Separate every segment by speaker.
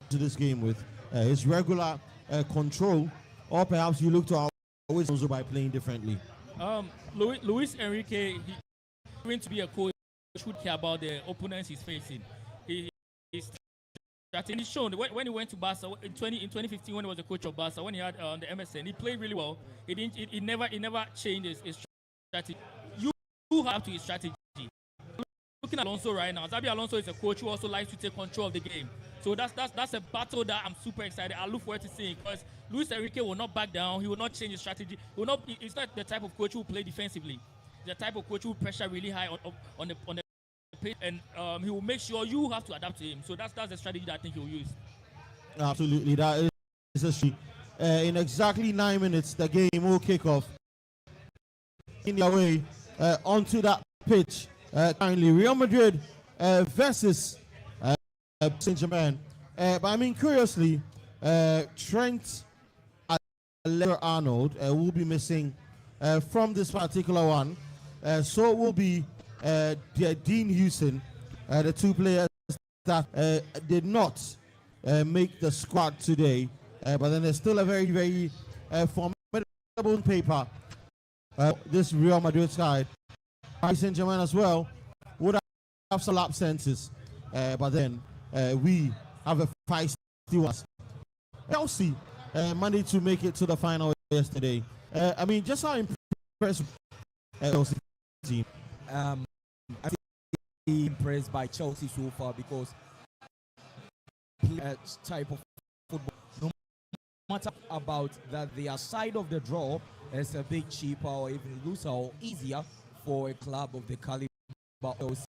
Speaker 1: to this game with his regular control, or perhaps you look to always also by playing differently?
Speaker 2: Luis Enrique, he's going to be a coach who should care about the opponents he's facing. He's shown when he went to Barca in 2015 when he was the coach of Barca, when he had the MSN, he played really well. He never changed his strategy. You have to his strategy. Looking at Alonso right now, Xabi Alonso is a coach who also likes to take control of the game. So that's a battle that I'm super excited. I look forward to seeing, because Luis Enrique will not back down. He will not change his strategy. He's not the type of coach who will play defensively. He's the type of coach who will pressure really high on the pitch, and he will make sure you have to adapt to him. So that's the strategy that I think he will use.
Speaker 1: Absolutely, that is a strategy. In exactly 9 minutes, the game will kick off. In their way onto that pitch, currently Real Madrid versus Saint-Germain. But I mean, curiously, Trent Alexander-Arnold will be missing from this particular one. So it will be Dean Houston, the two players that did not make the squad today. But then there's still a very, very formidable paper. This Real Madrid side, Paris Saint-Germain as well, would have some absences. But then we have a feisty one. Chelsea managed to make it to the final yesterday. I mean, just how impressive Chelsea team.
Speaker 3: I'm impressed by Chelsea so far, because type of football, no matter about that, their side of the draw is a bit cheaper or even looser or easier for a club of the caliber of Chelsea.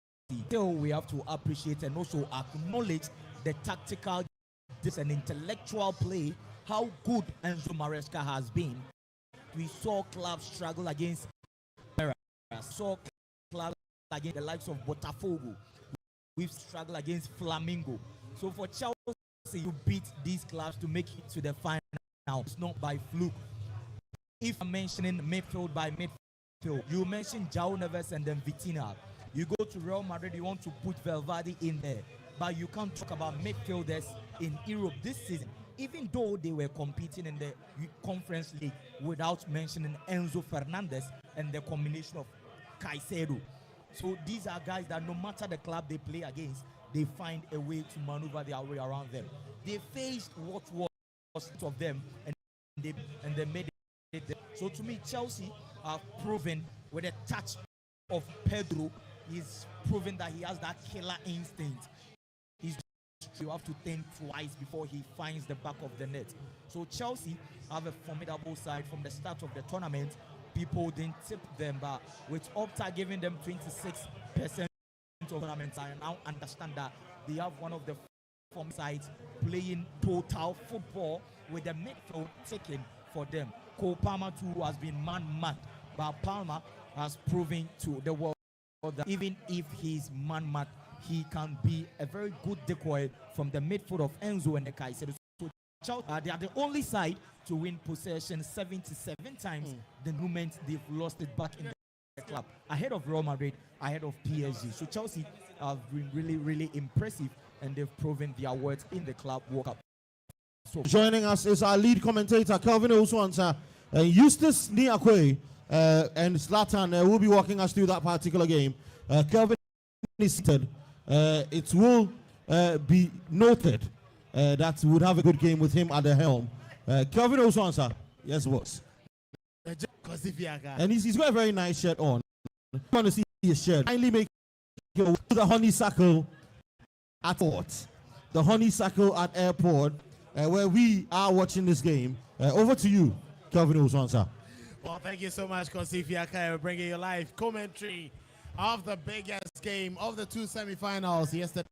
Speaker 3: Still, we have to appreciate and also acknowledge the tactical and intellectual play, how good Enzo Maresca has been. We saw clubs struggle against saw clubs against the likes of Botafogo. We've struggled against Flamengo. So for Chelsea to beat these clubs to make it to the final, it's not by fluke. If I'm mentioning midfield by midfield, you mentioned João Neves and then Vitinha. You go to Real Madrid, you want to put Valverde in there, but you can't talk about midfielders in Europe this season, even though they were competing in the Conference League, without mentioning Enzo Fernandez and the combination of Caicedo. So these are guys that no matter the club they play against, they find a way to maneuver their way around them. They faced what was of them, and they made it. So to me, Chelsea have proven with a touch of Pedro, he's proven that he has that killer instinct. You have to think twice before he finds the back of the net. So Chelsea have a formidable side from the start of the tournament. People didn't tip them, but with Opta giving them 26% of the tournament, I now understand that they have one of the form sides playing total football with the midfield taken for them. Cole Palmer too has been man-mad, but Palmer has proven to the world that even if he's man-mad, he can be a very good decoy from the midfield of Enzo and the Caicedo. So they are the only side to win possession 77 times the moment they've lost it back in the club. Ahead of Real Madrid, ahead of PSG. So Chelsea have been really, really impressive, and they've proven their worth in the club World Cup. So
Speaker 1: joining us is our lead commentator, Kelvin Oswansa, Eustace Niakwe, and Zlatan will be walking us through that particular game. Kelvin is seated. It will be noted that we would have a good game with him at the helm. Kelvin Oswansa, yes, boss. And he's got a very nice shirt on. I want to see his shirt. Kindly make it to the Honeysuckle at airport. The Honeysuckle at airport, where we are watching this game. Over to you, Kelvin Oswansa.
Speaker 4: Well, thank you so much, Kosifiaka, bringing you live commentary of the biggest game of the two semi-finals yesterday.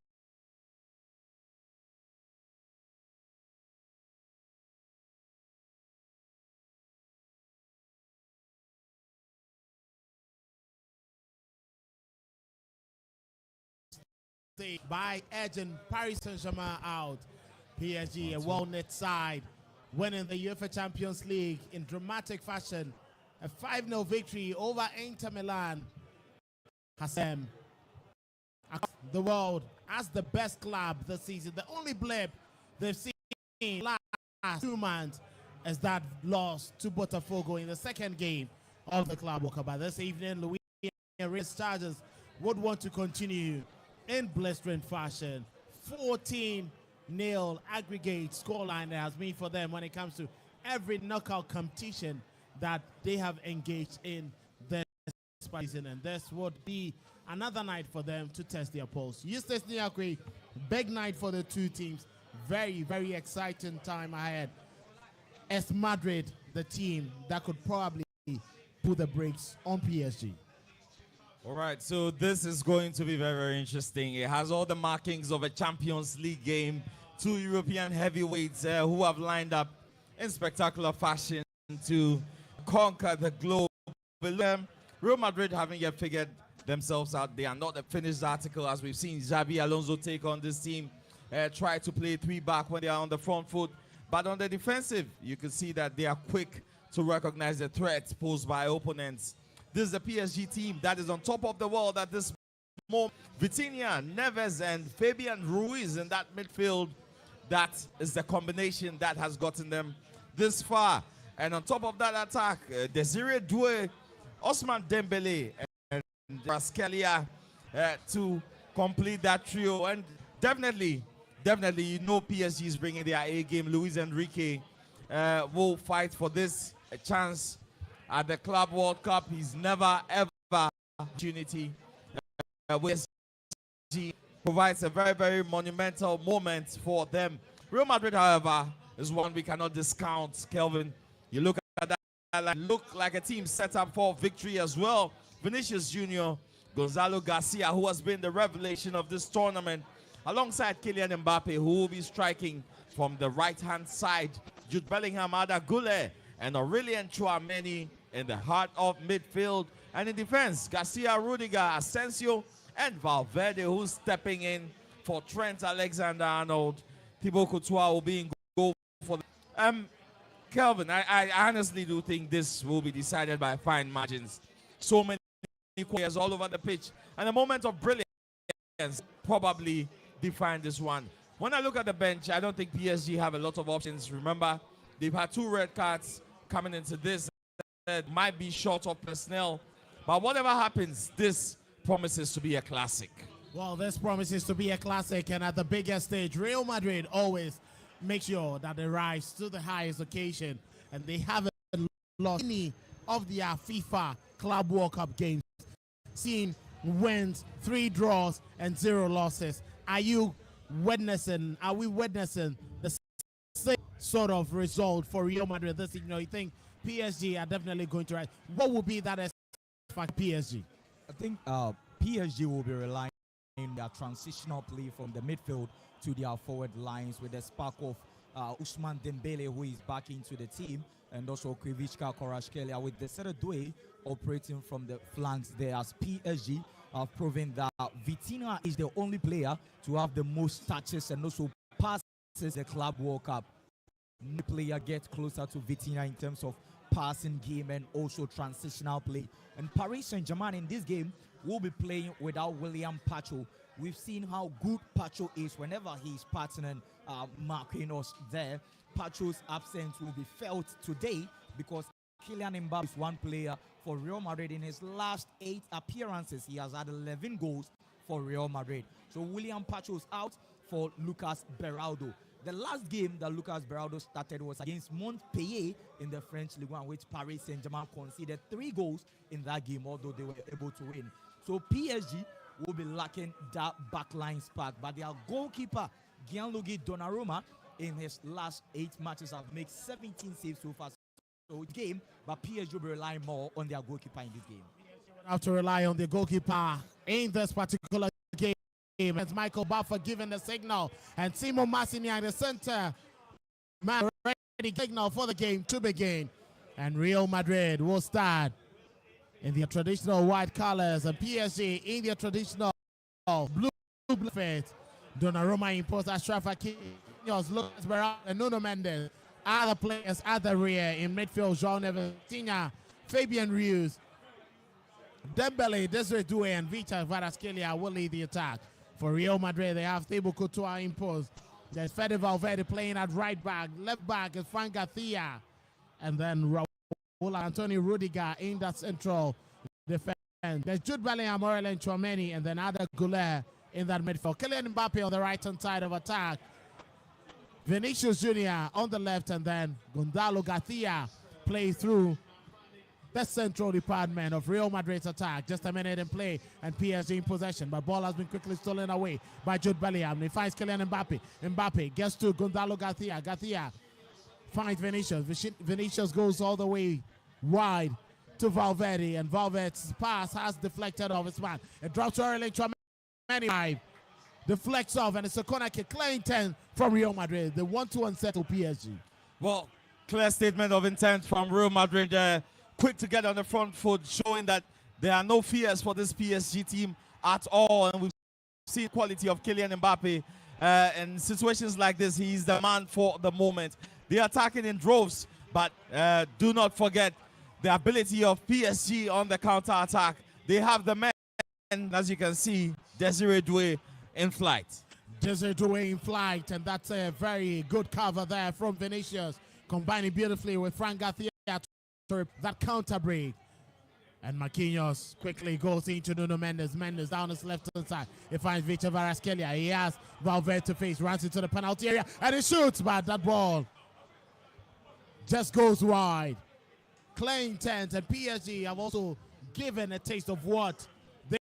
Speaker 4: By edging Paris Saint-Germain out. PSG, a well-knit side, winning the UEFA Champions League in dramatic fashion. A 5-0 victory over Inter Milan has the world as the best club this season. The only blip they've seen last 2 months as that loss to Botafogo in the second game of the Club World Cup. But this evening, Luis Chargers would want to continue in blistering fashion. 14-0 aggregate scoreline there has been for them when it comes to every knockout competition that they have engaged in this season, and this would be another night for them to test their pulse. Eustace Niakwe, big night for the two teams. Very, very exciting time ahead. As Madrid, the team that could probably put the brakes on PSG.
Speaker 5: All right, so this is going to be very, very interesting. It has all the markings of a Champions League game. Two European heavyweights who have lined up in spectacular fashion to conquer the globe. Real Madrid haven't yet figured themselves out. They are not a finished article, as we've seen Xabi Alonso take on this team, try to play 3 back when they are on the front foot. But on the defensive, you can see that they are quick to recognize the threats posed by opponents. This is the PSG team that is on top of the world at this moment. Vitinha, Neves, and Fabian Ruiz in that midfield. That is the combination that has gotten them this far. And on top of that attack, Desiree Doué, Ousmane Dembele, and Rascalia to complete that trio. And definitely, you know PSG is bringing their A game. Luis Enrique will fight for this chance at the Club World Cup. He's never, ever opportunity. PSG provides a very, very monumental moment for them. Real Madrid, however, is one we cannot discount. Kelvin, you look at that, look like a team set up for victory as well. Vinicius Junior, Gonzalo Garcia, who has been the revelation of this tournament, alongside Kylian Mbappe, who will be striking from the right-hand side. Jude Bellingham, Ada Goulet, and Aurelien Tchouameni in the heart of midfield. And in defense, Garcia, Rudiger, Asensio, and Valverde, who's stepping in for Trent Alexander-Arnold. Thibaut Courtois will be in goal for them. Kelvin, I honestly do think this will be decided by fine margins. So many players all over the pitch, and a moment of brilliance probably define this one. When I look at the bench, I don't think PSG have a lot of options. Remember, they've had 2 red cards coming into this. That might be short of personnel, but whatever happens, this promises to be a classic.
Speaker 4: Well, this promises to be a classic, and at the biggest stage, Real Madrid always make sure that they rise to the highest occasion, and they haven't lost any of their FIFA Club World Cup games. Seen wins, 3 draws, and 0 losses. Are we witnessing the same sort of result for Real Madrid this evening? You think PSG are definitely going to rise? What will be that for PSG?
Speaker 3: I think PSG will be relying on their transitional play from the midfield to their forward lines, with the spark of Ousmane Dembele, who is back into the team, and also Krivicka Kvaratskhelia, with Desiree Doué operating from the flanks there, as PSG have proven that Vitinha is the only player to have the most touches and also passes in the Club World Cup. No player gets closer to Vitinha in terms of passing game and also transitional play. And Paris Saint-Germain in this game will be playing without William Pacho. We've seen how good Pacho is whenever he's partnering Marquinhos there. Pacho's absence will be felt today because Kylian Mbappe is one player for Real Madrid. In his last 8 appearances, he has had 11 goals for Real Madrid. So William Pacho is out for Lucas Beraldo. The last game that Lucas Beraldo started was against Montpellier in the French Ligue 1, which Paris Saint-Germain conceded 3 goals in that game, although they were able to win. So PSG will be lacking that backline spark, but their goalkeeper, Gianluigi Donnarumma, in his last 8 matches have made 17 saves so far. So game, but PSG will be relying more on their goalkeeper in this game.
Speaker 4: Have to rely on the goalkeeper in this particular game. It's Michael Buffer giving the signal, and Timo Massignac, the center man, ready signal for the game to begin. And Real Madrid will start in their traditional white colors, and PSG in their traditional blue fit. Donnarumma imposed Achraf Hakimi, Lucas Beraldo, and Nuno Mendes. Other players at the rear in midfield: João Neves, Vitinha, Fabian Ruiz, Dembele, Desiree Doué, and Victor Kvaratskhelia will lead the attack. For Real Madrid, they have Thibaut Courtois imposed, There's Fede Valverde playing at right back. Left back is Frank Garcia. And then Raul Antonio Rudiger in that central defense. There's Jude Bellingham, Aurelien Tchouameni, and then Arda Güler in that midfield. Kylian Mbappe on the right-hand side of attack. Vinicius Jr. on the left, and then Gonzalo Garcia plays through the central department of Real Madrid's attack. Just a minute in play, and PSG in possession, but ball has been quickly stolen away by Jude Bellingham. He finds Kylian Mbappe. Mbappe gets to Gonzalo Garcia. Garcia finds Vinicius. Vinicius goes all the way wide to Valverde, and Valverde's pass has deflected off his man. It drops to Aurelien Tchouameni. Deflects off, and it's a corner kick. Clear 10 from Real Madrid. They want to unsettle PSG.
Speaker 5: Well, clear statement of intent from Real Madrid. Quick to get on the front foot, showing that there are no fears for this PSG team at all. And we've seen quality of Kylian Mbappe. In situations like this, he's the man for the moment. They're attacking in droves, but do not forget the ability of PSG on the counter-attack. They have the men, as you can see, Desiree Doué in flight.
Speaker 4: Desiree Doué in flight, and that's a very good cover there from Vinicius, combining beautifully with Frank Garcia to that counter break. And Marquinhos quickly goes into Nuno Mendes. Mendes down his left-hand side. He finds Victor Varaskelia. He has Valverde to face, runs into the penalty area, and he shoots, but that ball just goes wide. Clear intent, and PSG have also given a taste of what they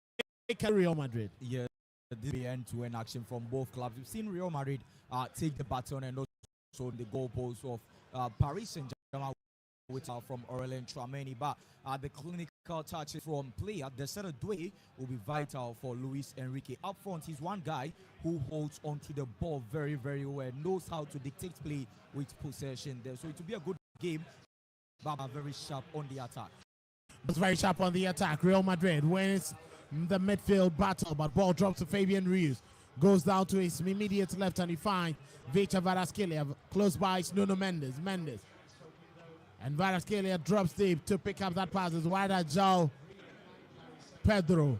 Speaker 4: can Real Madrid.
Speaker 3: Yeah, this is end-to-end action from both clubs. We've seen Real Madrid take the baton and also the goalposts of Paris Saint-Germain, which are from Aurelien Tchouameni, but the clinical touches from player Desiree Doué will be vital for Luis Enrique. Up front, he's one guy who holds onto the ball very, very well, knows how to dictate play with possession there. So it will be a good game, but very sharp on the attack.
Speaker 4: It's very sharp on the attack. Real Madrid wins the midfield battle, but ball drops to Fabian Ruiz. Goes down to his immediate left, and he finds Victor Varaskelia. Close by is Nuno Mendes. And Varaskelia drops deep to pick up that pass. It's wide at João Pedro.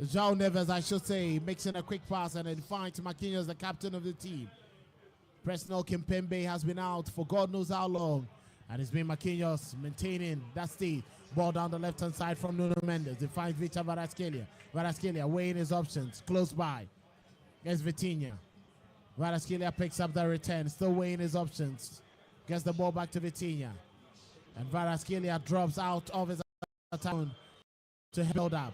Speaker 4: João Neves, I should say, mixing a quick pass, and then finds Marquinhos, the captain of the team. Presnel Kimpembe has been out for God knows how long, and it's been Marquinhos maintaining that state. Ball down the left-hand side from Nuno Mendes. He finds Victor Varaskelia. Varaskelia weighing his options. Close by. There's Vitinha. Varaskelia picks up the return. Still weighing his options. Gets the ball back to Vitinha. And Varaskelia drops out of his attack to build up.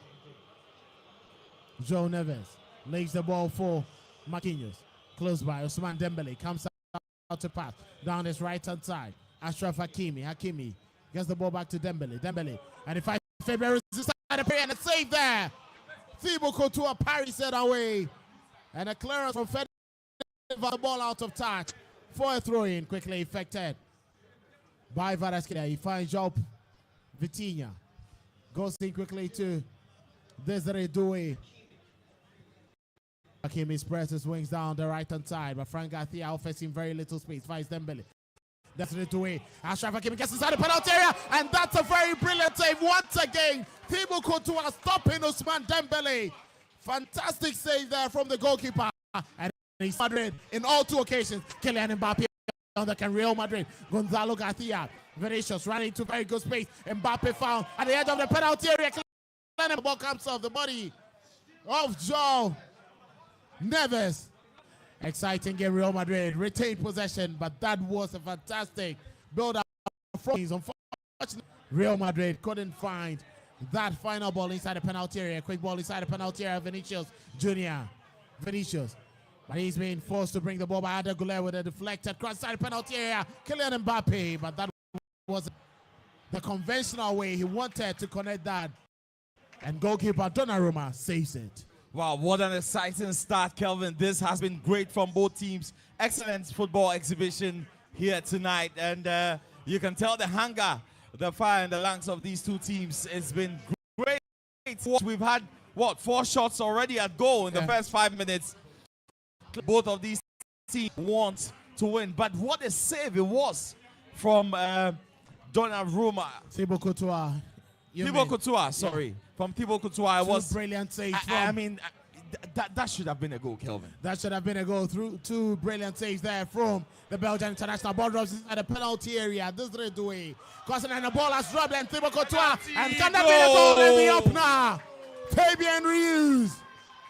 Speaker 4: João Neves lays the ball for Marquinhos. Close by. Ousmane Dembele comes out to pass down his right-hand side. Achraf Hakimi. Hakimi gets the ball back to Dembele. Dembele. And if I Fabian inside the play, and a save there. Thibaut Courtois parries it away. And a clearance from Fed. The ball out of touch for a throw-in. Quickly effected by Varaskelia. He finds João Vitinha. Goes in quickly to Desiree Doué. Hakimi presses, wings down the right-hand side, but Frank Garcia offers him very little space. Finds Dembele. Desiree Doué. Achraf Hakimi gets inside the penalty area, and that's a very brilliant save once again. Thibaut Courtois stopping Ousmane Dembele. Fantastic save there from the goalkeeper. And he's Madrid in all two occasions. Kylian Mbappe on the Real Madrid. Gonzalo Garcia. Vinicius running into very good space. Mbappe found at the edge of the penalty area. The ball comes off the body of João Neves. Exciting game. Real Madrid retained possession, but that was a fantastic build-up. Unfortunately, Real Madrid couldn't find that final ball inside the penalty area. Quick ball inside the penalty area. Vinicius Jr. Vinicius. But he's been forced to bring the ball by Arda Güler with a deflected cross inside the penalty area. Kylian Mbappe, but that was the conventional way he wanted to connect that. And goalkeeper Donnarumma saves it.
Speaker 5: Wow, what an exciting start, Kelvin. This has been great from both teams. Excellent football exhibition here tonight. And you can tell the hunger, the fire in the lungs of these two teams. It's been great. We've had, what, 4 shots already at goal in the first 5 minutes. Both of these teams want to win. But what a save it was from Donnarumma.
Speaker 4: Thibaut Courtois.
Speaker 5: Thibaut Courtois, sorry. From Thibaut Courtois. It was
Speaker 4: brilliant save.
Speaker 5: I mean, that should have been a goal, Kelvin.
Speaker 4: That should have been a goal through two brilliant saves there from the Belgian international. Ball drops inside the penalty area. This is the way. Crossing and the ball has dropped and Thibaut Courtois. And can that be the goal in the opener? Fabian Ruiz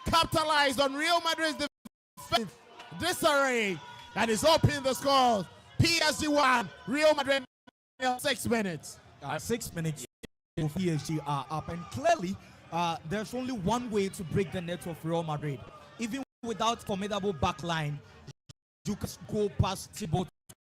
Speaker 4: capitalized on Real Madrid's defense disarray and is opening the scores. PSG 1, Real Madrid 6 minutes.
Speaker 3: 6 minutes. PSG are up, and clearly there's only one way to break the net of Real Madrid. Even without formidable backline, you can go past Thibaut.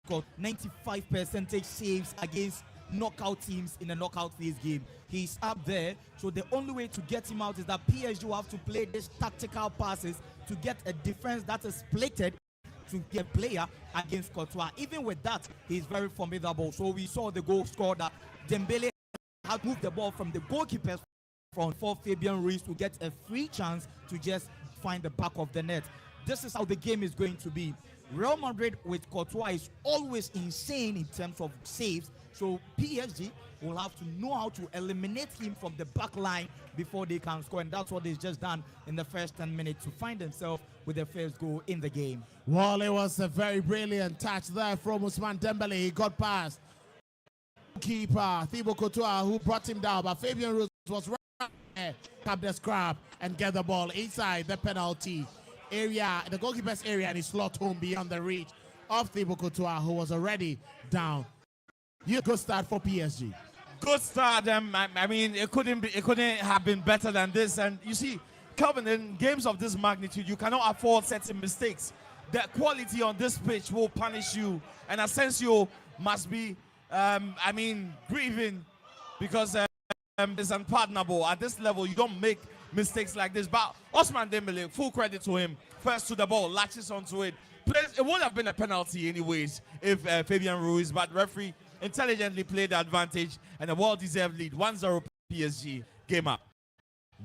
Speaker 3: Got 95% saves against knockout teams in a knockout phase game. He's up there, so the only way to get him out is that PSG will have to play these tactical passes to get a defense that is splitted to get a player against Courtois. Even with that, he's very formidable. So we saw the goal scored that Dembele had moved the ball from the goalkeeper's front for Fabian Ruiz to get a free chance to just find the back of the net. This is how the game is going to be. Real Madrid with Courtois is always insane in terms of saves. So PSG will have to know how to eliminate him from the back line before they can score. And that's what they've just done in the first 10 minutes to find themselves with their first goal in the game.
Speaker 4: Well, it was a very brilliant touch there from Ousmane Dembele. He got past keeper Thibaut Courtois, who brought him down. But Fabian Ruiz was right there, tap the scrap and get the ball inside the penalty area, the goalkeeper's area, and he slot home beyond the reach of Thibaut Courtois, who was already down. Good start for PSG.
Speaker 5: Good start. I mean, it couldn't have been better than this. And you see, Kelvin, in games of this magnitude, you cannot afford certain mistakes. The quality on this pitch will punish you, and Asensio must be, grieving because it's unpardonable. At this level, you don't make mistakes like this. But Ousmane Dembele, full credit to him. First to the ball, latches onto it. It would have been a penalty anyways if Fabian Ruiz, but referee intelligently played the advantage and a well-deserved lead. 1-0 PSG. Game up.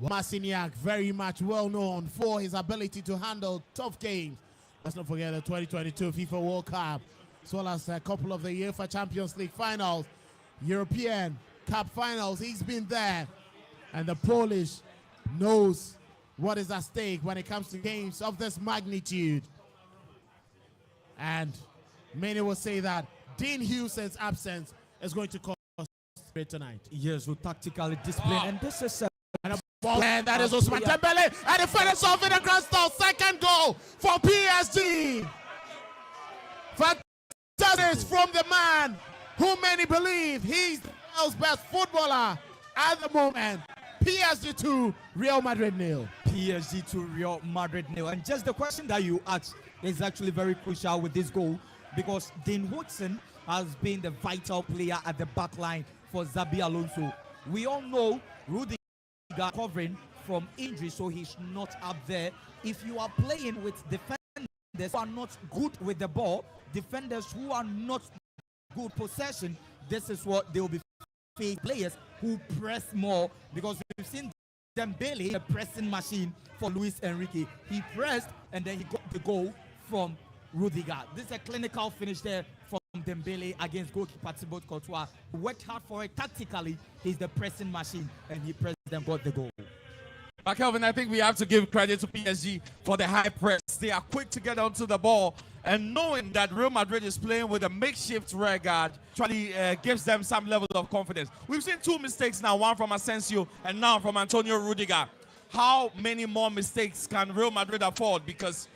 Speaker 4: Marciniak, very much well known for his ability to handle tough games. Let's not forget the 2022 FIFA World Cup, as well as a couple of the UEFA Champions League finals, European Cup finals. He's been there, and the Polish knows what is at stake when it comes to games of this magnitude. And many will say that Dean Hugheson's absence is going to cost it tonight.
Speaker 3: Yes, so tactically disciplined, and this is
Speaker 4: and that is Ousmane Dembele, and he finishes off in the grand stall. Second goal for PSG. Fantastic from the man who many believe he's the world's best footballer at the moment. PSG 2, Real Madrid 0.
Speaker 3: PSG 2, Real Madrid 0. And just the question that you asked is actually very crucial with this goal, because Dean Hudson has been the vital player at the back line for Xabi Alonso. We all know Rudiger covering from injury, so he's not up there. If you are playing with defenders who are not good with the ball, defenders who are not good possession, this is what they will be facing. Players who press more, because we've seen Dembele, a pressing machine for Luis Enrique. He pressed and then he got the goal from Rudiger. This is a clinical finish there from Dembele against goalkeeper Thibaut Courtois. Worked hard for it tactically. He's the pressing machine, and he pressed and got the goal.
Speaker 5: But Kelvin, I think we have to give credit to PSG for the high press. They are quick to get onto the ball, and knowing that Real Madrid is playing with a makeshift rear guard actually gives them some level of confidence. We've seen two mistakes now, one from Asensio and now from Antonio Rudiger. How many more mistakes can Real Madrid afford? Because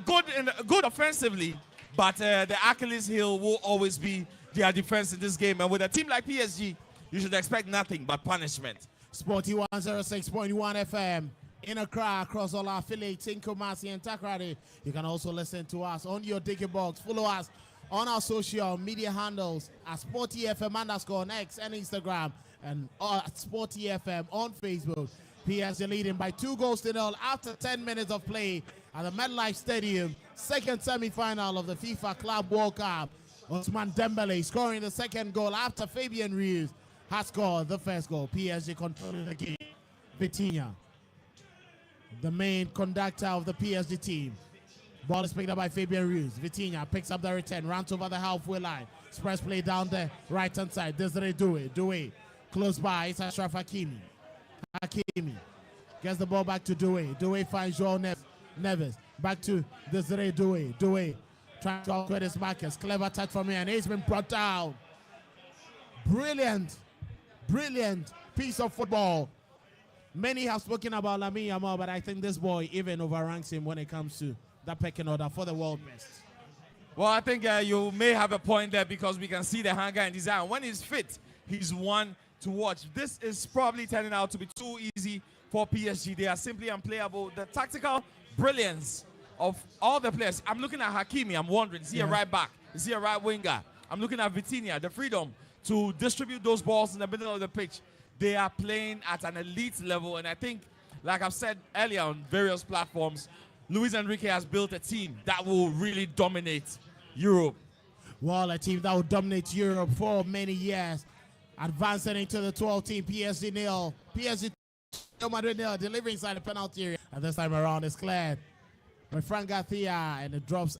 Speaker 5: good offensively, but the Achilles heel will always be their defense in this game. And with a team like PSG, you should expect nothing but punishment.
Speaker 4: Sporty 106.1 FM in Accra, across all our affiliates in Kumasi and Takrady. You can also listen to us on your Dicky Box. Follow us on our social media handles at Sporty FM _ on X and Instagram, and at Sporty FM on Facebook. PSG leading by 2-0 after 10 minutes of play at the MetLife Stadium. Second semi-final of the FIFA Club World Cup. Ousmane Dembele scoring the second goal after Fabian Ruiz has scored the first goal. PSG controlling the game. Vitinha, the main conductor of the PSG team. Ball is picked up by Fabian Ruiz. Vitinha picks up the return, runs over the halfway line. Express play down the right-hand side. Desiree Doué. Close by, it's Achraf Hakimi. Gets the ball back to Doué. Doué finds Joao Neves. Back to Desiree Doué. Doué trying to outwit his markers. Clever touch from here, and he's been brought down. Brilliant piece of football. Many have spoken about Lamine Yamal, but I think this boy even overranks him when it comes to the pecking order for the world best.
Speaker 5: Well, I think you may have a point there because we can see the hunger and desire. When he's fit, he's one to watch. This is probably turning out to be too easy for PSG. They are simply unplayable. The tactical brilliance of all the players. I'm looking at Hakimi. I'm wondering, is he a right back? Is he a right winger? I'm looking at Vitinha, the freedom to distribute those balls in the middle of the pitch. They are playing at an elite level, and I think, like I've said earlier on various platforms, Luis Enrique has built a team that will really dominate Europe.
Speaker 4: Well, a team that will dominate Europe for many years. Advancing into the 12 team, PSG nil. PSG Real Madrid nil, delivering inside the penalty area. And this time around it's cleared by Fran Garcia, and it drops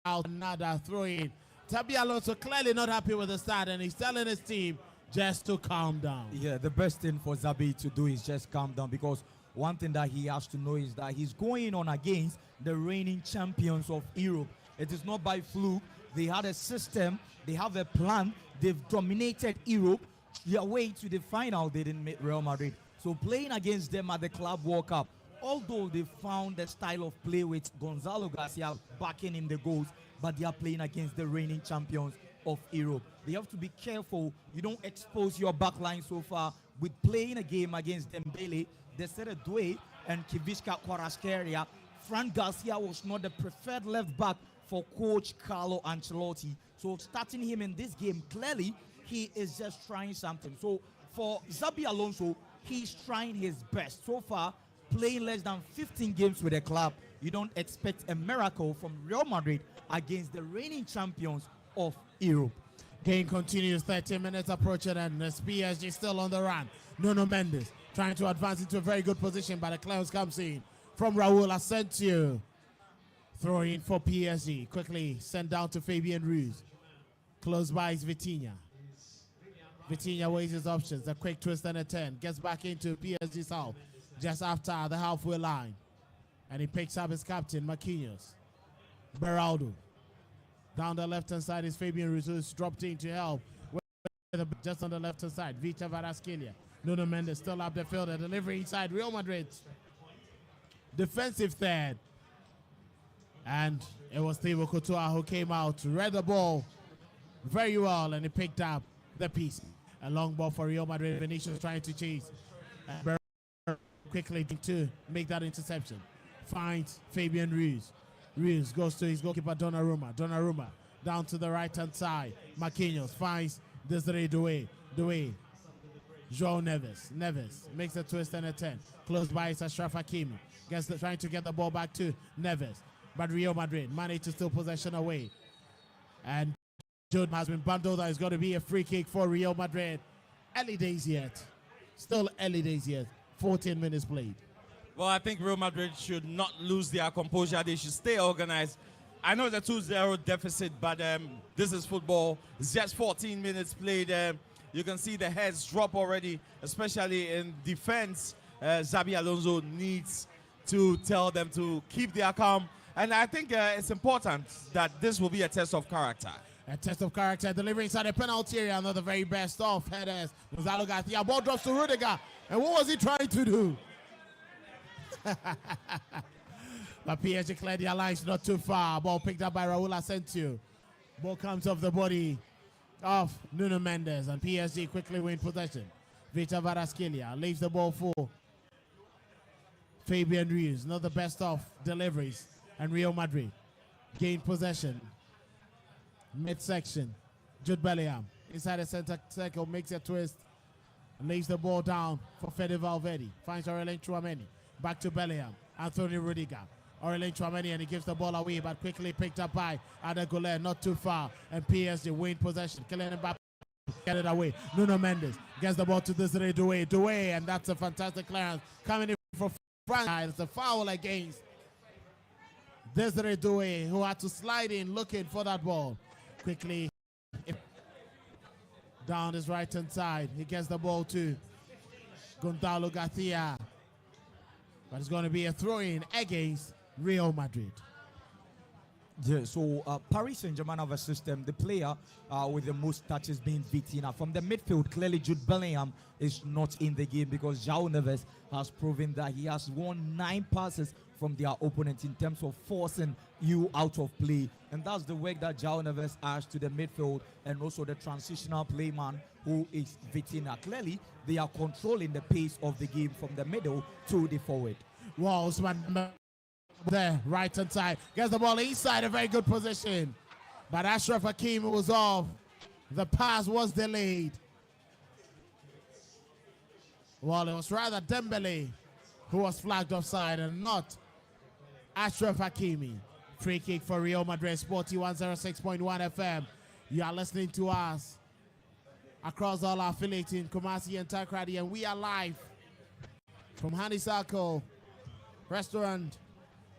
Speaker 4: out another throw-in. Xabi Alonso clearly not happy with the start, and he's telling his team just to calm down.
Speaker 3: Yeah, the best thing for Xabi to do is just calm down, because one thing that he has to know is that he's going on against the reigning champions of Europe. It is not by fluke. They had a system, they have a plan, they've dominated Europe. Their way to the final, they didn't meet Real Madrid. So playing against them at the Club World Cup, although they found the style of play with Gonzalo Garcia backing in the goals, but they are playing against the reigning champions of Europe. They have to be careful. You don't expose your backline so far with playing a game against Dembele, Desiree Doué, and Kivishka Kvaratskhelia. Fran Garcia was not the preferred left back for coach Carlo Ancelotti. So starting him in this game, clearly he is just trying something. So for Xabi Alonso, he's trying his best. So far, playing less than 15 games with the club, you don't expect a miracle from Real Madrid against the reigning champions of Europe.
Speaker 4: Game continues, 13 minutes approaching, and PSG still on the run. Nuno Mendes trying to advance into a very good position, but the clearance comes in from Raul Asensio. Throwing for PSG. Quickly sent down to Fabian Ruiz. Close by is Vitinha. Vitinha weighs his options. A quick twist and a turn. Gets back into PSG's half just after the halfway line. And he picks up his captain, Marquinhos. Beraldo. Down the left-hand side is Fabian Ruiz, who's dropped in to help. Just on the left-hand side, Vicha Kvaratskhelia. Nuno Mendes still up the field. A delivery inside Real Madrid. Defensive third. And it was Thibaut Courtois who came out, read the ball very well, and he picked up the piece. A long ball for Real Madrid. Vinicius trying to chase. Quickly to make that interception. Finds Fabian Ruiz. Ruiz goes to his goalkeeper Donnarumma. Donnarumma down to the right-hand side. Marquinhos finds Desiree Doué. Doué. Joao Neves. Neves makes a twist and a turn. Close by is Ashraf Hakimi. Trying to get the ball back to Neves. But Real Madrid managed to steal possession away. And Jude has been bundled. That is going to be a free kick for Real Madrid. Early days yet. Still early days yet. 14 minutes played.
Speaker 5: Well, I think Real Madrid should not lose their composure. They should stay organized. I know it's a 2-0 deficit, but this is football. It's just 14 minutes played. You can see the heads drop already, especially in defense. Xabi Alonso needs to tell them to keep their calm. And I think it's important that this will be a test of character.
Speaker 4: A test of character, delivering inside the penalty area. Another very best off headers. Gonzalo Garcia, ball drops to Rudiger. And what was he trying to do? But PSG cleared their lines not too far. Ball picked up by Raul Asensio. Ball comes off the body of Nuno Mendes, and PSG quickly win possession. Vicha Kvaratskhelia leaves the ball for Fabian Ruiz. Not the best of deliveries. And Real Madrid gain possession. Midsection. Jude Bellingham inside the center circle, makes a twist and lays the ball down for Fede Valverde. Finds Aurelien Tchouameni. Back to Bellingham. Anthony Rudiger. Aurelien Tchouameni, and he gives the ball away, but quickly picked up by Ada Goulet, not too far. And PSG win possession. Kylian Mbappe get it away. Nuno Mendes gets the ball to Desiree Doué. Doué, and that's a fantastic clearance coming in from France. It's a foul against Desiree Doué, who had to slide in looking for that ball. Quickly down his right-hand side. He gets the ball to Gonzalo Garcia. But it's going to be a throw-in against Real Madrid.
Speaker 3: Yeah, so Paris Saint-Germain have a system. The player with the most touches being Vitinha. From the midfield, clearly Jude Bellingham is not in the game because João Neves has proven that he has won 9 passes from their opponent in terms of forcing you out of play. And that's the work that João Neves adds to the midfield and also the transitional playman who is Vitinha. Clearly, they are controlling the pace of the game from the middle to the forward.
Speaker 4: Wow, Usman there, right hand side. Gets the ball inside, a very good position. But Achraf Hakimi was off. The pass was delayed. Well, it was rather Dembele who was flagged offside and not Achraf Hakimi. Free kick for Real Madrid, Sporty 106.1 FM. You are listening to us across all our affiliates in Kumasi and Takrady, and we are live from Honeysuckle restaurant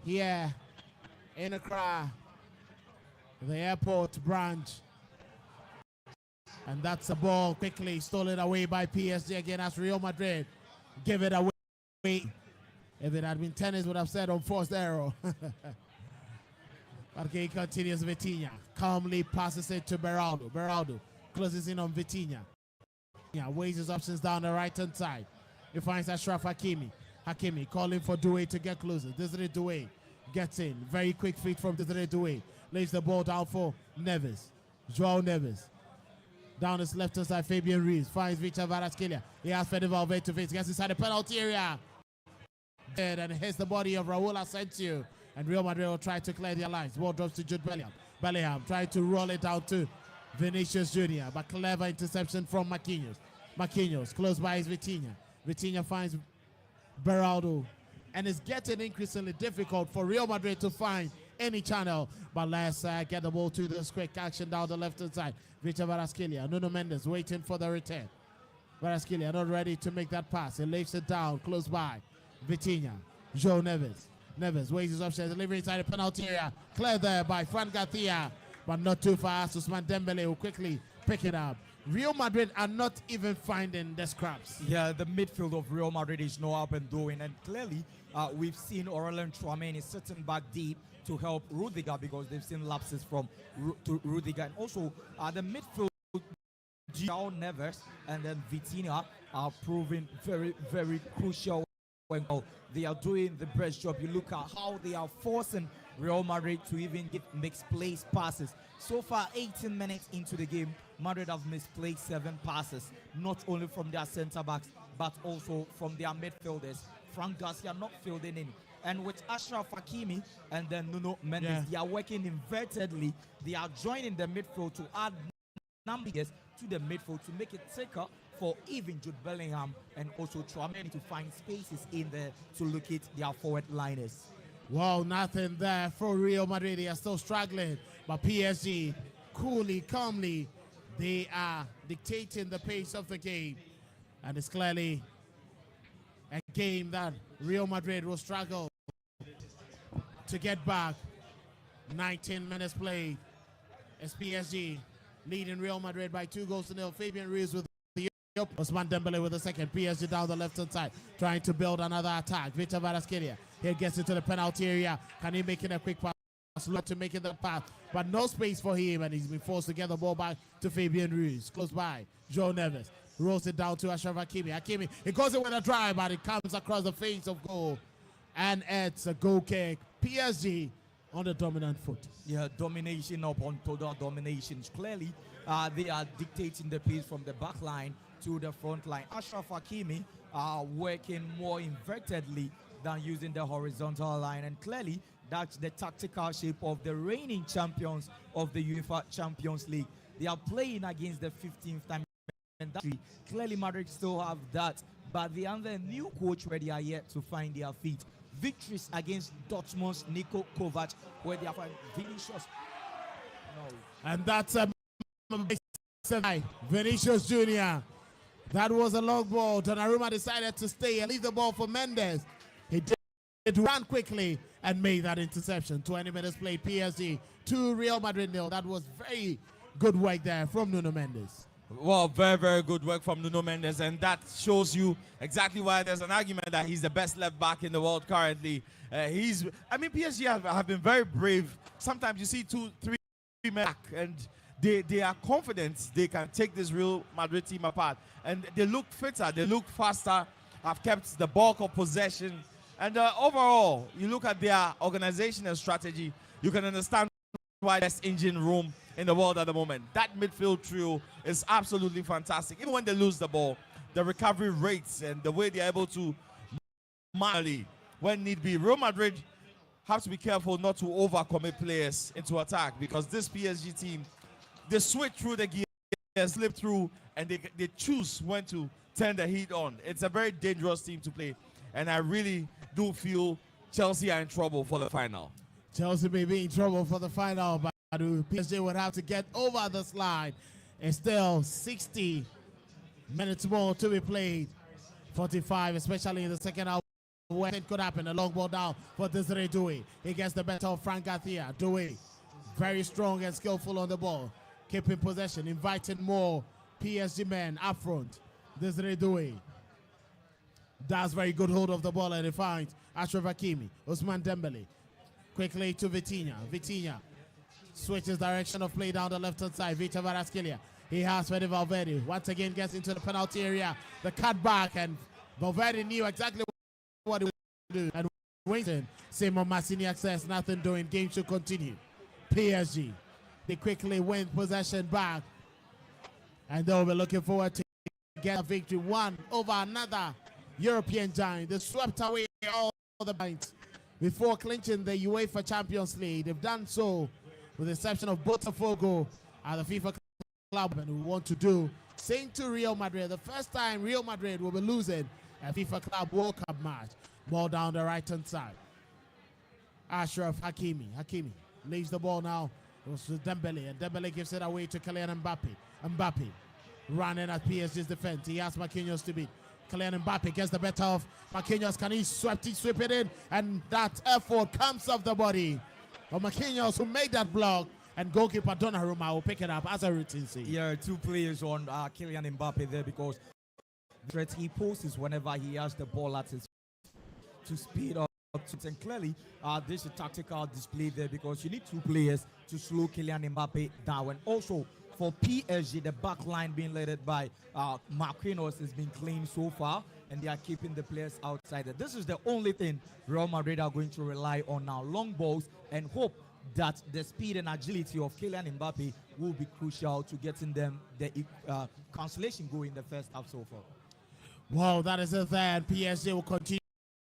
Speaker 4: here in Accra, the airport branch. And that's a ball quickly stolen away by PSG again as Real Madrid give it away. If it had been tennis, would have said unforced error. Okay, he continues. Vitinha calmly passes it to Beraldo. Beraldo closes in on Vitinha. Yeah, weighs his options down the right-hand side. He finds Achraf Hakimi. Hakimi calling for Doué to get closer. Desiree Doué gets in. Very quick feet from Desiree Doué. Lays the ball down for Neves. João Neves. Down his left-hand side, Fabian Ruiz finds Victor Kvaratskhelia. He has Fede Valverde to face. Gets inside the penalty area. Dead and hits the body of Raul Asensio. And Real Madrid will try to clear their lines. Ball drops to Jude Bellingham. Bellingham trying to roll it out to Vinicius Jr. But clever interception from Marquinhos. Marquinhos close by is Vitinha. Vitinha finds Beraldo. And it's getting increasingly difficult for Real Madrid to find any channel. But let's get the ball to this quick action down the left-hand side. Victor Kvaratskhelia. Nuno Mendes waiting for the return. Kvaratskhelia not ready to make that pass. He lays it down close by. Vitinha. João Neves. Neves weighs his options, delivery inside the penalty area. Cleared there by Fran Garcia, but not too fast. Usman Dembele will quickly pick it up. Real Madrid are not even finding the scraps.
Speaker 3: Yeah, the midfield of Real Madrid is no up and doing, and clearly we've seen Aurelien Tchouameni sitting back deep to help Rudiger because they've seen lapses from Rudiger, and also the midfield. João Neves and then Vitinha are proving very, very crucial when they are doing the best job. You look at how they are forcing Real Madrid to even give misplaced passes. So far, 18 minutes into the game, Madrid have misplaced 7 passes, not only from their center backs, but also from their midfielders. Frank Garcia not fielding in. And with Achraf Hakimi and then Nuno Mendes, they are working invertedly. They are joining the midfield to add numbers to the midfield to make it thicker for even Jude Bellingham and also Tchouameni to find spaces in there to locate their forward liners.
Speaker 4: Well, nothing there for Real Madrid. They are still struggling. But PSG, coolly, calmly, they are dictating the pace of the game. And it's clearly a game that Real Madrid will struggle to get back. 19 minutes played. It's PSG leading Real Madrid by 2-0. Fabian Ruiz with Usman Dembele with the second. PSG down the left-hand side, trying to build another attack. Victor Kvaratskhelia here gets into the penalty area. Can he make it a quick pass? Not to make it the pass, but no space for him, and he's been forced to get the ball back to Fabian Ruiz. Close by, João Neves rolls it down to Achraf Hakimi. Hakimi, he goes in with a drive, but it comes across the face of goal, and it's a goal kick. PSG on the dominant foot.
Speaker 3: Yeah, domination upon total dominations. Clearly, they are dictating the pace from the back line to the front line. Achraf Hakimi are working more invertedly than using the horizontal line, and clearly that's the tactical shape of the reigning champions of the UEFA Champions League. They are playing against the 15th time. And clearly Madrid still have that, but they are under a new coach where they are yet to find their feet. Victories against Dortmund's Niko Kovac, where they are finding Vinicius. No.
Speaker 4: And that's a Vinicius Jr. That was a long ball. Donnarumma decided to stay and leave the ball for Mendes. He did run quickly and made that interception. 20 minutes played. PSG 2, Real Madrid 0. That was very good work there from Nuno Mendes.
Speaker 5: Well, very, very good work from Nuno Mendes, and that shows you exactly why there's an argument that he's the best left back in the world currently. PSG have been very brave. Sometimes you see 2, 3 men back, and they are confident they can take this Real Madrid team apart. And they look fitter, they look faster, have kept the bulk of possession. And overall, you look at their organization and strategy, you can understand why best engine room in the world at the moment. That midfield trio is absolutely fantastic. Even when they lose the ball, the recovery rates and the way they're able to manually, when need be. Real Madrid have to be careful not to overcommit players into attack, because this PSG team, they switch through the gears, slip through, and they choose when to turn the heat on. It's a very dangerous team to play, and I really do feel Chelsea are in trouble for the final.
Speaker 4: Chelsea may be in trouble for the final, but PSG would have to get over this line. And still 60 minutes more to be played. 45, especially in the second half. When it could happen, a long ball down for Desiree Doué. He gets the better of Frank Garcia. Doué, very strong and skillful on the ball. Keeping possession, inviting more PSG men up front. Desiree Doué does very good hold of the ball, and he finds Achraf Hakimi. Ousmane Dembele quickly to Vitinha. Vitinha switches direction of play down the left-hand side. Vita Varaskelia. He has Fede Valverde. Once again gets into the penalty area. The cutback, and Valverde knew exactly what he would do. And waiting. Simon Massiniak says nothing doing. Game should continue. PSG. They quickly win possession back. And they'll be looking forward to get a victory. One over another European giant. They swept away all the points before clinching the UEFA Champions League. They've done so with the exception of Botafogo at the FIFA club, and who want to do same to Real Madrid. The first time Real Madrid will be losing a FIFA Club World Cup match. Ball down the right-hand side. Achraf Hakimi. Hakimi leaves the ball now. Goes to Dembele, and Dembele gives it away to Kylian Mbappe. Mbappe running at PSG's defense. He has Marquinhos to beat. Kylian Mbappe gets the better of Marquinhos. Can he sweep it in? And that effort comes off the body of Marquinhos, who made that block. And goalkeeper Donnarumma will pick it up as a routine scene.
Speaker 3: Yeah, 2 players on Kylian Mbappe there, because the threat he poses whenever he has the ball at his to speed up. And clearly, this is a tactical display there, because you need 2 players to slow Kylian Mbappe down. And also, for PSG, the back line being led by Marquinhos has been clean so far, and they are keeping the players outside. This is the only thing Real Madrid are going to rely on now. Long balls, and hope that the speed and agility of Kylian Mbappe will be crucial to getting them the consolation goal in the first half so far.
Speaker 4: Wow, that is it there. PSG will continue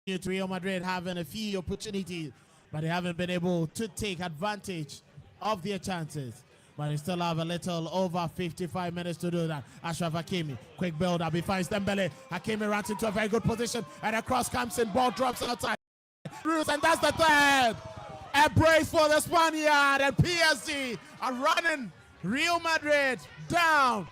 Speaker 4: to Real Madrid having a few opportunities, but they haven't been able to take advantage of their chances. But they still have a little over 55 minutes to do that. Achraf Hakimi, quick build up. He finds Dembele. Hakimi runs into a very good position, and a cross comes in. Ball drops outside. And that's the third. A brace for the Spaniard, and PSG are running Real Madrid down.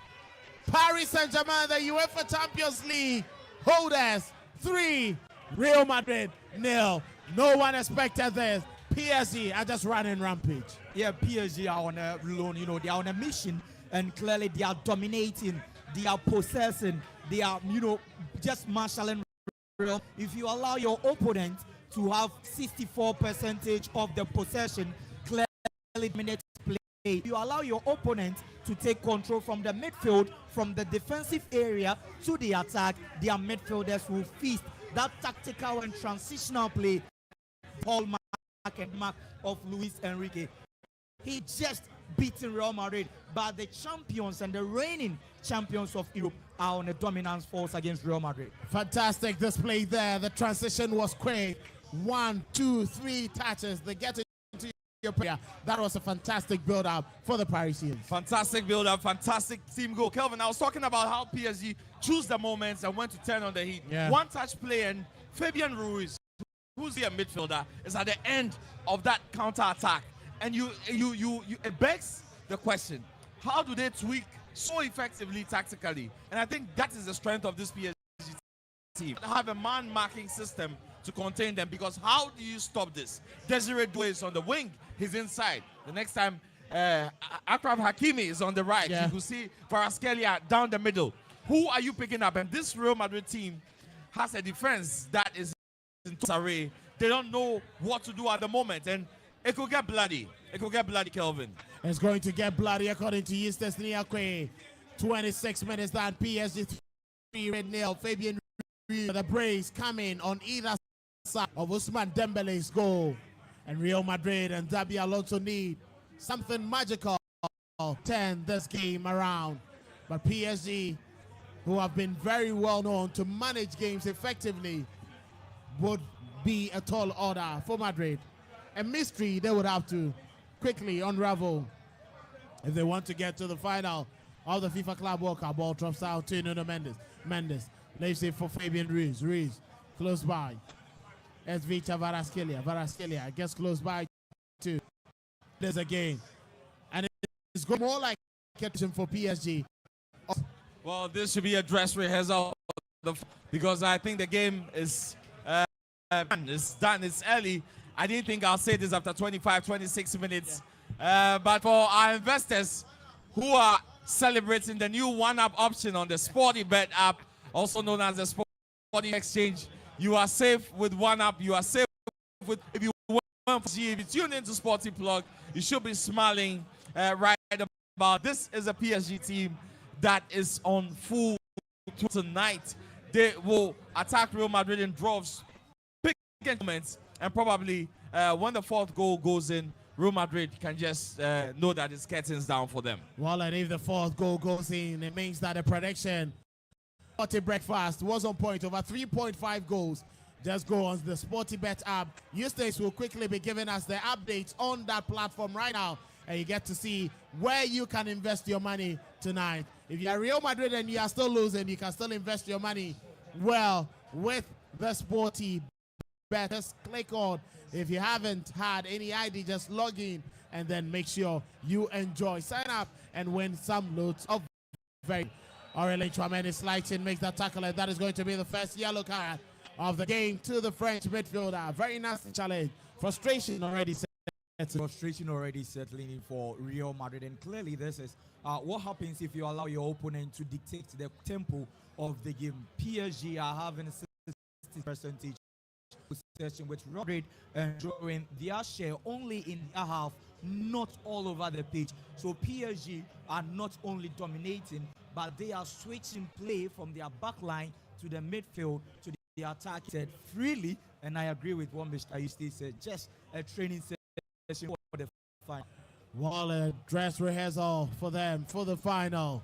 Speaker 4: Paris Saint-Germain, the UEFA Champions League holders, 3, Real Madrid 0. No one expected this. PSG are just running rampage.
Speaker 3: Yeah, PSG are on a loan, they are on a mission, and clearly they are dominating, they are possessing, they are, just marshalling. If you allow your opponent to have 64% of the possession, clearly minutes play. If you allow your opponent to take control from the midfield, from the defensive area to the attack, their midfielders will feast. That tactical and transitional play, Paul Mark of Luis Enrique. He just beaten Real Madrid, but the champions and the reigning champions of Europe are on a dominance force against Real Madrid.
Speaker 4: Fantastic display there. The transition was quick. 1, 2, 3 touches. They get into your player. That was a fantastic build-up for the Parisians.
Speaker 5: Fantastic build-up, fantastic team goal. Kelvin, I was talking about how PSG choose the moments and when to turn on the heat.
Speaker 4: Yeah.
Speaker 5: One touch play, and Fabian Ruiz, who's the midfielder, is at the end of that counter-attack. And it begs the question, how do they tweak so effectively tactically? And I think that is the strength of this PSG team. They have a man-marking system to contain them, because how do you stop this? Desiree Doué is on the wing, he's inside. The next time Akraf Hakimi is on the right.
Speaker 1: Yeah.
Speaker 5: You can see Kvaratskhelia down the middle. Who are you picking up? And this Real Madrid team has a defense that is in disarray. They don't know what to do at the moment, and it could get bloody. It could get bloody, Kelvin.
Speaker 4: It's going to get bloody according to Eustace Niakwe. 26 minutes down, PSG 3-0. Fabian Ruiz, the brace coming on either side of Usman Dembele's goal. And Real Madrid and Xabi Alonso need something magical to turn this game around. But PSG, who have been very well known to manage games effectively, would be a tall order for Madrid. A mystery they would have to quickly unravel if they want to get to the final of the FIFA Club World Cup. Ball drops out to Nuno Mendes. Leaves it for Fabian Ruiz. Ruiz close by. It's Vita Kvaratskhelia gets close by to this again. And it's going more like a kitchen for PSG.
Speaker 5: Well, this should be a dress rehearsal because I think the game is done. It's early. I didn't think I'll say this after 25, 26 minutes. But for our investors who are celebrating the new one-up option on the Sporty Bet app, also known as the Sporty Exchange, you are safe with one-up. You are safe with, if you tune into Sporty Plug, you should be smiling right about. This is a PSG team that is on full tonight. They will attack Real Madrid in droves, big moments, and probably when the fourth goal goes in, Real Madrid can just know that it's curtains down for them.
Speaker 4: Well, and if the fourth goal goes in, it means that the prediction Sporty Breakfast was on point, over 3.5 goals. Just go on the Sporty Bet app. Eustace will quickly be giving us the updates on that platform right now, and you get to see where you can invest your money tonight. If you're Real Madrid and you are still losing, you can still invest your money well with the Sporty Bet. Just click on. If you haven't had any ID, just log in and then make sure you enjoy. Sign up and win some loads of very. Aurelien Tchouameni slides in, makes that tackle, and that is going to be the first yellow card of the game to the French midfielder. Very nasty challenge. Frustration already
Speaker 3: settling in for Real Madrid, and clearly this is what happens if you allow your opponent to dictate the tempo of the game. PSG are having a 60% possession, with Real Madrid drawing their share only in their half, not all over the pitch. So PSG are not only dominating, but they are switching play from their back line to the midfield to the attack freely. And I agree with what Mr. Eustace said, just a training session for the final.
Speaker 4: Well, a dress rehearsal for them for the final.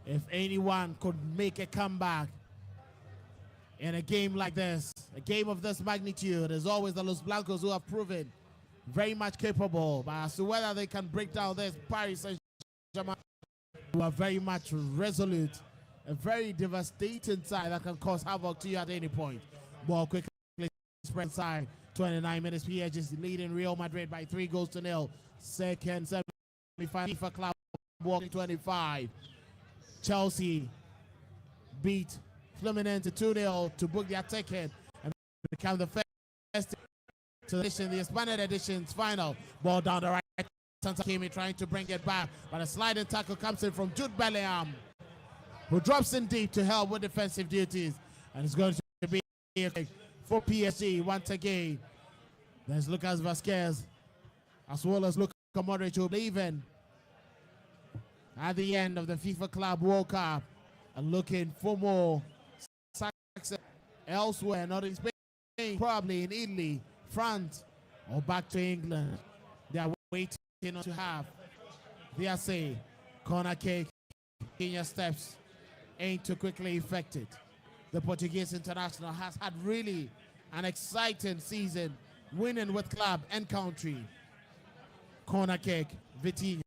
Speaker 4: If anyone could make a comeback in a game like this, a game of this magnitude, there's always the Los Blancos who have proven very much capable. But as to whether they can break down this Paris Saint-Germain, who are very much resolute, a very devastating side that can cause havoc to you at any point. Ball quickly spread inside. 29 minutes. PSG is leading Real Madrid by 3-0. Second semi-final FIFA Club World 25. Chelsea beat Fluminense 2-0 to book their ticket and become the first to the expanded edition's final. Ball down the right. Kimi trying to bring it back, but a sliding tackle comes in from Jude Bellingham, who drops in deep to help with defensive duties, and it's going to be for PSG once again. There's Lucas Vazquez as well as Luka Modric, who even at the end of the FIFA Club World Cup and looking for more success elsewhere, not in Spain, probably in Italy, France, or back to England. They are waiting to have their say. Corner kick, Kenya steps ain't too quickly effected. The Portuguese international has had really an exciting season, winning with club and country. Corner kick, Vitinha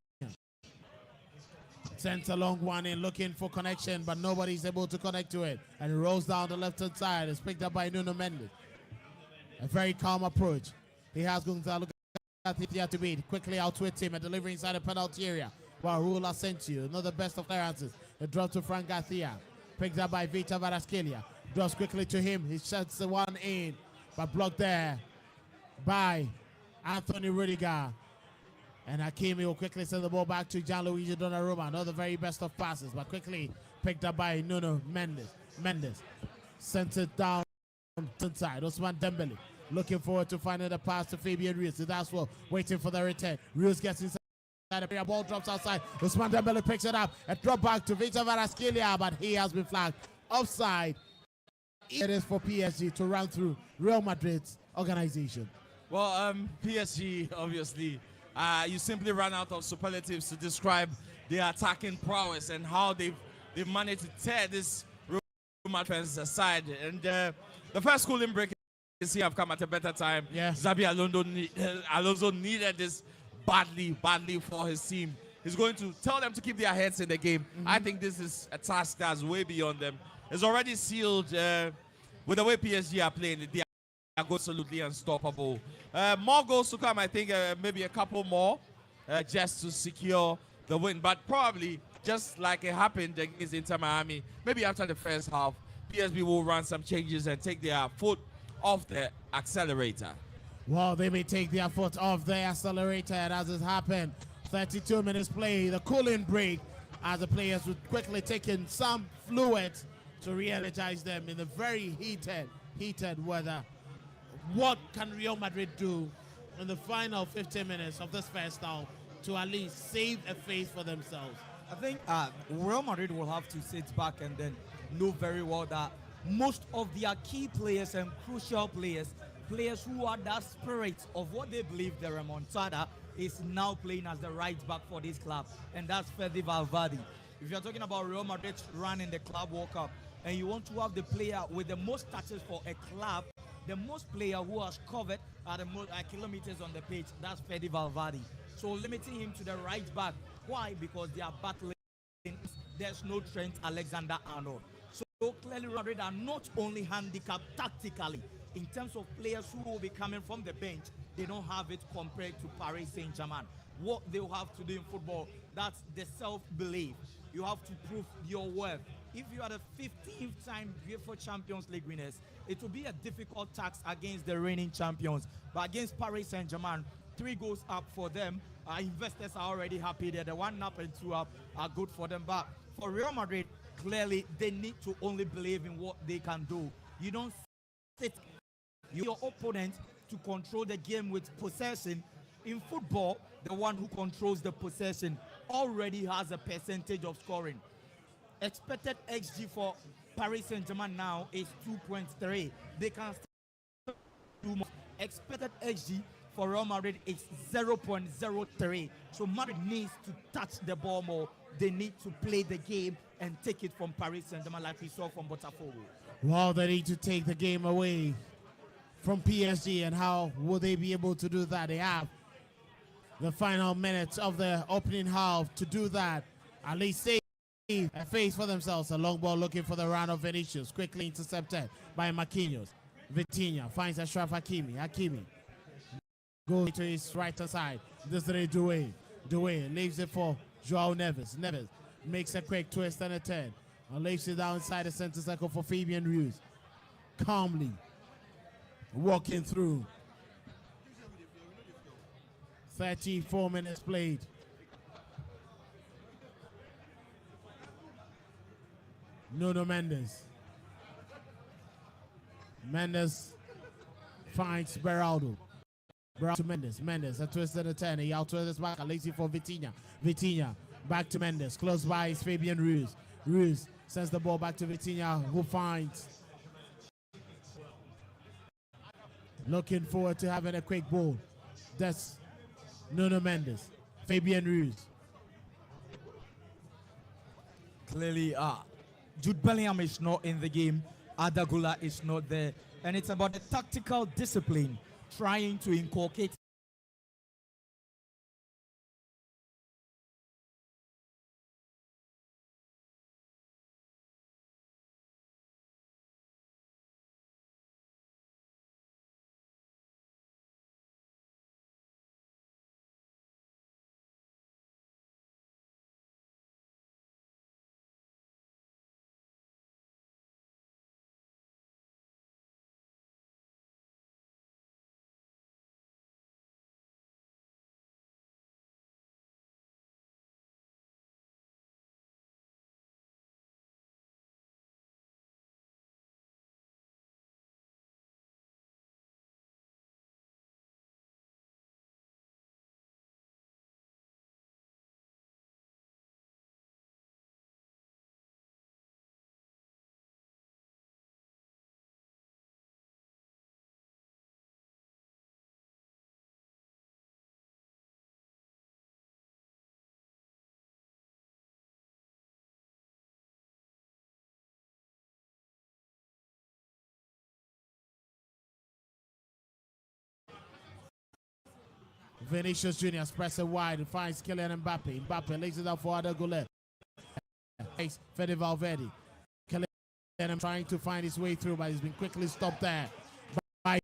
Speaker 4: sends a long one in, looking for connection, but nobody's able to connect to it, and it rolls down the left-hand side. It's picked up by Nuno Mendes. A very calm approach. He has Gonzalo Garcia to beat. Quickly outwits him and delivering inside the penalty area. While Raul Asensio, another best of clearances. It drops to Frank Garcia. Picked up by Vita Kvaratskhelia. Drops quickly to him. He shuts the one in, but blocked there by Anthony Rudiger. And Hakimi will quickly send the ball back to Gianluigi Donnarumma. Not the very best of passes, but quickly picked up by Nuno Mendes. Mendes sent it down inside. Ousmane Dembele looking forward to finding the pass to Fabian Ruiz. That's what waiting for the return. Ruiz gets inside the area. Ball drops outside. Ousmane Dembele picks it up. A drop back to Victor Kvaratskhelia, but he has been flagged offside. It is for PSG to run through Real Madrid's organization.
Speaker 5: Well, PSG, obviously, you simply ran out of superlatives to describe their attacking prowess and how they've managed to tear this Real Madrid aside. And the first cooling break is here have come at a better time.
Speaker 4: Yeah.
Speaker 5: Xabi Alonso needed this badly for his team. He's going to tell them to keep their heads in the game. I think this is a task that's way beyond them. It's already sealed with the way PSG are playing. They are absolutely unstoppable. More goals to come, I think, maybe a couple more just to secure the win. But probably, just like it happened against Inter Miami, maybe after the first half, PSG will run some changes and take their foot off the accelerator.
Speaker 4: Well, they may take their foot off the accelerator, and as it happened, 32 minutes play, the cooling break, as the players would quickly take in some fluid to re-energize them in the very heated weather. What can Real Madrid do in the final 15 minutes of this first half to at least save a face for themselves?
Speaker 3: I think Real Madrid will have to sit back and then know very well that most of their key players and crucial players who are that spirit of what they believe the remontada, is now playing as the right back for this club, and that's Fede Valverde. If you're talking about Real Madrid's run in the Club World Cup, and you want to have the player with the most touches for a club, the most player who has covered at the most kilometers on the pitch, that's Fede Valverde. So limiting him to the right back. Why? Because they are battling. There's no Trent Alexander-Arnold. So clearly Real Madrid are not only handicapped tactically in terms of players who will be coming from the bench. They don't have it compared to Paris Saint-Germain. What they'll have to do in football, that's the self-belief. You have to prove your worth. If you are the 15th time UEFA Champions League winners, it will be a difficult task against the reigning champions. But against Paris Saint-Germain, 3 goals up for them. Investors are already happy that the 1 up and 2 up are good for them. But for Real Madrid, clearly they need to only believe in what they can do. You don't sit your opponent to control the game with possession. In football, the one who controls the possession already has a percentage of scoring. Expected XG for Paris Saint-Germain now is 2.3. They can still do more. Expected XG for Real Madrid is 0.03. So Madrid needs to touch the ball more. They need to play the game and take it from Paris Saint-Germain like we saw from Botafogo.
Speaker 4: Well, they need to take the game away from PSG, and how will they be able to do that? They have the final minutes of the opening half to do that. At least save a face for themselves. A long ball looking for the round of Vinicius, quickly intercepted by Marquinhos. Vitinha finds Achraf Hakimi. Hakimi goes to his right side. This is Doué. Doué leaves it for Joao Neves. Neves makes a quick twist and a turn, and leaves it down inside the center circle for Fabian Ruiz. Calmly walking through. 34 minutes played. Nuno Mendes. Mendes finds Beraldo. Beraldo to Mendes. Mendes a twist and a turn. He out twists back. Lazy for Vitinha. Vitinha back to Mendes. Close by is Fabian Ruiz. Ruiz sends the ball back to Vitinha, who finds. Looking forward to having a quick ball. That's Nuno Mendes. Fabian Ruiz.
Speaker 3: Clearly, Jude Bellingham is not in the game. Adagula is not there. And it's about the tactical discipline, trying to inculcate
Speaker 4: Vinicius Jr. spreads it wide and finds Kylian Mbappe. Mbappe lays it up for Arda Güler. Fede Valverde. Kylian trying to find his way through, but he's been quickly stopped there by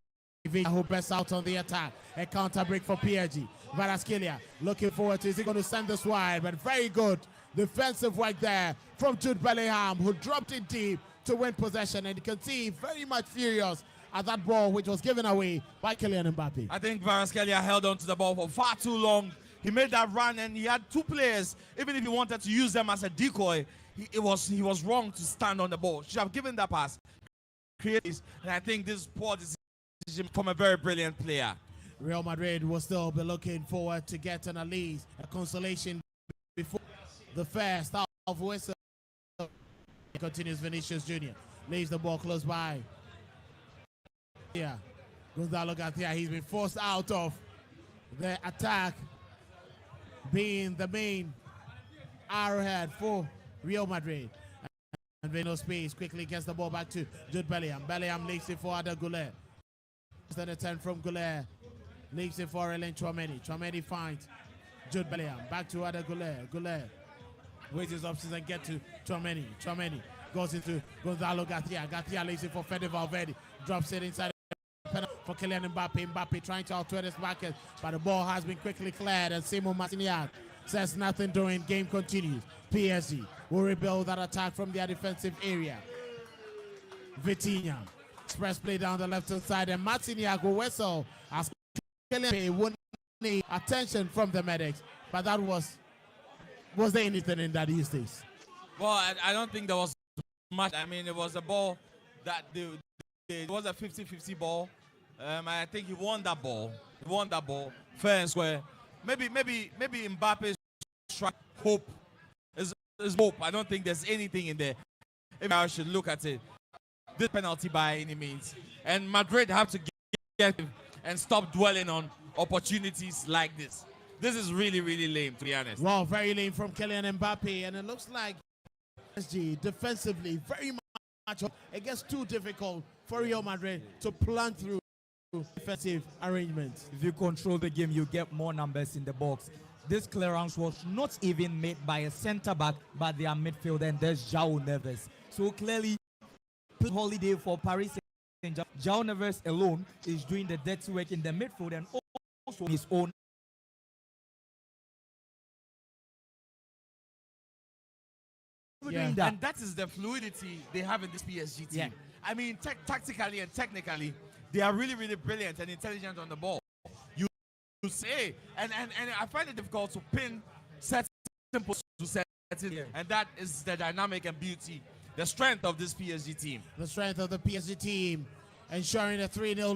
Speaker 4: Vinicius, who bursts out on the attack. A counter break for PSG. Kvaratskhelia looking forward to, is he going to send this wide? But very good defensive work there from Jude Bellingham, who dropped it deep to win possession. And you can see very much furious at that ball, which was given away by Kylian Mbappe.
Speaker 5: I think Kvaratskhelia held on to the ball for far too long. He made that run, and he had two players. Even if he wanted to use them as a decoy, he was wrong to stand on the ball. Should have given that pass. And I think this is poor decision from a very brilliant player.
Speaker 4: Real Madrid will still be looking forward to getting at least a consolation before the first half whistle. Continues Vinicius Jr. Leaves the ball close by. Yeah, Gonzalo Garcia, he's been forced out of the attack, being the main arrowhead for Real Madrid. And Vino space quickly gets the ball back to Jude Bellingham. Bellingham leaves it for Arda Güler. Then a turn from Güler. Leaves it for Elen Chouameni. Chouameni finds Jude Bellingham. Back to Arda Güler. Güler waits his options and get to Chouameni. Chouameni goes into Gonzalo Garcia. Garcia leaves it for Fede Valverde. Drops it inside for Kylian Mbappe. Mbappe trying to outwit his backers, but the ball has been quickly cleared, and Simon Martignac says nothing doing. Game continues. PSG will rebuild that attack from their defensive area. Vitinha express play down the left-hand side, and Martignac will whistle as Kylian wouldn't need attention from the medics, but that was there anything in that usage?
Speaker 5: Well, I don't think there was much. I mean, it was a ball that it was a 50-50 ball. I think he won that ball. He won that ball fair and square. Maybe Mbappe's hope is hope. I don't think there's anything in there. Maybe I should look at it. This penalty by any means. And Madrid have to get and stop dwelling on opportunities like this. This is really, really lame, to be honest.
Speaker 4: Well, very lame from Kylian Mbappe, and it looks like PSG defensively very much. It gets too difficult for Real Madrid to plan through defensive arrangements.
Speaker 3: If you control the game, you get more numbers in the box. This clearance was not even made by a center back, but their midfielder, and there's João Neves. So clearly, holiday for Paris Saint-Germain. João Neves alone is doing the dirty work in the midfield and also his own.
Speaker 4: Yeah.
Speaker 5: And that is the fluidity they have in this PSG team.
Speaker 3: Yeah.
Speaker 5: I mean, tactically and technically, they are really, really brilliant and intelligent on the ball. You say, and I find it difficult to pin certain positions to certain, and that is the dynamic and beauty, the strength of this PSG team.
Speaker 4: The strength of the PSG team, ensuring a 3-0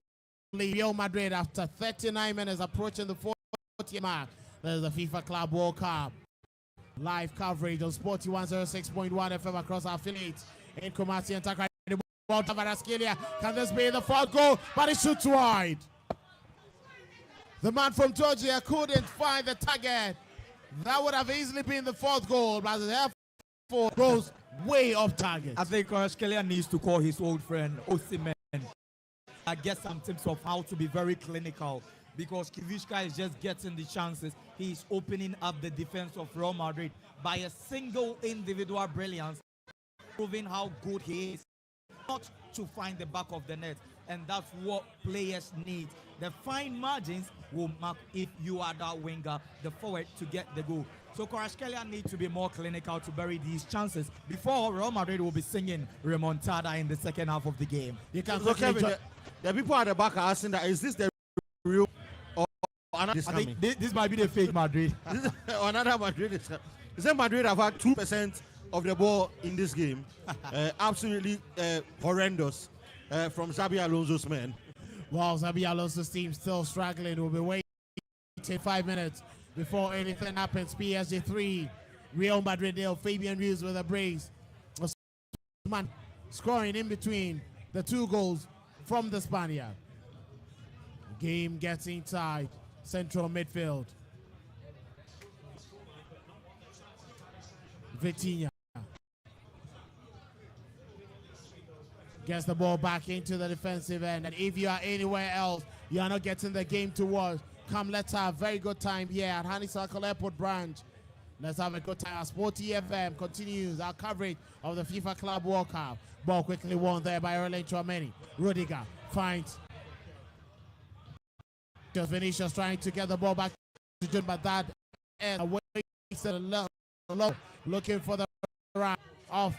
Speaker 4: lead. Real Madrid after 39 minutes approaching the 40 mark. There's the FIFA Club World Cup. Live coverage on Sporty 106.1 FM across our affiliates in Kumasi and Takrady. Kvaratskhelia, can this be the fourth goal? But it shoots wide. The man from Georgia couldn't find the target. That would have easily been the fourth goal, but therefore goes way off target.
Speaker 3: I think Kvaratskhelia needs to call his old friend Osimhen. I get some tips of how to be very clinical, because Kivishka is just getting the chances. He's opening up the defense of Real Madrid by a single individual brilliance, proving how good he is, not to find the back of the net. And that's what players need. The fine margins will mark if you are that winger, the forward, to get the goal. So Kvaratskhelia needs to be more clinical to bury these chances before Real Madrid will be singing remontada in the second half of the game.
Speaker 1: You can look at the people at the back are asking that, is this the real or another?
Speaker 3: I think this might be the fake Madrid.
Speaker 1: Another Madrid is coming. Is that Madrid have had 2% of the ball in this game? Absolutely horrendous from Xabi Alonso's men.
Speaker 4: Well, Xabi Alonso's team still struggling. We'll be waiting 5 minutes before anything happens. PSG 3, Real Madrid 0. Fabian Ruiz with a brace. Man scoring in between the two goals from the Spaniard. Game gets inside central midfield. Vitinha gets the ball back into the defensive end, and if you are anywhere else, you are not getting the game to watch. Come, let's have a very good time here at Honeysuckle Airport branch. Let's have a good time. Our Sporty FM continues our coverage of the FIFA Club World Cup. Ball quickly won there by Erling Tchouameni. Rudiger finds just Vinicius trying to get the ball back to Jun, but that and away looking for the round of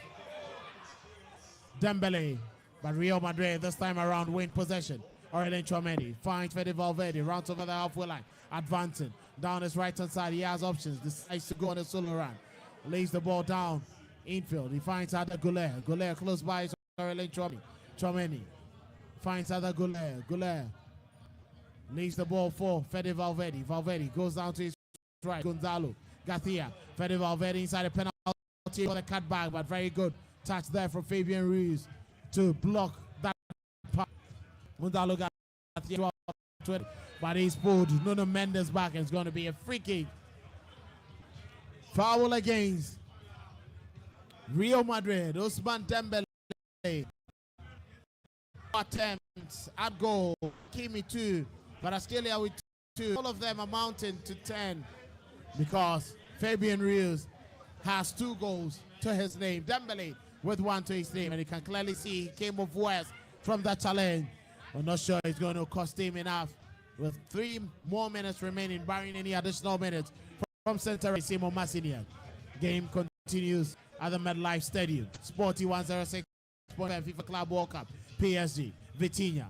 Speaker 4: Dembele. But Real Madrid this time around win possession. Erling Tchouameni finds Fede Valverde, rounds over the halfway line, advancing down his right hand side. He has options, decides to go on a solo run, lays the ball down infield. He finds Ada Goulet. Goulet close by Erling Tchouameni. Tchouameni finds Ada Goulet. Goulet leaves the ball for Fede Valverde. Valverde goes down to his right. Gonzalo Garcia. Fede Valverde inside the penalty for the cutback, but very good touch there from Fabian Ruiz to block that pass. Gonzalo Garcia, but he's pulled Nuno Mendes back, and it's going to be a free kick. Foul against Real Madrid. Ousmane Dembele attempts at goal. Kimi 2, but Askelia with 2. All of them amounting to 10 because Fabian Ruiz has 2 goals to his name. Dembele with 1 to his name, and you can clearly see he came off west from that challenge. I'm not sure it's going to cost him enough. With 3 more minutes remaining, barring any additional minutes from center Simo Massinian. Game continues at the MetLife Stadium. Sporty 106 FIFA Club World Cup. PSG. Vitinha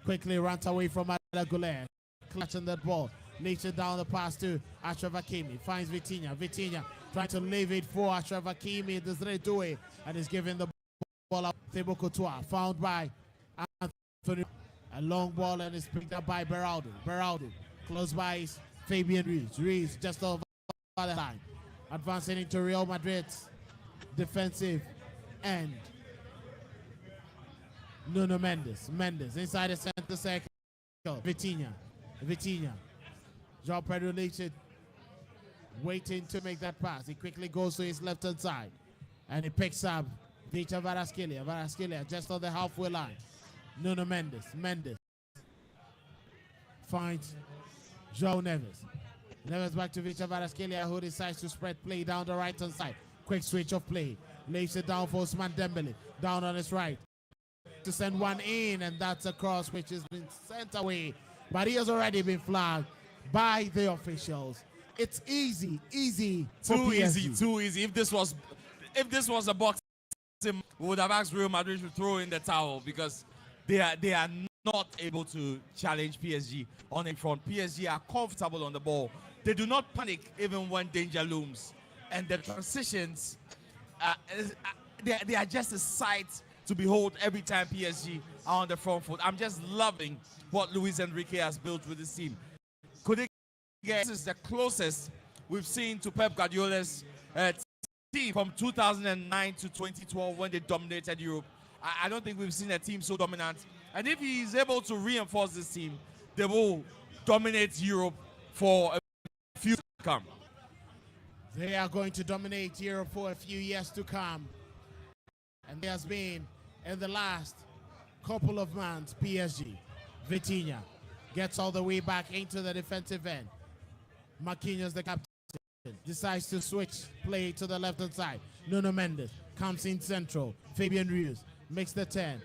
Speaker 4: quickly runs away from Ada Goulet, clutching that ball, lays it down the pass to Achraf Hakimi. Finds Vitinha. Vitinha trying to leave it for Achraf Hakimi. Does not do it, and is giving the ball up. Thibaut Courtois found by Anthony. A long ball, and is picked up by Beraldo. Beraldo close by is Fabian Ruiz. Ruiz just over the line, advancing into Real Madrid's defensive end. Nuno Mendes. Mendes inside the center circle. Vitinha. Vitinha. João Pedro leads it, waiting to make that pass. He quickly goes to his left hand side, and he picks up Victor Varaskelia. Varaskelia just on the halfway line. Nuno Mendes. Mendes finds João Neves. Neves back to Victor Varaskelia, who decides to spread play down the right hand side. Quick switch of play. Lays it down for Ousmane Dembele. Down on his right to send one in, and that's a cross which has been sent away. But he has already been flagged by the officials. It's easy for PSG.
Speaker 5: Too easy. If this was a box, we would have asked Real Madrid to throw in the towel, because they are not able to challenge PSG on the front. PSG are comfortable on the ball. They do not panic even when danger looms. And the transitions, they are just a sight to behold every time PSG are on the front foot. I'm just loving what Luis Enrique has built with this team. Could it get, this is the closest we've seen to Pep Guardiola's team from 2009 to 2012 when they dominated Europe. I don't think we've seen a team so dominant. And if he is able to reinforce this team, they will dominate Europe for a few years to come.
Speaker 4: They are going to dominate Europe for a few years to come. And there has been, in the last couple of months, PSG. Vitinha gets all the way back into the defensive end. Marquinhos, the captain, decides to switch play to the left-hand side. Nuno Mendes comes in central. Fabian Ruiz makes the 10.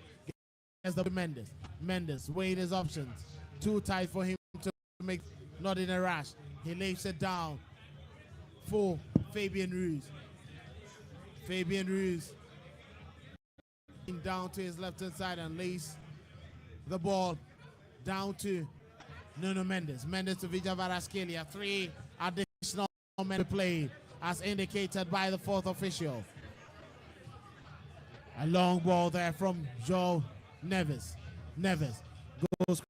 Speaker 4: Gets the Mendes. Mendes weighed his options. Too tight for him to make, not in a rush. He lays it down for Fabian Ruiz. Fabian Ruiz down to his left-hand side and lays the ball down to Nuno Mendes. Mendes to Victor Varaskelia. 3 additional minutes played as indicated by the 4th official. A long ball there from João Neves. Neves goes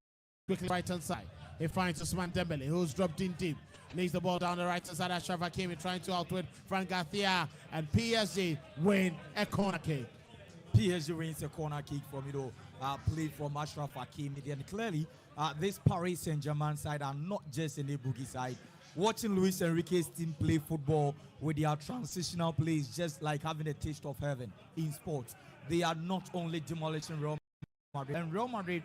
Speaker 4: quickly right-hand side. He finds Ousmane Dembele, who's dropped in deep. Lays the ball down the right-hand side. Achraf Hakimi trying to outwit Fran Garcia, and PSG win a corner kick.
Speaker 3: PSG wins a corner kick from play from Achraf Hakimi. And clearly, this Paris Saint-Germain side are not just in the boogie side. Watching Luis Enrique's team play football with their transitional play is just like having a taste of heaven in sports. They are not only demolishing Real Madrid, and Real Madrid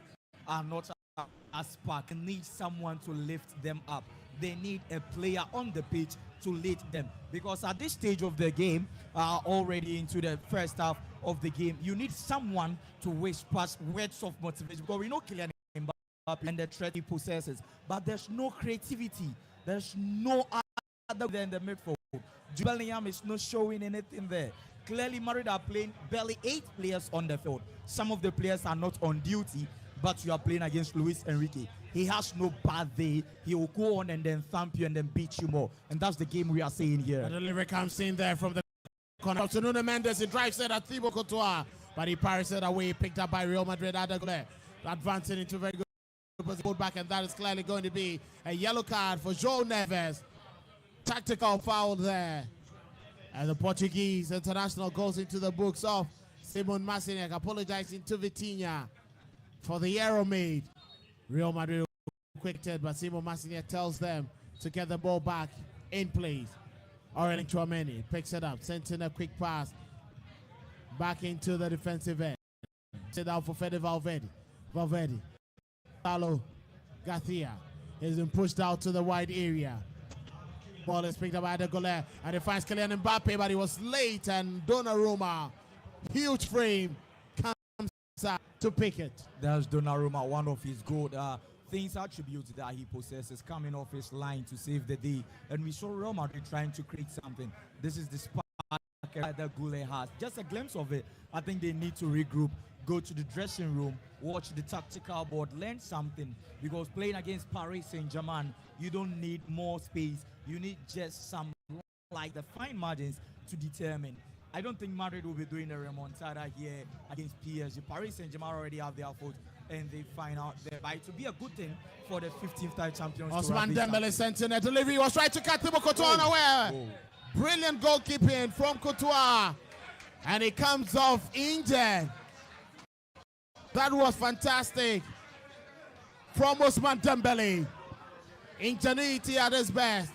Speaker 3: are not a spark, need someone to lift them up. They need a player on the pitch to lead them, because at this stage of the game, already into the first half of the game, you need someone to whisper words of motivation, because we know Kylian Mbappe and the threat he possesses, but there's no creativity, there's no other than the midfield. Bellingham is not showing anything there. Clearly Madrid are playing barely 8 players on the field. Some of the players are not on duty, but you are playing against Luis Enrique. He has no bad day. He will go on and then thump you and then beat you more. And that's the game we are seeing here.
Speaker 4: And the delivery comes in there from the corner. So Nuno Mendes, he drives it at Thibaut Courtois, but he parries it away, picked up by Real Madrid. Advancing into very good back, and that is clearly going to be a yellow card for João Neves. Tactical foul there. And the Portuguese international goes into the books of Simon Marciniak, apologizing to Vitinha for the error made. Real Madrid quicked, but Simon Marciniak tells them to get the ball back in place. Aurelien Tchouameni picks it up, sends in a quick pass back into the defensive end. Sit down for Fede Valverde. Paulo Garcia has been pushed out to the wide area. Ball is picked up by the goalie, and he finds Kylian Mbappe, but he was late, and Donnarumma, huge frame, comes out to pick it.
Speaker 3: That's Donnarumma, one of his good things, attributes that he possesses, coming off his line to save the day. And we saw Real Madrid trying to create something. This is the spark that Goulet has. Just a glimpse of it. I think they need to regroup, go to the dressing room, watch the tactical board, learn something, because playing against Paris Saint-Germain, you don't need more space. You need just some, like the fine margins to determine. I don't think Madrid will be doing a remontada here against PSG. Paris Saint-Germain already have their foot, and they find out there. But it will be a good thing for the 15th time champions.
Speaker 4: Ousmane Dembele sent in a delivery, was trying to cut Thibaut Courtois unaware. Brilliant goalkeeping from Courtois, and it comes off injured. That was fantastic from Ousmane Dembele. Ingenuity at his best.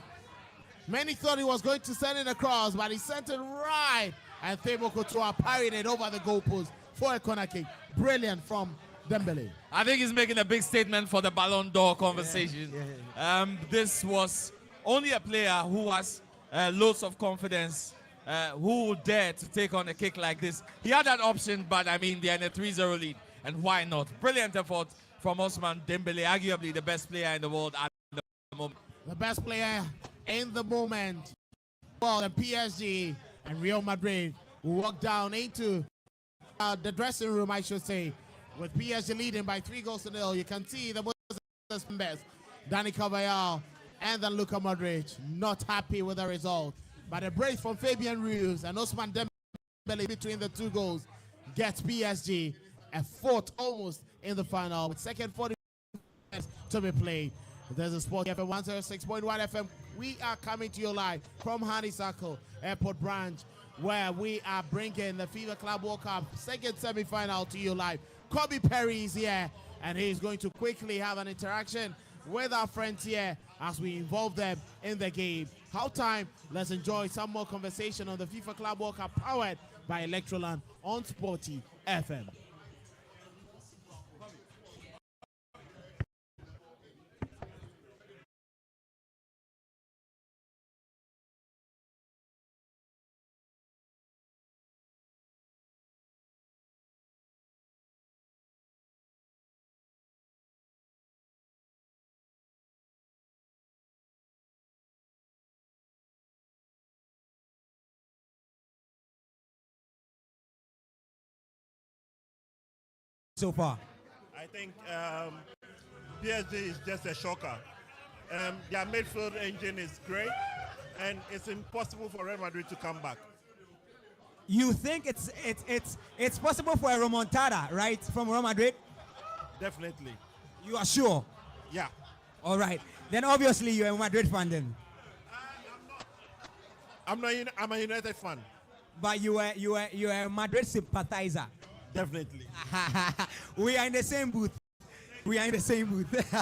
Speaker 4: Many thought he was going to send it across, but he sent it right, and Thibaut Courtois parried it over the goalpost for a corner kick. Brilliant from Dembele.
Speaker 5: I think he's making a big statement for the Ballon d'Or conversation. This was only a player who has loads of confidence, who would dare to take on a kick like this. He had that option, but I mean, they're in a 3-0 lead, and why not? Brilliant effort from Ousmane Dembele, arguably the best player in the world at the moment.
Speaker 4: The best player in the moment. Well, the PSG and Real Madrid will walk down into the dressing room, I should say, with PSG leading by 3-0. You can see the best, Dani Carvajal and then Luka Modric, not happy with the result. But a brace from Fabian Ruiz and Ousmane Dembele between the 2 goals gets PSG a fourth almost in the final, with second 40 minutes to be played. There's a Sport FM 106.1 FM. We are coming to you live from Honeysuckle Airport Branch, where we are bringing the FIFA Club World Cup second semi-final to you live. Kobe Perry is here, and he's going to quickly have an interaction with our friends here as we involve them in the game. Half time, let's enjoy some more conversation on the FIFA Club World Cup, powered by Electroland on Sporty FM.
Speaker 3: So far,
Speaker 6: I think PSG is just a shocker. Their midfield engine is great, and it's impossible for Real Madrid to come back.
Speaker 7: You think it's possible for a remontada, right, from Real Madrid?
Speaker 6: Definitely.
Speaker 7: You are sure?
Speaker 6: Yeah.
Speaker 7: All right. Then obviously you're a Madrid fan then.
Speaker 6: I'm a United fan.
Speaker 7: But you are a Madrid sympathizer.
Speaker 6: Definitely.
Speaker 7: We are in the same booth. We are in the same booth.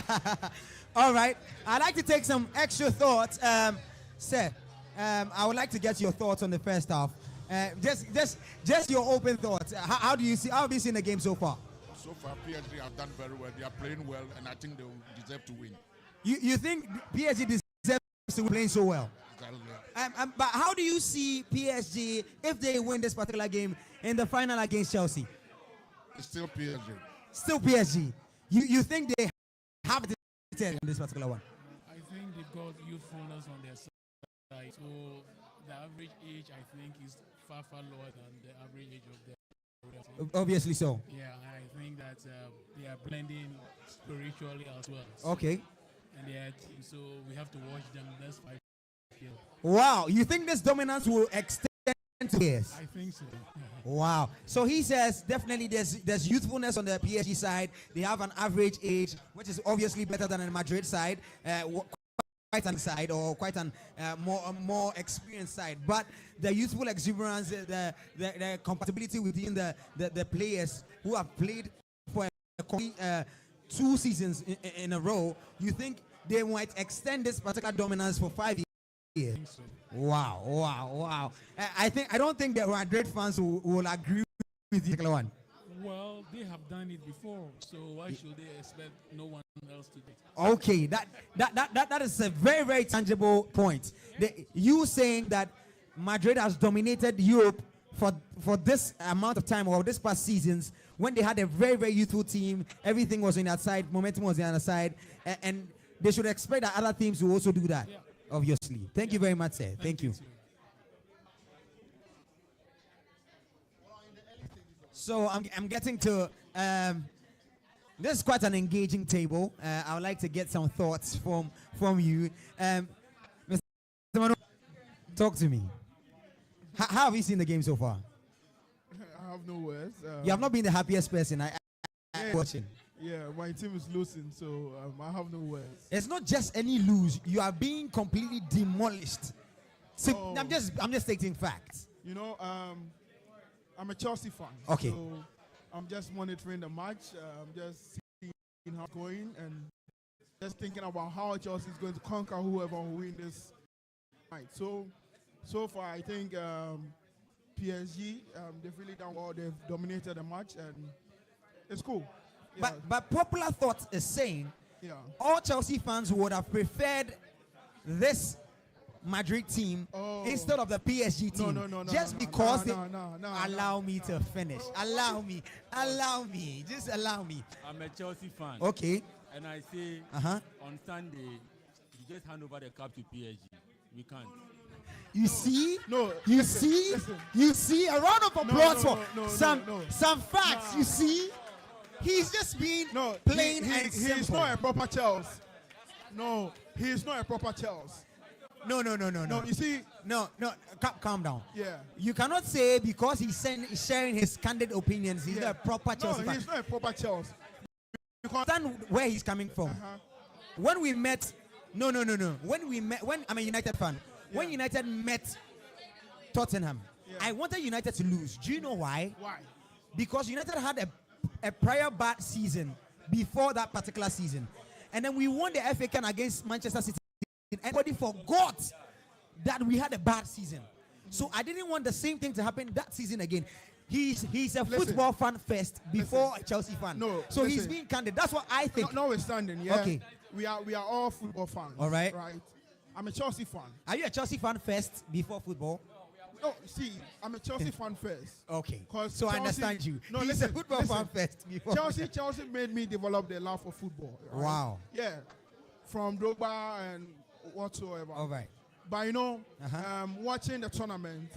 Speaker 7: All right. I'd like to take some extra thoughts. Sir, I would like to get your thoughts on the first half. Just your open thoughts. How have you seen the game so far?
Speaker 8: So far, PSG have done very well. They are playing well, and I think they will deserve to win.
Speaker 7: You think PSG deserves to play so well?
Speaker 8: Exactly.
Speaker 7: But how do you see PSG if they win this particular game in the final against Chelsea?
Speaker 8: It's still PSG.
Speaker 7: Still PSG. You think they have it in this particular one?
Speaker 9: I think they've got youthfulness on their side. So the average age, I think, is far, far lower than the average age of the.
Speaker 7: Obviously so.
Speaker 9: Yeah, I think that they are blending spiritually as well.
Speaker 7: Okay.
Speaker 9: And they are team, so we have to watch them next 5 years.
Speaker 7: Wow. You think this dominance will extend to years?
Speaker 9: I think so.
Speaker 7: Wow. So he says definitely there's youthfulness on the PSG side. They have an average age, which is obviously better than the Madrid side. Quite an side or quite an more experienced side, but the youthful exuberance, the compatibility within the players who have played for 2 seasons in a row, you think they might extend this particular dominance for 5 years?
Speaker 9: So.
Speaker 7: Wow. I don't think the Madrid fans will agree with the particular one.
Speaker 9: Well, they have done it before, so why should they expect no one else to do it?
Speaker 7: Okay, that is a very, very tangible point. You saying that Madrid has dominated Europe for this amount of time or this past seasons when they had a very, very youthful team, everything was on their side, momentum was on the other side, and they should expect that other teams will also do that. Yeah. Obviously. Thank you very much, sir. Thank you. So I'm getting to this is quite an engaging table. I would like to get some thoughts from you. Mr. Manu, talk to me. How have you seen the game so far?
Speaker 10: I have no words.
Speaker 7: You have not been the happiest person I watching.
Speaker 10: Yeah, my team is losing, so I have no words.
Speaker 7: It's not just any lose. You are being completely demolished. So I'm just stating facts.
Speaker 10: You know, I'm a Chelsea fan.
Speaker 7: Okay.
Speaker 10: So I'm just monitoring the match. I'm just seeing how it's going and just thinking about how Chelsea is going to conquer whoever will win this night. So far, I think PSG, they've really done well. They've dominated the match, and it's cool. Yeah.
Speaker 7: But popular thought is saying all Chelsea fans would have preferred this Madrid team instead of the PSG team.
Speaker 10: No,
Speaker 7: just because allow me to finish. Allow me. Just allow me.
Speaker 11: I'm a Chelsea fan.
Speaker 7: Okay.
Speaker 11: And I say on Sunday, you just hand over the cup to PSG. We can't.
Speaker 7: You see?
Speaker 10: No.
Speaker 7: You see?
Speaker 10: Listen.
Speaker 7: You see? A round of applause for some facts.
Speaker 10: Nah.
Speaker 7: You see? He's just being plain and simple.
Speaker 10: He's not a proper Chelsea. No, he's not a proper Chelsea.
Speaker 7: No.
Speaker 10: You see?
Speaker 7: No. Calm down.
Speaker 10: Yeah.
Speaker 7: You cannot say because he's sharing his candid opinions, he's not a proper Chelsea fan.
Speaker 10: No, he's not a proper Chelsea.
Speaker 7: You understand where he's coming from. When we met, when I'm a United fan, when United met Tottenham, I wanted United to lose. Do you know why?
Speaker 10: Why?
Speaker 7: Because United had a prior bad season before that particular season. And then we won the FA Cup against Manchester City. Everybody forgot that we had a bad season. So I didn't want the same thing to happen that season again. He's a football fan first before a Chelsea fan. So he's being candid. That's what I think.
Speaker 10: Notwithstanding, okay. We are all football fans.
Speaker 7: All right.
Speaker 10: I'm a Chelsea fan.
Speaker 7: Are you a Chelsea fan first before football?
Speaker 10: No, see, I'm a Chelsea fan first.
Speaker 7: Okay.
Speaker 10: So
Speaker 7: Chelsea, I understand you.
Speaker 10: No,
Speaker 7: He's a football fan first before.
Speaker 10: Chelsea made me develop the love for football. Right?
Speaker 7: Wow.
Speaker 10: Yeah. From Drogba and whatsoever.
Speaker 7: All right.
Speaker 10: But you know, watching the tournament,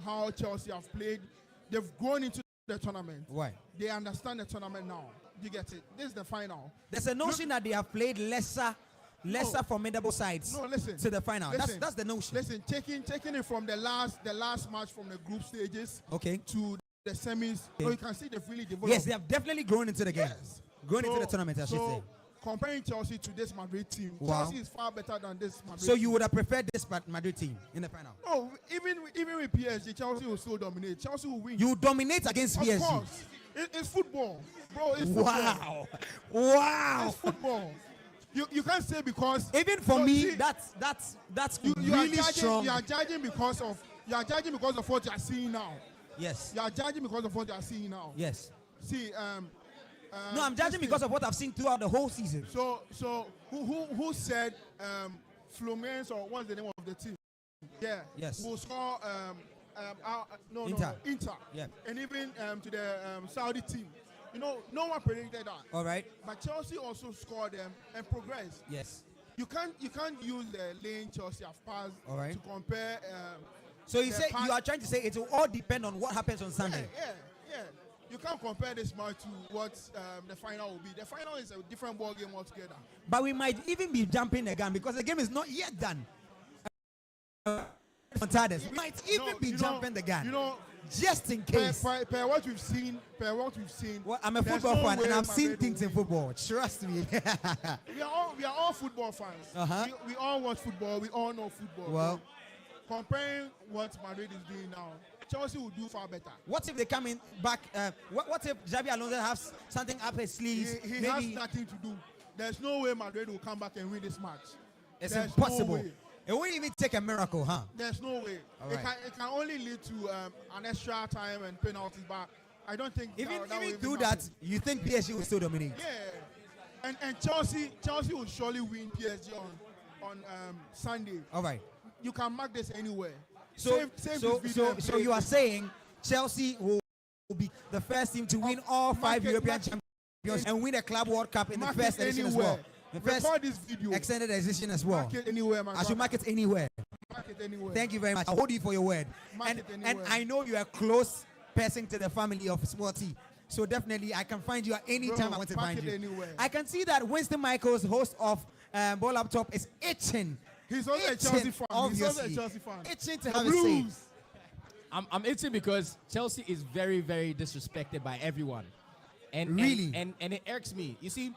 Speaker 10: how Chelsea have played, they've grown into the tournament.
Speaker 7: Why?
Speaker 10: They understand the tournament now. You get it? This is the final.
Speaker 7: There's a notion that they have played lesser formidable sides to the final. That's the notion.
Speaker 10: Listen, taking it from the last match from the group stages to the semis. So you can see they've really developed.
Speaker 7: Yes, they have definitely grown into the game.
Speaker 10: Yes.
Speaker 7: Grown into the tournament, I should say.
Speaker 10: Comparing Chelsea to this Madrid team, Chelsea is far better than this Madrid
Speaker 7: team. So you would have preferred this Madrid team in the final?
Speaker 10: No, even with PSG, Chelsea will still dominate. Chelsea will win.
Speaker 7: You dominate against PSG?
Speaker 10: Of course. It's football. Bro, it's football.
Speaker 7: Wow.
Speaker 10: It's football. You can't say because
Speaker 7: even for me, that's really strong.
Speaker 10: You are judging because of what you are seeing now.
Speaker 7: Yes.
Speaker 10: You are judging because of what you are seeing now.
Speaker 7: Yes.
Speaker 10: See,
Speaker 7: No, I'm judging because of what I've seen throughout the whole season.
Speaker 10: So who said Fluminense, or what's the name of the team? Yeah.
Speaker 7: Yes.
Speaker 10: Will score
Speaker 7: Inter.
Speaker 10: Inter.
Speaker 7: Yeah.
Speaker 10: And even to the Saudi team. You know, no one predicted that.
Speaker 7: All right.
Speaker 10: But Chelsea also scored them and progressed.
Speaker 7: Yes.
Speaker 10: You can't use the lane Chelsea have passed
Speaker 7: All right.
Speaker 10: to compare.
Speaker 7: So you are trying to say it will all depend on what happens on Sunday.
Speaker 10: Yeah. You can't compare this match to what the final will be. The final is a different ball game altogether.
Speaker 7: But we might even be jumping the gun because the game is not yet done. We might even be jumping the gun.
Speaker 10: You know,
Speaker 7: just in case.
Speaker 10: Per what we've seen.
Speaker 7: Well, I'm a football fan and I've seen things in football. Trust me.
Speaker 10: we are all football fans. We all watch football. We all know football.
Speaker 7: Well,
Speaker 10: comparing what Madrid is doing now, Chelsea will do far better.
Speaker 7: What if they come in back? What if Xabi Alonso has something up his sleeves?
Speaker 10: He has nothing to do. There's no way Madrid will come back and win this match.
Speaker 7: It's
Speaker 10: There's
Speaker 7: impossible.
Speaker 10: No way.
Speaker 7: It wouldn't even take a miracle, huh?
Speaker 10: There's no way.
Speaker 7: Right.
Speaker 10: It can only lead to an extra time and penalties, but I don't think
Speaker 7: Even
Speaker 10: will
Speaker 7: through
Speaker 10: happen.
Speaker 7: that, you think PSG will still dominate?
Speaker 10: Yeah. And Chelsea will surely win PSG on Sunday.
Speaker 7: All right.
Speaker 10: You can mark this anywhere.
Speaker 7: So you are
Speaker 10: play.
Speaker 7: saying Chelsea will be the first team to win all 5 European champions and win a Club World Cup in the first edition as well. The first
Speaker 10: Record this video.
Speaker 7: extended edition as well.
Speaker 10: Mark it anywhere, man.
Speaker 7: I should mark it anywhere.
Speaker 10: Mark it anywhere.
Speaker 7: Thank you very much. I'll hold you for your word.
Speaker 10: Mark it
Speaker 7: And
Speaker 10: anywhere.
Speaker 7: I know you're a close person to the family of Small T. So definitely I can find you at any time I want to
Speaker 10: mark
Speaker 7: find
Speaker 10: it
Speaker 7: you.
Speaker 10: anywhere.
Speaker 7: I can see that Winston Michaels, host of Ball Up Top, is itching.
Speaker 10: He's also a Chelsea fan.
Speaker 7: Obviously.
Speaker 10: He's also a Chelsea fan.
Speaker 7: Itching to have a say.
Speaker 12: I'm itching because Chelsea is very, very disrespected by everyone. And
Speaker 7: Really?
Speaker 12: and it irks me. You see,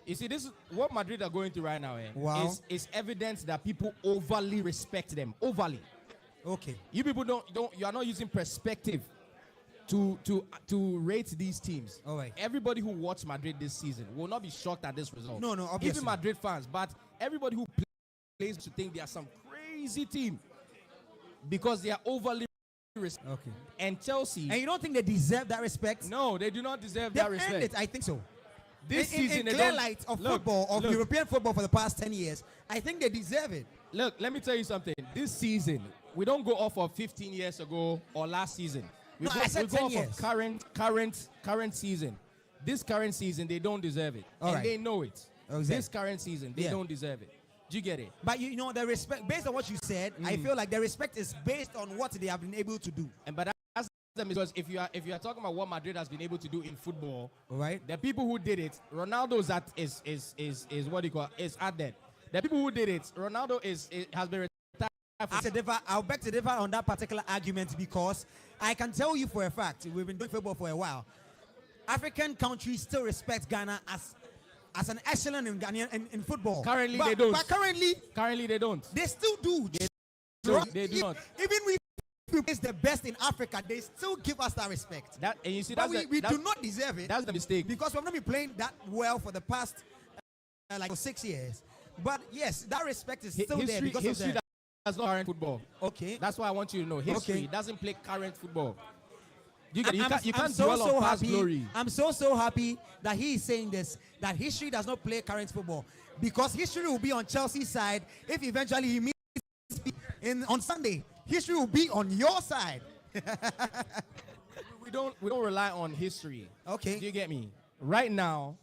Speaker 12: this is what Madrid are going through right now.
Speaker 7: Wow.
Speaker 12: Is evidence that people overly respect them. Overly.
Speaker 7: Okay.
Speaker 12: You people you are not using perspective to rate these teams.
Speaker 7: All right.
Speaker 12: Everybody who watched Madrid this season will not be shocked at this result.
Speaker 7: No, obviously.
Speaker 12: Even Madrid fans, but everybody who plays to think they are some crazy team because they are overly respect.
Speaker 7: Okay.
Speaker 12: And Chelsea.
Speaker 7: And you don't think they deserve that respect?
Speaker 12: No, they do not deserve
Speaker 7: They've
Speaker 12: that respect.
Speaker 7: earned it, I think so.
Speaker 12: This season,
Speaker 7: in
Speaker 12: they
Speaker 7: clear
Speaker 12: don't-
Speaker 7: light of
Speaker 12: Look,
Speaker 7: football, of
Speaker 12: look.
Speaker 7: European football for the past 10 years, I think they deserve it.
Speaker 12: Look, let me tell you something. This season, we don't go off of 15 years ago or last season. We
Speaker 7: No,
Speaker 12: go,
Speaker 7: I said
Speaker 12: we go
Speaker 7: 10
Speaker 12: off
Speaker 7: years.
Speaker 12: of current season. This current season, they don't deserve it.
Speaker 7: All
Speaker 12: and
Speaker 7: right.
Speaker 12: they know it.
Speaker 7: Exactly.
Speaker 12: This current season, they
Speaker 7: Yeah.
Speaker 12: don't deserve it. Do you get it?
Speaker 7: But you know, the respect, based on what you said, I feel like the respect is based on what they have been able to do.
Speaker 12: But that's them because if you are talking about what Madrid has been able to do in football,
Speaker 7: All right?
Speaker 12: the people who did it, Ronaldo is what do you call is at that. The people who did it, Ronaldo has been retired.
Speaker 7: I'll beg to differ on that particular argument because I can tell you for a fact, we've been doing football for a while, African countries still respect Ghana as an excellent in Ghana in football.
Speaker 12: Currently, they don't.
Speaker 7: But currently
Speaker 12: they don't.
Speaker 7: they still do.
Speaker 12: They do not.
Speaker 7: Even we is the best in Africa, they still give us that respect.
Speaker 12: That and you see
Speaker 7: But
Speaker 12: that's
Speaker 7: we do not deserve it.
Speaker 12: That's the mistake.
Speaker 7: Because we've not been playing that well for the past like 6 years. But yes, that respect is still there because
Speaker 12: history
Speaker 7: of that.
Speaker 12: does not current football.
Speaker 7: Okay.
Speaker 12: That's why I want you to know. History
Speaker 7: Okay.
Speaker 12: doesn't play current football. You
Speaker 7: I'm
Speaker 12: can't
Speaker 7: so
Speaker 12: dwell on past
Speaker 7: happy.
Speaker 12: glory.
Speaker 7: I'm so happy that he is saying this, that history does not play current football. Because history will be on Chelsea's side if eventually he meets on Sunday. History will be on your side.
Speaker 12: we don't rely on history.
Speaker 7: Okay.
Speaker 12: Do you get me? Right now.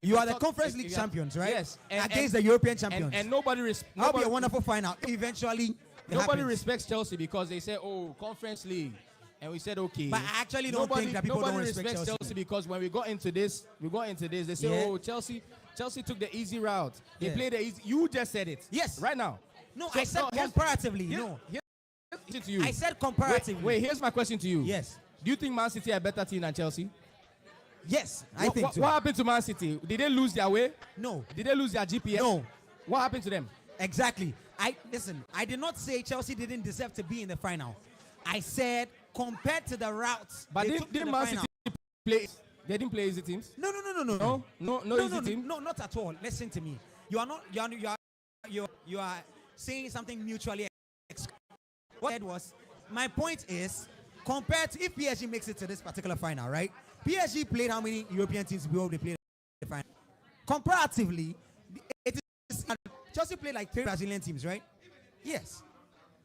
Speaker 7: You are the Conference League champions, right?
Speaker 12: Yes.
Speaker 7: Against the European champions.
Speaker 12: And nobody
Speaker 7: That'll be a wonderful final. Eventually,
Speaker 12: nobody respects Chelsea because they say, "Oh, Conference League," and we said, "Okay."
Speaker 7: But I actually don't think that people don't respect
Speaker 12: respects
Speaker 7: Chelsea.
Speaker 12: because when we got into this, they say,
Speaker 7: Yeah.
Speaker 12: "Oh, Chelsea took the easy route. They
Speaker 7: Yeah.
Speaker 12: played the easy." You just said it.
Speaker 7: Yes.
Speaker 12: Right now.
Speaker 7: No,
Speaker 12: So-
Speaker 7: I said
Speaker 12: no, here's-
Speaker 7: comparatively.
Speaker 12: Here-
Speaker 7: No.
Speaker 12: here's my question to you.
Speaker 7: I said comparatively.
Speaker 12: Wait, here's my question to you.
Speaker 7: Yes.
Speaker 12: Do you think Man City are a better team than Chelsea?
Speaker 7: Yes, I think so.
Speaker 12: What happened to Man City? Did they lose their way?
Speaker 7: No.
Speaker 12: Did they lose their GPS?
Speaker 7: No.
Speaker 12: What happened to them?
Speaker 7: Exactly. I did not say Chelsea didn't deserve to be in the final. I said compared to the routes.
Speaker 12: But
Speaker 7: they took to
Speaker 12: didn't
Speaker 7: the
Speaker 12: Man
Speaker 7: final.
Speaker 12: City play? They didn't play easy teams.
Speaker 7: No.
Speaker 12: No easy team.
Speaker 7: No, not at all. Listen to me. You are saying something mutually. What I said was, my point is, compared to if PSG makes it to this particular final, right? PSG played how many European teams before they played the final? Comparatively, it is Chelsea played like 3 Brazilian teams, right? Yes.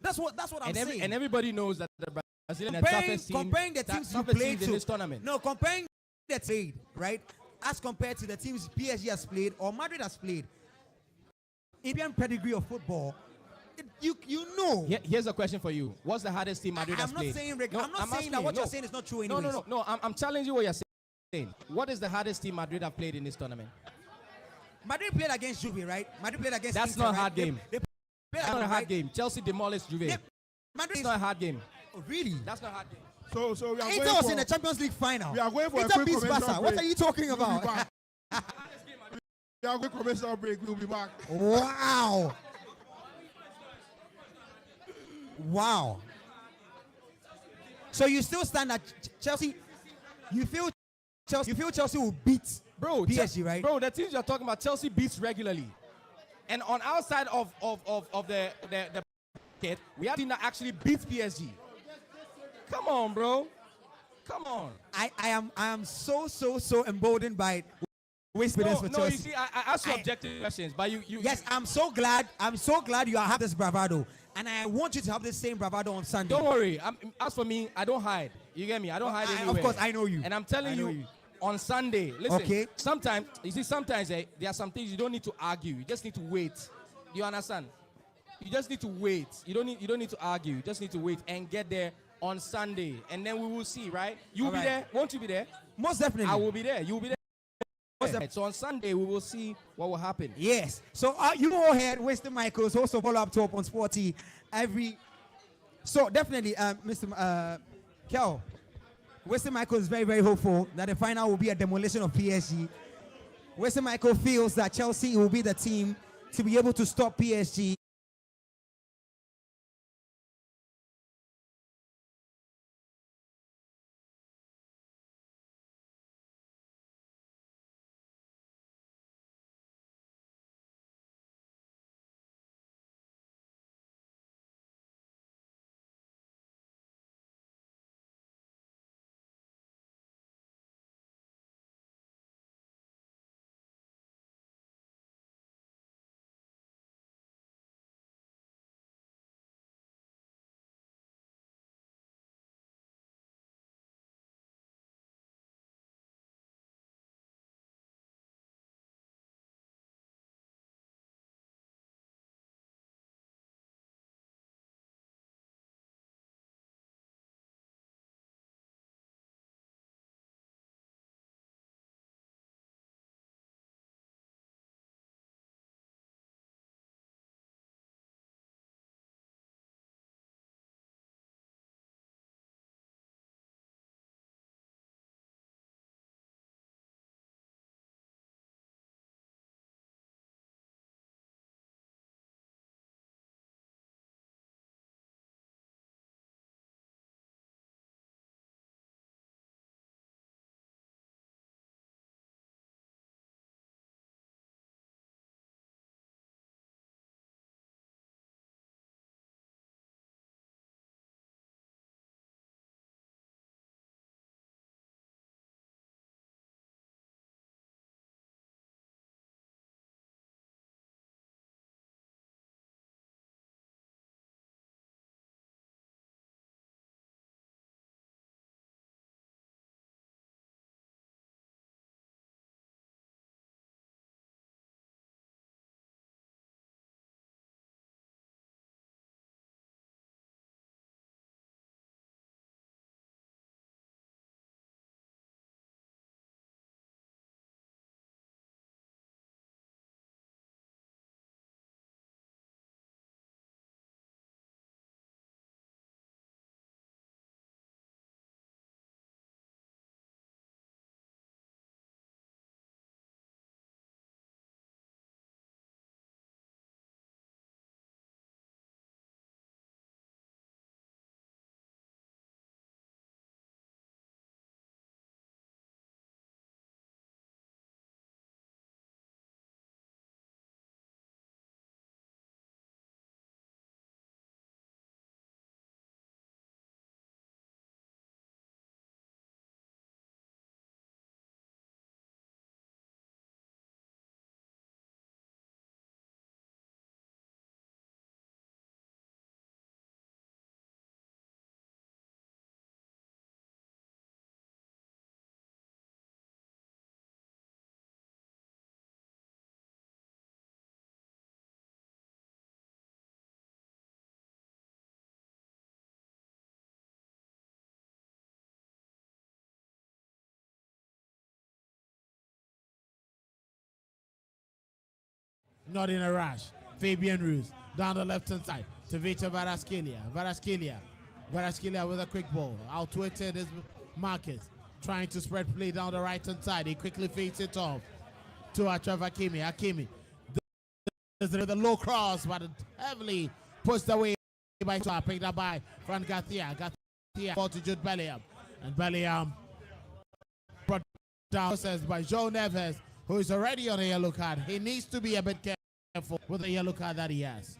Speaker 7: That's what I'm saying.
Speaker 12: And everybody knows that the Brazilian
Speaker 7: comparing the teams you played
Speaker 12: in this tournament.
Speaker 7: No, comparing the trade, right? As compared to the teams PSG has played or Madrid has played. Indian pedigree of football, you know.
Speaker 12: Here's a question for you. What's the hardest team Madrid has played?
Speaker 7: I'm not saying that what you're saying is not true anyways.
Speaker 12: No. I'm challenging what you're saying. What is the hardest team Madrid have played in this tournament?
Speaker 7: Madrid played against Juve, right? Madrid played against
Speaker 12: That's
Speaker 7: Inter,
Speaker 12: not a
Speaker 7: right?
Speaker 12: hard game.
Speaker 7: They
Speaker 12: That's not a hard game. Chelsea demolished Juve.
Speaker 7: Madrid
Speaker 12: It's not a hard game.
Speaker 7: Oh, really?
Speaker 12: That's not a hard game.
Speaker 10: So we are
Speaker 7: Inter
Speaker 10: going
Speaker 7: was
Speaker 10: for,
Speaker 7: in the Champions League final.
Speaker 10: We are going for
Speaker 7: Inter
Speaker 10: a quick
Speaker 7: beats
Speaker 10: commercial
Speaker 7: Barca.
Speaker 10: break.
Speaker 7: What are you talking
Speaker 10: We'll be
Speaker 7: about?
Speaker 10: back. We are going to commercial break. We'll be back.
Speaker 7: Wow. Wow. So you still stand at Chelsea? You feel Chelsea will beat PSG, right?
Speaker 12: Bro, the teams you're talking about, Chelsea beats regularly. And on our side of the bracket, we have a team that actually beats PSG. Come on, bro. Come on.
Speaker 7: I am so emboldened by confidence for Chelsea.
Speaker 12: You see, I ask you objective questions, but you
Speaker 7: yes, I'm so glad you have this bravado, and I want you to have the same bravado on Sunday.
Speaker 12: Don't worry. As for me, I don't hide. You get me? I don't hide anywhere.
Speaker 7: Of course, I know you.
Speaker 12: And I'm telling you, on Sunday, listen.
Speaker 7: Okay.
Speaker 12: Sometimes there are some things you don't need to argue. You just need to wait. Do you understand? You just need to wait. You don't need to argue. You just need to wait and get there on Sunday, and then we will see. Right? You'll be there. Won't you be there?
Speaker 7: Most definitely.
Speaker 12: I will be there. You'll be there. So on Sunday we will see what will happen.
Speaker 7: Yes. So you go ahead, Weston Michaels, also follow up top on Sporty So definitely, Mr. Kel, Weston Michaels is very hopeful that the final will be a demolition of PSG. Weston Michael feels that Chelsea will be the team to be able to stop PSG
Speaker 4: not in a rush. Fabian Ruiz down the left-hand side to Victor Varaskelia. Varaskelia with a quick ball. Outwitted his Marcus, trying to spread play down the right-hand side. He quickly fades it off to Trevor Hakimi. Hakimi with a low cross, but heavily pushed away by Tua, picked up by Fran Garcia. Garcia ball to Jude Bellingham, and Bellingham brought down by Joe Neves, who is already on a yellow card. He needs to be a bit careful with the yellow card that he has.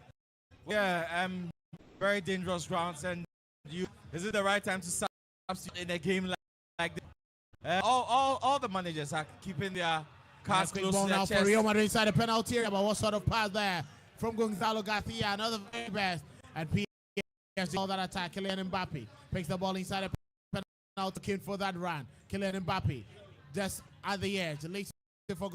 Speaker 5: Yeah, very dangerous grounds, and is it the right time to substitute in a game like this? All the managers are keeping their cards
Speaker 4: Quick
Speaker 5: close
Speaker 4: ball
Speaker 5: to their
Speaker 4: now
Speaker 5: chest.
Speaker 4: for Real Madrid inside the penalty area, but what sort of pass there from Gonzalo Garcia? Another very best, and PSG all that attack. Kylian Mbappe picks the ball inside the penalty kick for that run. Kylian Mbappe just at the edge, leads for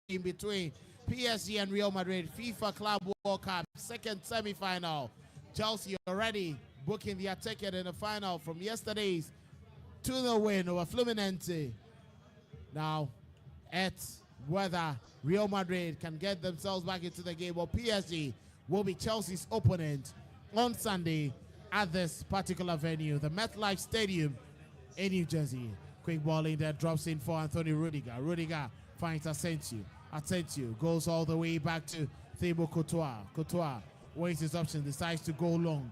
Speaker 4: between PSG and Real Madrid, FIFA Club World Cup, second semi-final. Chelsea already booking their ticket in the final from yesterday's 2-0 win over Fluminense. Now, it's whether Real Madrid can get themselves back into the game, or PSG will be Chelsea's opponent on Sunday at this particular venue, the MetLife Stadium in New Jersey. Quick ball in there, drops in for Anthony Rudiger. Rudiger finds Asensio. Asensio goes all the way back to Thibaut Courtois. Courtois weighs his option, decides to go long.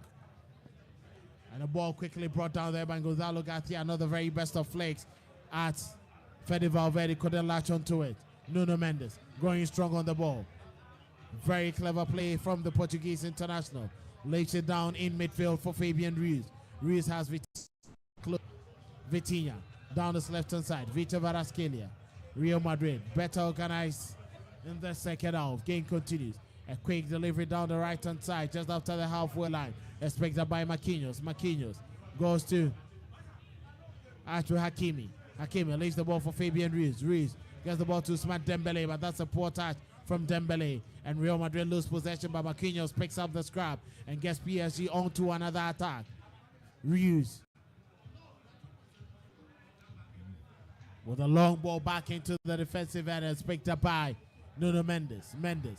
Speaker 4: And the ball quickly brought down there by Gonzalo Garcia. Another very best of flicks at Fede Valverde. Couldn't latch onto it. Nuno Mendes going strong on the ball. Very clever play from the Portuguese international. Lays it down in midfield for Fabian Ruiz. Ruiz has Vitinha down his left-hand side. Vitor Varaskelia. Real Madrid better organized in the second half. Game continues. A quick delivery down the right-hand side just after the halfway line. Expected by Marquinhos. Marquinhos goes to Hakimi. Hakimi lays the ball for Fabian Ruiz. Ruiz gets the ball to Ousmane Dembele, but that's a poor touch from Dembele. And Real Madrid lose possession, but Marquinhos picks up the scrap and gets PSG onto another attack. Ruiz with a long ball back into the defensive end, and picked up by Nuno Mendes. Mendes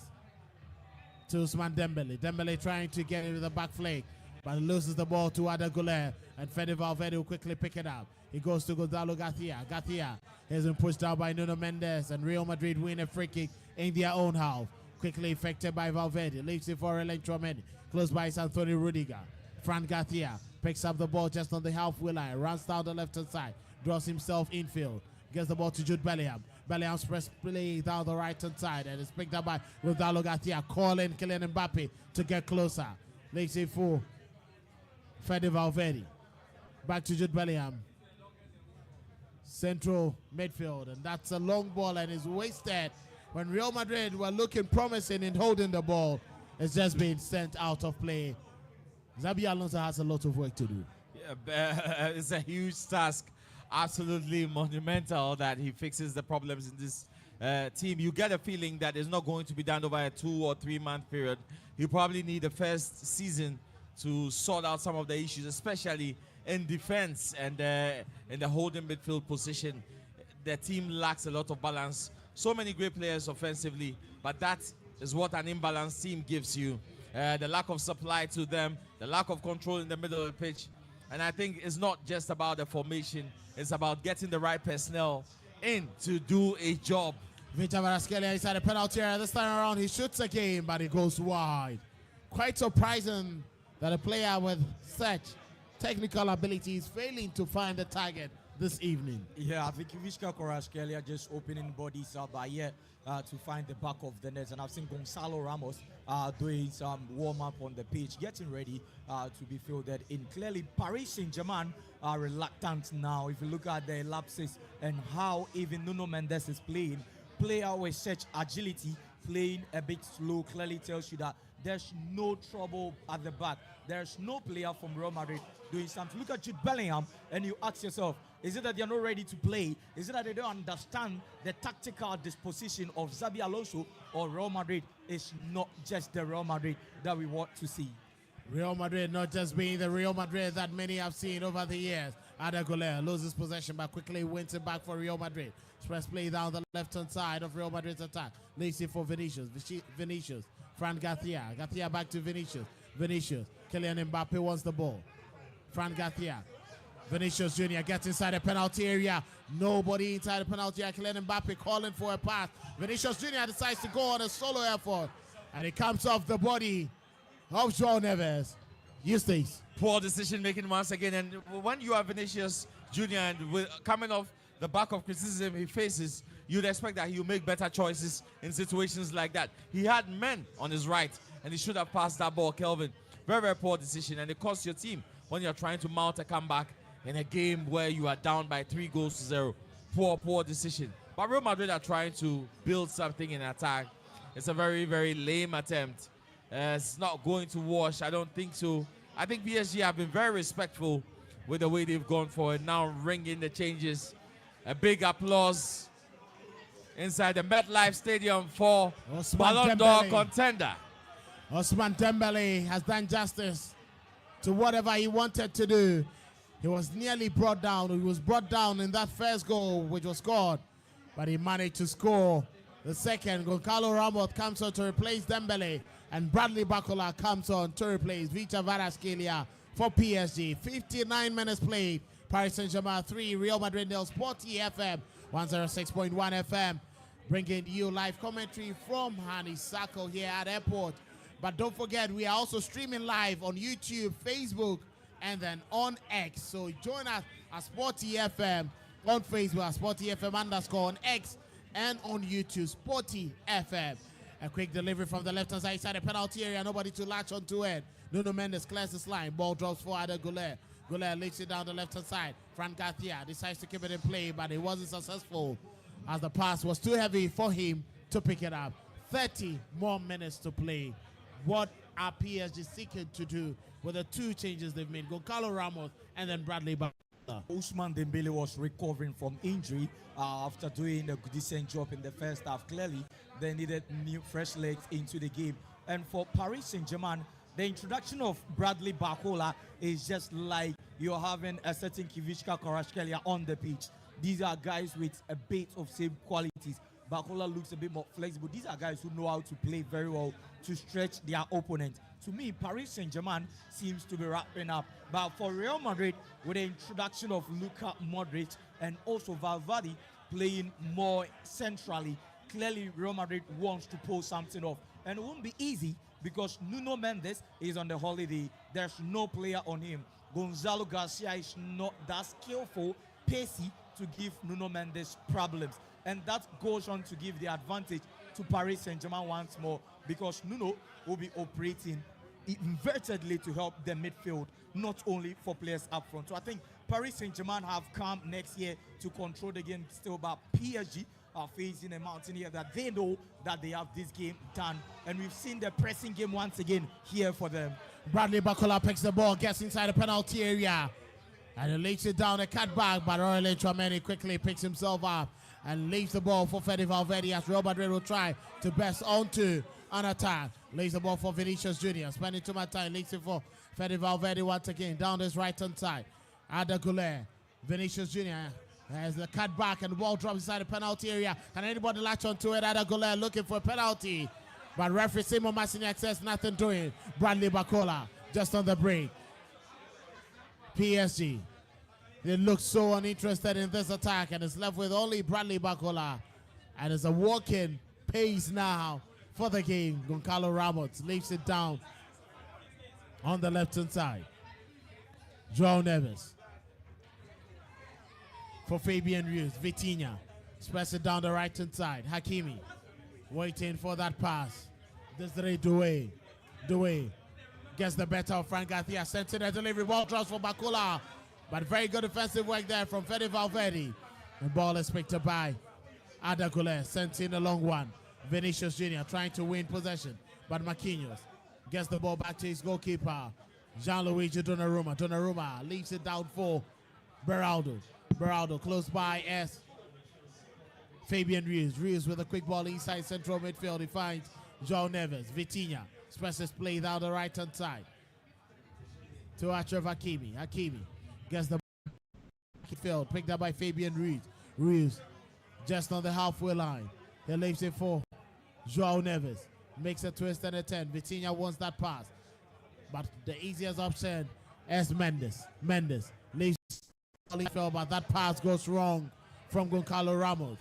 Speaker 4: to Ousmane Dembele. Dembele trying to get into the back flank, but loses the ball to Ada Güler, and Fede Valverde will quickly pick it up. He goes to Gonzalo Garcia. Garcia has been pushed down by Nuno Mendes, and Real Madrid win a free kick in their own half. Quickly effected by Valverde. Leaves it for Electromen. Close by is Anthony Rudiger. Fran Garcia picks up the ball just on the halfway line. Runs down the left-hand side. Draws himself infield. Gets the ball to Jude Bellingham. Bellingham's press play down the right-hand side, and it's picked up by Gonzalo Garcia, calling Kylian Mbappe to get closer. Leaves it for Fede Valverde. Back to Jude Bellingham. Central midfield, and that's a long ball and is wasted when Real Madrid were looking promising in holding the ball. It's just been sent out of play. Xabi Alonso has a lot of work to do.
Speaker 5: Yeah, it's a huge task. Absolutely monumental that he fixes the problems in this team. You get a feeling that it's not going to be done over a 2 or 3 month period. You probably need the first season to sort out some of the issues, especially in defense and in the holding midfield position. The team lacks a lot of balance. So many great players offensively, but that is what an imbalanced team gives you. The lack of supply to them, the lack of control in the middle of the pitch. And I think it's not just about the formation, it's about getting the right personnel in to do a job.
Speaker 4: Vitor Varaskelia inside the penalty area. This time around, he shoots again, but it goes wide. Quite surprising that a player with such technical ability is failing to find the target this evening.
Speaker 3: Yeah, I think Vitor Varaskelia just opening bodies up to find the back of the net. And I've seen Gonzalo Ramos doing some warm-up on the pitch, getting ready to be fielded in. Clearly, Paris Saint-Germain are reluctant now. If you look at their lapses and how even Nuno Mendes is playing, player with such agility, playing a bit slow, clearly tells you that there's no trouble at the back. There's no player from Real Madrid doing something. Look at Jude Bellingham and you ask yourself, is it that they're not ready to play? Is it that they don't understand the tactical disposition of Xabi Alonso, or Real Madrid is not just the Real Madrid that we want to see?
Speaker 4: Real Madrid not just being the Real Madrid that many have seen over the years. Ada Güler loses possession but quickly wins it back for Real Madrid. Press play down the left-hand side of Real Madrid's attack. Lays it for Vinicius. Vinicius. Fran Garcia. Garcia back to Vinicius. Vinicius. Kylian Mbappe wants the ball. Fran Garcia. Vinicius Jr. gets inside the penalty area. Nobody inside the penalty area. Kylian Mbappe calling for a pass. Vinicius Jr. decides to go on a solo effort. And it comes off the body of João Neves. Eustace.
Speaker 5: Poor decision making once again. And when you are Vinicius Jr. and coming off the back of criticism he faces, you'd expect that he'll make better choices in situations like that. He had men on his right and he should have passed that ball, Kelvin. Very, very poor decision, and it costs your team when you're trying to mount a comeback in a game where you are down by 3-0. Poor decision. But Real Madrid are trying to build something in attack. It's a very, very lame attempt. It's not going to wash. I don't think so. I think PSG have been very respectful with the way they've gone for it. Now ringing the changes. A big applause inside the MetLife Stadium for
Speaker 4: Ousmane
Speaker 5: Ballon d'Or
Speaker 4: Dembele.
Speaker 5: contender.
Speaker 4: Ousmane Dembele has done justice to whatever he wanted to do. He was nearly brought down. He was brought down in that first goal, which was scored, but he managed to score the second. Goncalo Ramos comes on to replace Dembele, and Bradley Barcola comes on to replace Vitor Kvaratskhelia for PSG. 59 minutes played. Paris Saint-Germain 3, Real Madrid 0. Sporty FM 106.1 FM, bringing you live commentary from Honeysuckle here at airport. But don't forget, we are also streaming live on YouTube, Facebook, and then on X. So join us at Sporty FM on Facebook, at Sporty FM _ on X, and on YouTube, Sporty FM. A quick delivery from the left-hand side the penalty area. Nobody to latch onto it. Nuno Mendes clears this line. Ball drops for Ada Goulet. Goulet leads it down the left-hand side. Fran Garcia decides to keep it in play, but it wasn't successful as the pass was too heavy for him to pick it up. 30 more minutes to play. What are PSG seeking to do with the two changes they've made? Goncalo Ramos and then Bradley Barcola.
Speaker 3: Ousmane Dembele was recovering from injury after doing a decent job in the first half. Clearly, they needed new fresh legs into the game. And for Paris Saint-Germain, the introduction of Bradley Barcola is just like you're having a certain Kivishka Kvaratskhelia on the pitch. These are guys with a bit of same qualities. Barcola looks a bit more flexible. These are guys who know how to play very well to stretch their opponent. To me, Paris Saint-Germain seems to be wrapping up. But for Real Madrid, with the introduction of Luka Modric and also Valverde playing more centrally, clearly Real Madrid wants to pull something off. And it won't be easy because Nuno Mendes is on the holiday. There's no player on him. Gonzalo Garcia is not that skillful, pacey to give Nuno Mendes problems. And that goes on to give the advantage to Paris Saint-Germain once more because Nuno will be operating invertedly to help the midfield, not only for players up front. So I think Paris Saint-Germain have come next year to control the game still, but PSG are facing a mountain here that they know that they have this game done. And we've seen the pressing game once again here for them.
Speaker 4: Bradley Barcola picks the ball, gets inside the penalty area, and he lays it down a cutback, but Aurelien Tchouameni quickly picks himself up and leaves the ball for Fede Valverde as Real Madrid will try to burst onto an attack. Lays the ball for Vinicius Jr. Spending too much time, leaves it for Fede Valverde once again down this right-hand side. Ada Goulet, Vinicius Jr. has the cut back and the ball drops inside the penalty area. Can anybody latch onto it? Ada Goulet looking for a penalty, but referee Simon Massignac says nothing doing. Bradley Barcola just on the break. PSG, they look so uninterested in this attack and it's left with only Bradley Barcola. And it's a walking pace now for the game. Goncalo Ramos leaves it down on the left-hand side. João Neves for Fabian Ruiz. Vitinha spreads it down the right-hand side. Hakimi waiting for that pass. Desiree Doué. Doué gets the better of Fran Garcia. Sends in a delivery. Ball drops for Barcola. But very good defensive work there from Fede Valverde. The ball is picked up by Ada Goulet. Sent in a long one. Vinicius Jr. trying to win possession. But Marquinhos gets the ball back to his goalkeeper, Gianluigi Donnarumma. Donnarumma leaves it down for Beraldo. Beraldo close by as Fabian Ruiz. Ruiz with a quick ball inside central midfield. He finds João Neves. Vitinha expresses play down the right-hand side to Achraf Hakimi. Hakimi gets the field, picked up by Fabian Ruiz. Ruiz just on the halfway line. He leaves it for João Neves. Makes a twist and a turn. Vitinha wants that pass. But the easiest option is Mendes. Mendes leaves the field, but that pass goes wrong from Goncalo Ramos.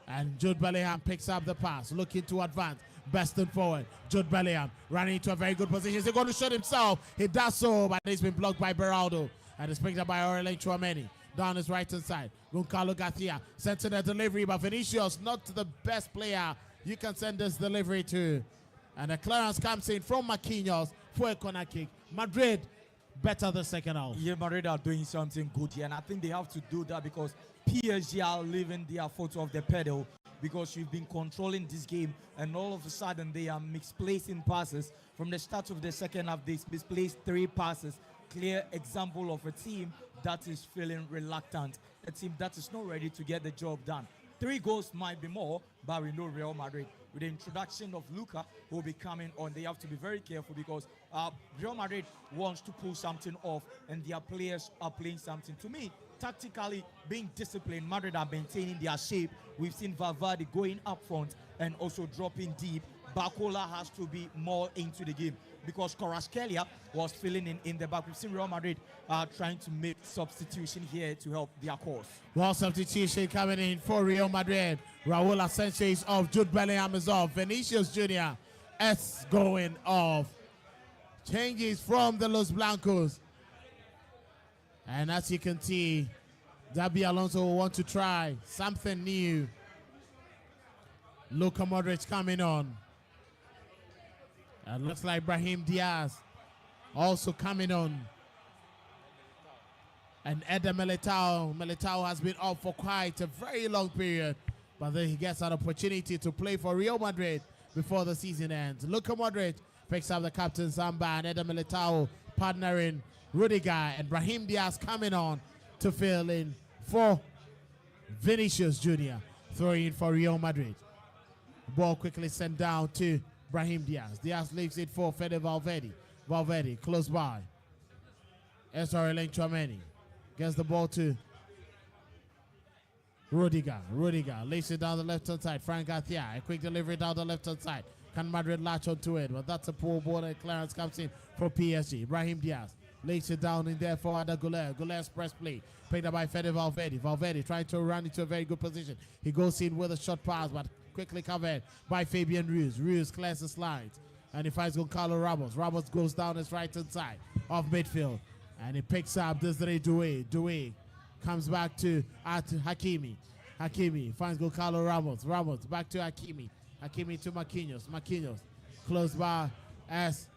Speaker 4: And Jude Bellingham picks up the pass, looking to advance. Besting forward. Jude Bellingham running into a very good position. He's going to shoot himself. He does so, but he's been blocked by Beraldo. And it's picked up by Aurelien Tchouameni. Down his right-hand side. Goncalo Garcia sends in a delivery, but Vinicius, not the best player you can send this delivery to. And the clearance comes in from Marquinhos for a corner kick. Madrid better the second half.
Speaker 3: Yeah, Madrid are doing something good here, and I think they have to do that because PSG are leaving their foot off the pedal because you've been controlling this game, and all of a sudden they are misplacing passes. From the start of the second half, they misplaced 3 passes. Clear example of a team that is feeling reluctant, a team that is not ready to get the job done. 3 goals might be more, but we know Real Madrid, with the introduction of Luka, who will be coming on, they have to be very careful because Real Madrid wants to pull something off, and their players are playing something. To me, tactically, being disciplined, Madrid are maintaining their shape. We've seen Valverde going up front and also dropping deep. Barcola has to be more into the game because Kvaratskhelia was filling in the back. We've seen Real Madrid trying to make substitution here to help their cause.
Speaker 4: Well, substitution coming in for Real Madrid. Raul Asensio is off. Jude Bellingham is off. Vinicius Jr. is going off. Changes from the Los Blancos. And as you can see, Xabi Alonso will want to try something new. Luka Modric coming on. And looks like Brahim Diaz also coming on. And Eder Militao. Militao has been off for quite a very long period. But then he gets an opportunity to play for Real Madrid before the season ends. Luka Modric picks up the captain's armband. And Eder Militao partnering Rudiger, and Brahim Diaz coming on to fill in for Vinicius Jr. throwing in for Real Madrid. Ball quickly sent down to Brahim Diaz. Diaz leaves it for Fede Valverde. Valverde close by. Estoril Chouameni gets the ball to Rudiger. Rudiger lays it down the left-hand side. Frank Garcia, a quick delivery down the left-hand side. Can Madrid latch onto it? But that's a poor ball, and clearance comes in for PSG. Brahim Diaz lays it down in there for Ada Guler. Guler's press play. Picked up by Fede Valverde. Valverde trying to run into a very good position. He goes in with a short pass, but quickly covered by Fabian Ruiz. Ruiz clears the slides. And he finds Goncalo Ramos. Ramos goes down his right-hand side of midfield. And he picks up Desiree Doué. Doué comes back to Hakimi. Hakimi finds Goncalo Ramos. Ramos back to Hakimi. Hakimi to Marquinhos. Marquinhos close by as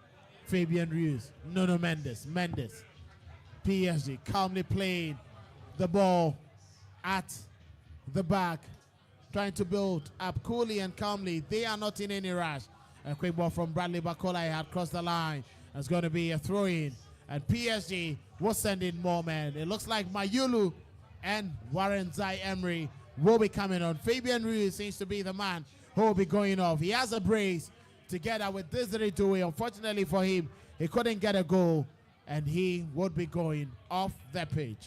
Speaker 4: Fabian Ruiz. Nuno Mendes. Mendes. PSG calmly playing the ball at the back, trying to build up coolly and calmly. They are not in any rush. A quick ball from Bradley Barcola. He had crossed the line. It's going to be a throw-in. And PSG will send in more men. It looks like Mayulu and Warren Zaïre-Emery will be coming on. Fabian Ruiz seems to be the man who will be going off. He has a brace together with Desiree Doué. Unfortunately for him, he couldn't get a goal, and he would be going off the pitch.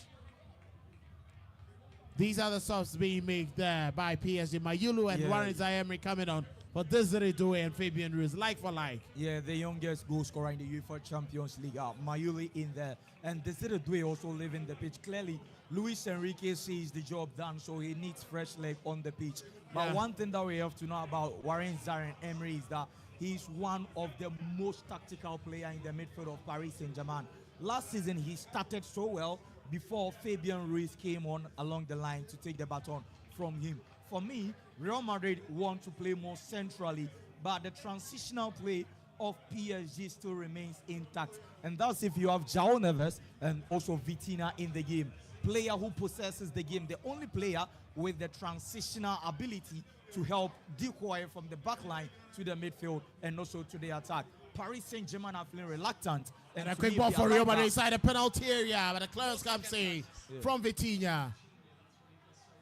Speaker 4: These are the subs being made there by PSG. Mayulu and Warren Zaïre-Emery coming on for Desiree Doué and Fabian Ruiz, like for like.
Speaker 3: Yeah, the youngest goal scorer in the UEFA Champions League. Mayulu in there, and Desiree Doué also leaving the pitch. Clearly, Luis Enrique sees the job done, so he needs fresh leg on the pitch. But one thing that we have to know about Warren Zaïre-Emery is that he's one of the most tactical players in the midfield of Paris Saint-Germain. Last season, he started so well before Fabian Ruiz came on along the line to take the baton from him. For me, Real Madrid want to play more centrally, but the transitional play of PSG still remains intact. And that's if you have João Neves and also Vitinha in the game. Player who possesses the game, the only player with the transitional ability to help decoy from the back line to the midfield and also to the attack. Paris Saint-Germain are feeling reluctant.
Speaker 4: And a quick ball for Real Madrid inside the penalty area, but the clearance comes in from Vitinha.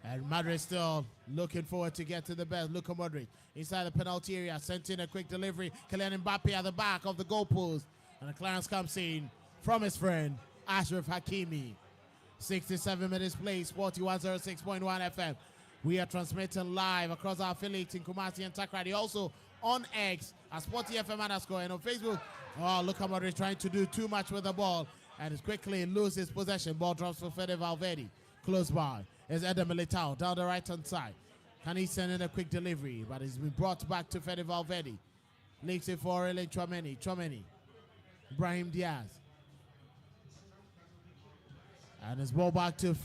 Speaker 4: And Madrid still looking forward to get to the best. Luka Modric inside the penalty area, sent in a quick delivery. Kylian Mbappe at the back of the goalpost. And the clearance comes in from his friend, Ashraf Hakimi. 67 minutes played, Sporty 106.1 FM. We are transmitting live across our affiliates in Kumasi and Takrady. Also on X at Sporty FM _ and on Facebook. Oh, Luka Modric trying to do too much with the ball and is quickly loses possession. Ball drops for Fede Valverde. Close by is Eder Militao down the right-hand side. Can he send in a quick delivery? But it's been brought back to Fede Valverde. Leaks it for Aurelien Chouameni. Chouameni. Brahim Diaz. And his ball back to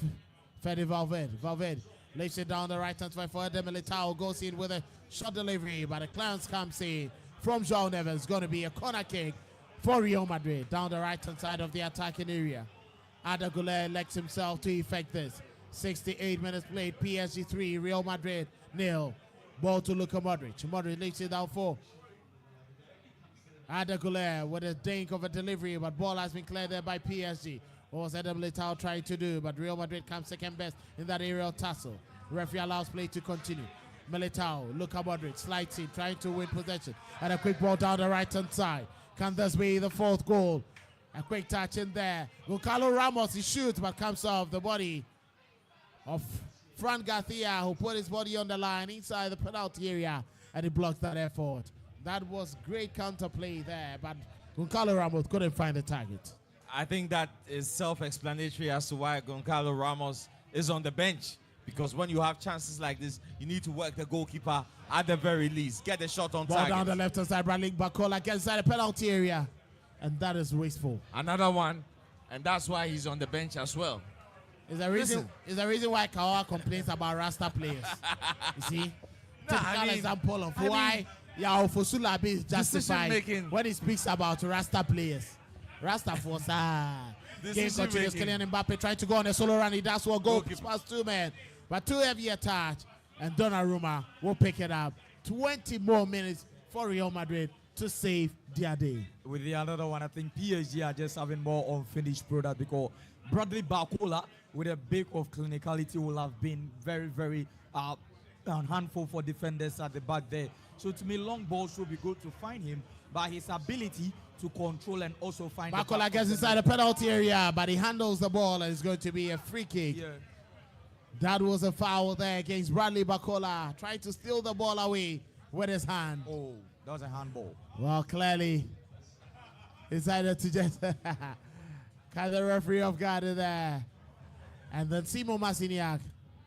Speaker 4: Fede Valverde. Valverde lays it down the right-hand side for Eder Militao. Goes in with a short delivery, but a clearance comes in from João Neves. It's going to be a corner kick for Real Madrid down the right-hand side of the attacking area. Ada Guler elects himself to effect this. 68 minutes played, PSG 3, Real Madrid 0. Ball to Luka Modric. Modric lays it down for Ada Guler with a dink of a delivery, but ball has been cleared there by PSG. What was Eder Militao trying to do, but Real Madrid comes second best in that aerial tussle. Referee allows play to continue. Militao, Luka Modric slides in, trying to win possession. And a quick ball down the right-hand side. Can this be the fourth goal? A quick touch in there. Goncalo Ramos, he shoots, but comes off the body of Fran Garcia, who put his body on the line inside the penalty area, and he blocks that effort. That was great counterplay there, but Goncalo Ramos couldn't find the target.
Speaker 5: I think that is self-explanatory as to why Goncalo Ramos is on the bench. Because when you have chances like this, you need to work the goalkeeper at the very least. Get the shot on
Speaker 4: Ball
Speaker 5: target.
Speaker 4: down the left-hand side, Bradley Bacola gets inside the penalty area, and that is wasteful.
Speaker 13: Another one, and that's why he's on the bench as well.
Speaker 4: Is the reason why Kawa complains about Rasta players. You see? Typical example of why Yao Fosulabi is justified when he speaks about Rasta players. Rasta force. Game continues. Kylian Mbappe trying to go on a solo run. He does what goal. Past two men. But too heavy a touch. And Donnarumma will pick it up. 20 more minutes for Real Madrid to save their day.
Speaker 3: With the another one, I think PSG are just having more unfinished product because Bradley Barcola, with a bit of clinicality, will have been very, very a handful for defenders at the back there. So to me, long balls should be good to find him, but his ability to control and also find
Speaker 4: Barcola gets inside the penalty area, but he handles the ball, and it's going to be a free kick. Yeah. That was a foul there against Bradley Barcola, trying to steal the ball away with his hand.
Speaker 3: Oh, that was a handball.
Speaker 4: Well, clearly, decided to just kind of referee off guard there. And then Simo Masiniak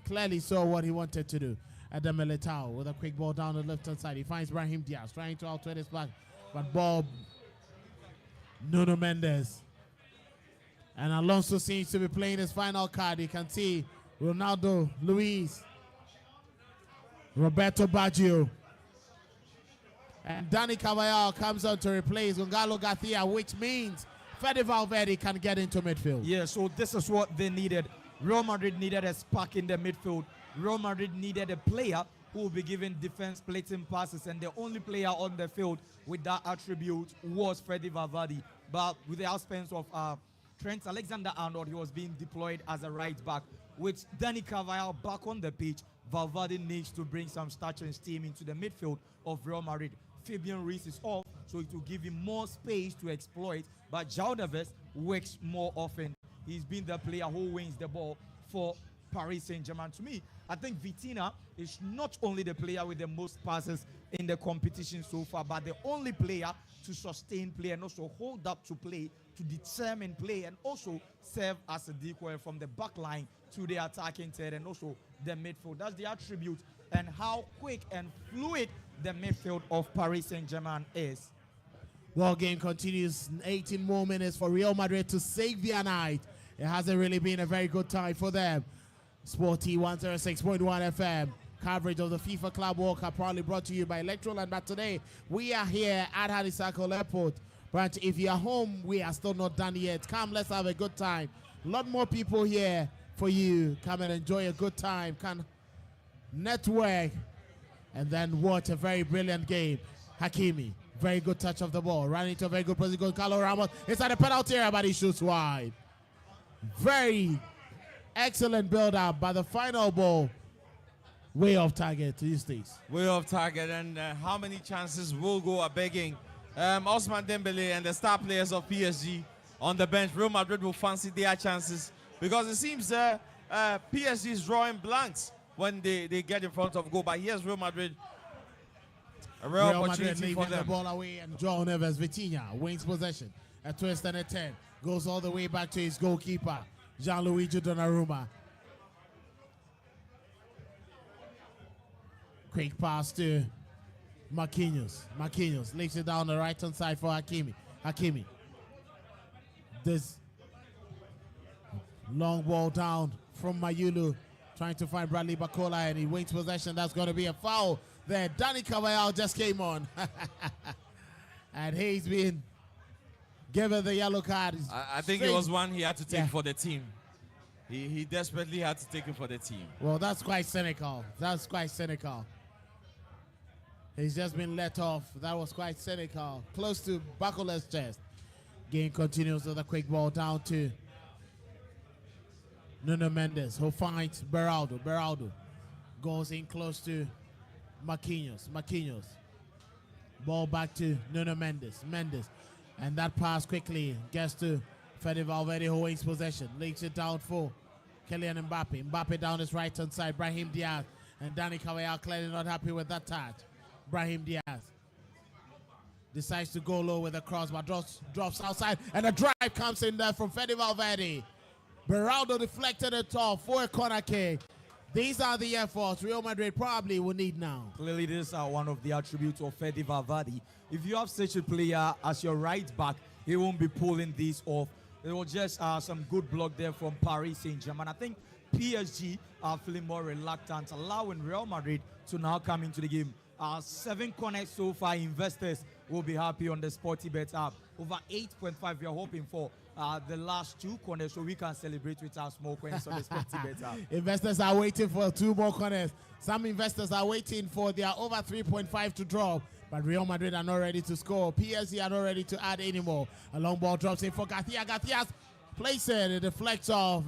Speaker 4: clearly saw what he wanted to do. At the Militao with a quick ball down the left-hand side. He finds Brahim Diaz trying to outwit his back. But Bob Nuno Mendes. And Alonso seems to be playing his final card. You can see Ronaldo, Luis, Roberto Baggio. And Dani Carvajal comes on to replace Goncalo Garcia, which means Fede Valverde can get into midfield.
Speaker 3: Yeah, so this is what they needed. Real Madrid needed a spark in the midfield. Real Madrid needed a player who will be giving defense splitting passes, and the only player on the field with that attribute was Fede Valverde. But with the absence of Trent Alexander-Arnold, he was being deployed as a right back. With Dani Carvajal back on the pitch, Valverde needs to bring some stature and steam into the midfield of Real Madrid. Fabian Ruiz is off, so it will give him more space to exploit, but João Neves works more often. He's been the player who wins the ball for Paris Saint-Germain. To me, I think Vitinha is not only the player with the most passes in the competition so far, but the only player to sustain play and also hold up to play, to determine play, and also serve as a decoy from the back line to the attacking third and also the midfield. That's the attribute and how quick and fluid the midfield of Paris Saint-Germain is.
Speaker 4: Well, game continues. 18 more minutes for Real Madrid to save their night. It hasn't really been a very good time for them. Sporty 106.1 FM. Coverage of the FIFA Club World Cup proudly brought to you by Electroland. But today, we are here at Honeysuckle Airport. But if you're home, we are still not done yet. Come, let's have a good time. A lot more people here for you. Come and enjoy a good time. Come network and then watch a very brilliant game. Hakimi, very good touch of the ball. Running into a very good position. Carlos Ramos inside the penalty area, but he shoots wide. Very excellent build-up, but the final ball way off target to these days.
Speaker 5: Way off target, and how many chances will go a begging? Ousmane Dembele and the star players of PSG on the bench. Real Madrid will fancy their chances because it seems PSG is drawing blanks when they get in front of goal. But here's Real Madrid. A real opportunity
Speaker 4: Madrid
Speaker 5: for them.
Speaker 4: the ball away, and João Neves, Vitinha wins possession. A twist and a 10. Goes all the way back to his goalkeeper, Gianluigi Donnarumma. Quick pass to Marquinhos. Marquinhos lays it down the right-hand side for Hakimi. Hakimi. This long ball down from Mayulu, trying to find Bradley Bacola, and he wins possession. That's going to be a foul there. Dani Carvajal just came on. And he's been given the yellow card.
Speaker 5: I think it was one he had to take for the team. He desperately had to take it for the team.
Speaker 4: Well, that's quite cynical. That's quite cynical. He's just been let off. That was quite cynical. Close to Bacola's chest. Game continues with a quick ball down to Nuno Mendes, who finds Beraldo. Beraldo Goes in close to Marquinhos. Ball back to Nuno Mendes. And that pass quickly gets to Fede Valverde, who wins possession. Leaks it down for Kylian Mbappe. Mbappe down his right-hand side. Brahim Diaz. And Danny Carvajal clearly not happy with that touch. Brahim Diaz decides to go low with a cross, but drops outside. And a drive comes in there from Fede Valverde. Beraldo deflected it off for a corner kick. These are the efforts Real Madrid probably will need now.
Speaker 3: Clearly, these are one of the attributes of Fede Valverde. If you have such a player as your right back, he won't be pulling these off. It was just some good block there from Paris Saint-Germain. I think PSG are feeling more reluctant, allowing Real Madrid to now come into the game. 7 corners so far. Investors will be happy on the Sportybet app. Over 8.5 we are hoping for the last 2 corners, so we can celebrate with our small coins on the Sportybet app.
Speaker 4: Investors are waiting for 2 more corners. Some investors are waiting for their over 3.5 to drop. But Real Madrid are not ready to score. PSG are not ready to add anymore. A long ball drops in for Garcia. Garcia's place it deflects off.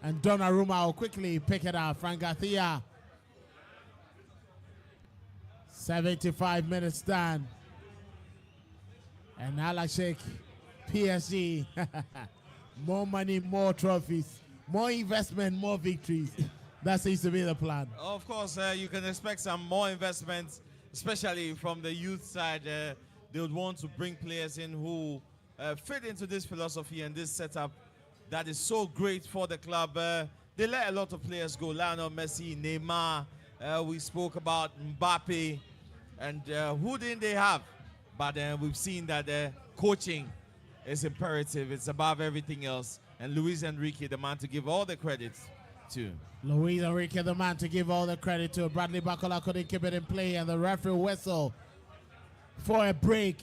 Speaker 4: And Donnarumma will quickly pick it up. Frank Garcia. 75 minutes done. And Alashek, PSG. More money, more trophies. More investment, more victories. That seems to be the plan.
Speaker 5: Of course, you can expect some more investments, especially from the youth side. They would want to bring players in who fit into this philosophy and this setup that is so great for the club. They let a lot of players go. Lionel Messi, Neymar, we spoke about Mbappe, and who didn't they have? But we've seen that coaching is imperative. It's above everything else. And Luis Enrique, the man to give all the credit to.
Speaker 4: Luis Enrique, the man to give all the credit to. Bradley Bacola couldn't keep it in play, and the referee whistle for a break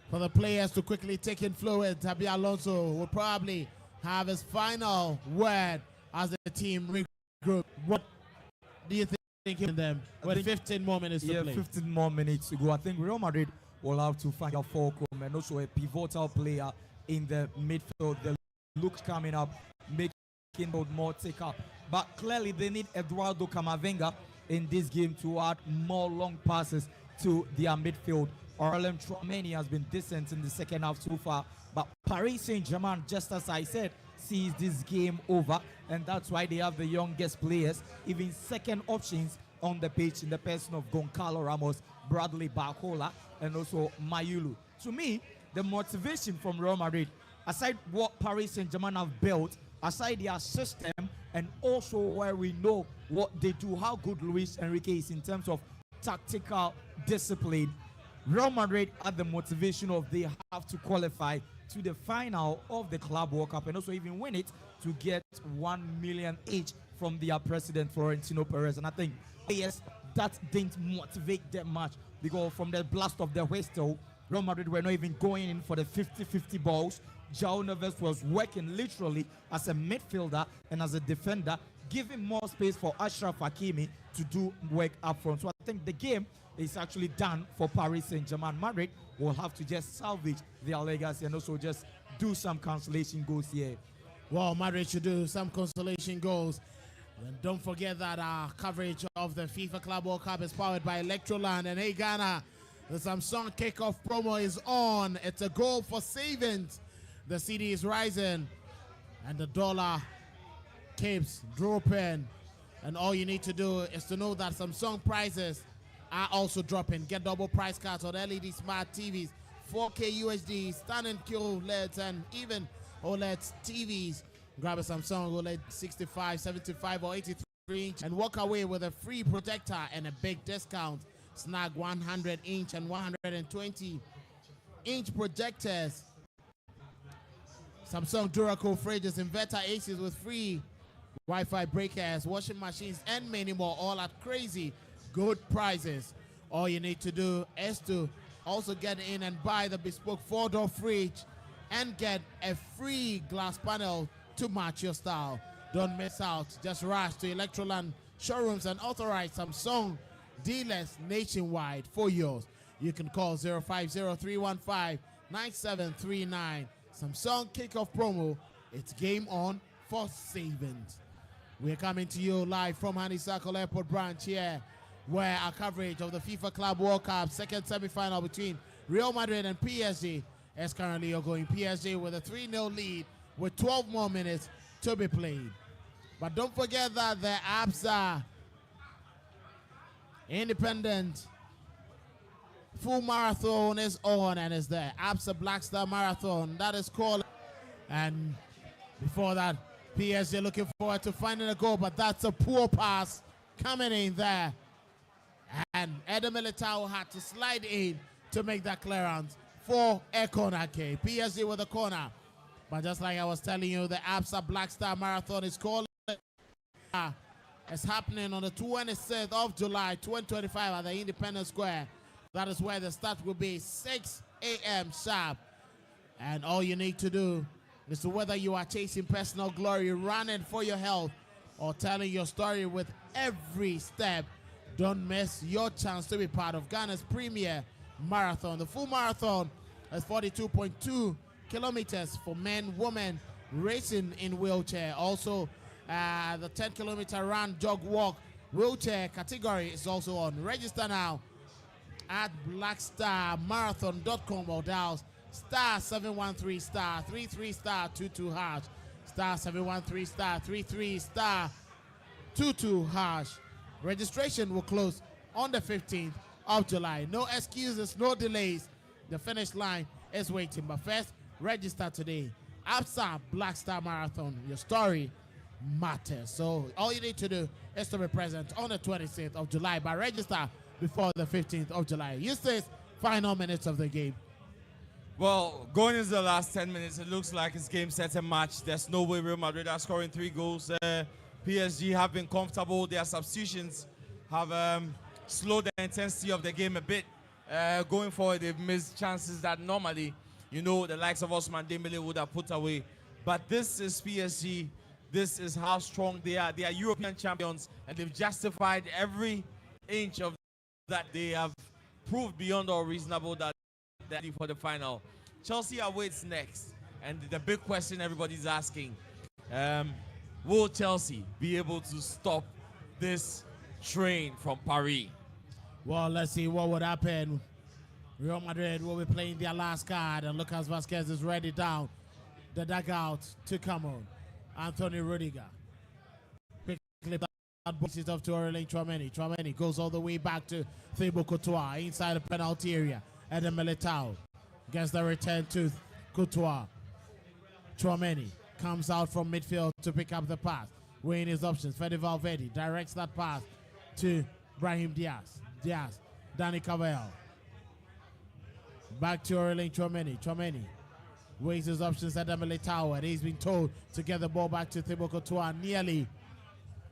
Speaker 4: for the players to quickly take in fluid. Xabi Alonso will probably have his final word as the team regroup. What do you think in them with 15 more minutes to play?
Speaker 3: 15 more minutes to go. I think Real Madrid will have to find a Fulcrum and also a pivotal player in the midfield. The look coming up, making more take up. But clearly they need Eduardo Camavinga in this game to add more long passes to their midfield. Aurelien Tchouameni has been decent in the second half so far, but Paris Saint-Germain, just as I said, sees this game over, and that's why they have the youngest players, even second options on the pitch in the person of Goncalo Ramos, Bradley Barcola, and also Mayulu. To me, the motivation from Real Madrid, aside what Paris Saint-Germain have built, aside their system, and also where we know what they do, how good Luis Enrique is in terms of tactical discipline, Real Madrid had the motivation of they have to qualify to the final of the Club World Cup and also even win it to get 1 million each from their president Florentino Perez. And I think yes, that didn't motivate them much because from the blast of the whistle, Real Madrid were not even going in for the 50-50 balls. João Neves was working literally as a midfielder and as a defender, giving more space for Achraf Hakimi to do work up front. So I think the game is actually done for Paris Saint-Germain. Madrid will have to just salvage their legacy and also just do some consolation goals here.
Speaker 4: Well, Madrid should do some consolation goals. And don't forget that our coverage of the FIFA Club World Cup is powered by Electroland. And hey, Ghana, the Samsung kickoff promo is on. It's a goal for savings. The CD is rising and the dollar keeps dropping. And all you need to do is to know that Samsung prices are also dropping. Get double price cards on LED smart TVs, 4K UHD, standard QLEDs, and even OLED TVs. Grab a Samsung OLED 65, 75, or 83 inch and walk away with a free protector and a big discount. Snag 100 inch and 120 inch projectors. Samsung Duracool fridges, inverter ACs with free Wi-Fi breakers, washing machines, and many more, all at crazy good prices. All you need to do is to also get in and buy the bespoke 4-door fridge and get a free glass panel to match your style. Don't miss out. Just rush to Electroland showrooms and authorize Samsung dealers nationwide for yours. You can call 050-315-9739. Samsung kickoff promo. It's game on for savings. We're coming to you live from Honeysuckle Airport branch here, where our coverage of the FIFA Club World Cup second semi-final between Real Madrid and PSG is currently ongoing. PSG with a 3-0 lead with 12 more minutes to be played. But don't forget that the ABSA Independent Full Marathon is on and is there. ABSA Black Star Marathon, that is called. And before that, PSG looking forward to finding a goal, but that's a poor pass coming in there. And Eder Militao had to slide in to make that clearance for a corner kick. PSG with a corner. But just like I was telling you, the ABSA Black Star Marathon is called. It's happening on the 26th of July, 2025 at the Independence Square. That is where the start will be 6 a.m. sharp. And all you need to do is whether you are chasing personal glory, running for your health, or telling your story with every step, don't miss your chance to be part of Ghana's premier marathon. The full marathon is 42.2 kilometers for men, women, racing in wheelchair. Also, the 10-kilometer run, jog, walk, wheelchair category is also on. Register now at blackstarmarathon.com or dial star 713 star 33 star 22 hash, star 713 star 33 star 22 hash. Registration will close on the 15th of July. No excuses, no delays. The finish line is waiting. But first, register today. ABSA Black Star Marathon. Your story matters. So all you need to do is to be present on the 26th of July, but register before the 15th of July. Eustace, final minutes of the game.
Speaker 5: Well, going into the last 10 minutes, it looks like it's game, set, and match. There's no way Real Madrid are scoring 3 goals. PSG have been comfortable. Their substitutions have slowed the intensity of the game a bit. Going forward, they've missed chances that normally, you know, the likes of Osman Dembele would have put away. But this is PSG. This is how strong they are. They are European champions, and they've justified every inch of that. They have proved beyond all reasonable that they're ready for the final. Chelsea awaits next, and the big question everybody's asking, will Chelsea be able to stop this train from Paris?
Speaker 4: Well, let's see what would happen. Real Madrid will be playing their last card, and Lucas Vazquez is ready down the dugout to come on. Anthony Rudiger. Quickly boxes off to Aurelien Tchouameni. Tchouameni goes all the way back to Thibaut Courtois inside the penalty area. Eder Militao gets the return to Courtois. Tchouameni comes out from midfield to pick up the pass. Weighing his options. Fede Valverde directs that pass to Brahim Diaz. Dani Carvajal. Back to Aurelien Tchouameni. Tchouameni weighs his options at Eder Militao, and he's been told to get the ball back to Thibaut Courtois, nearly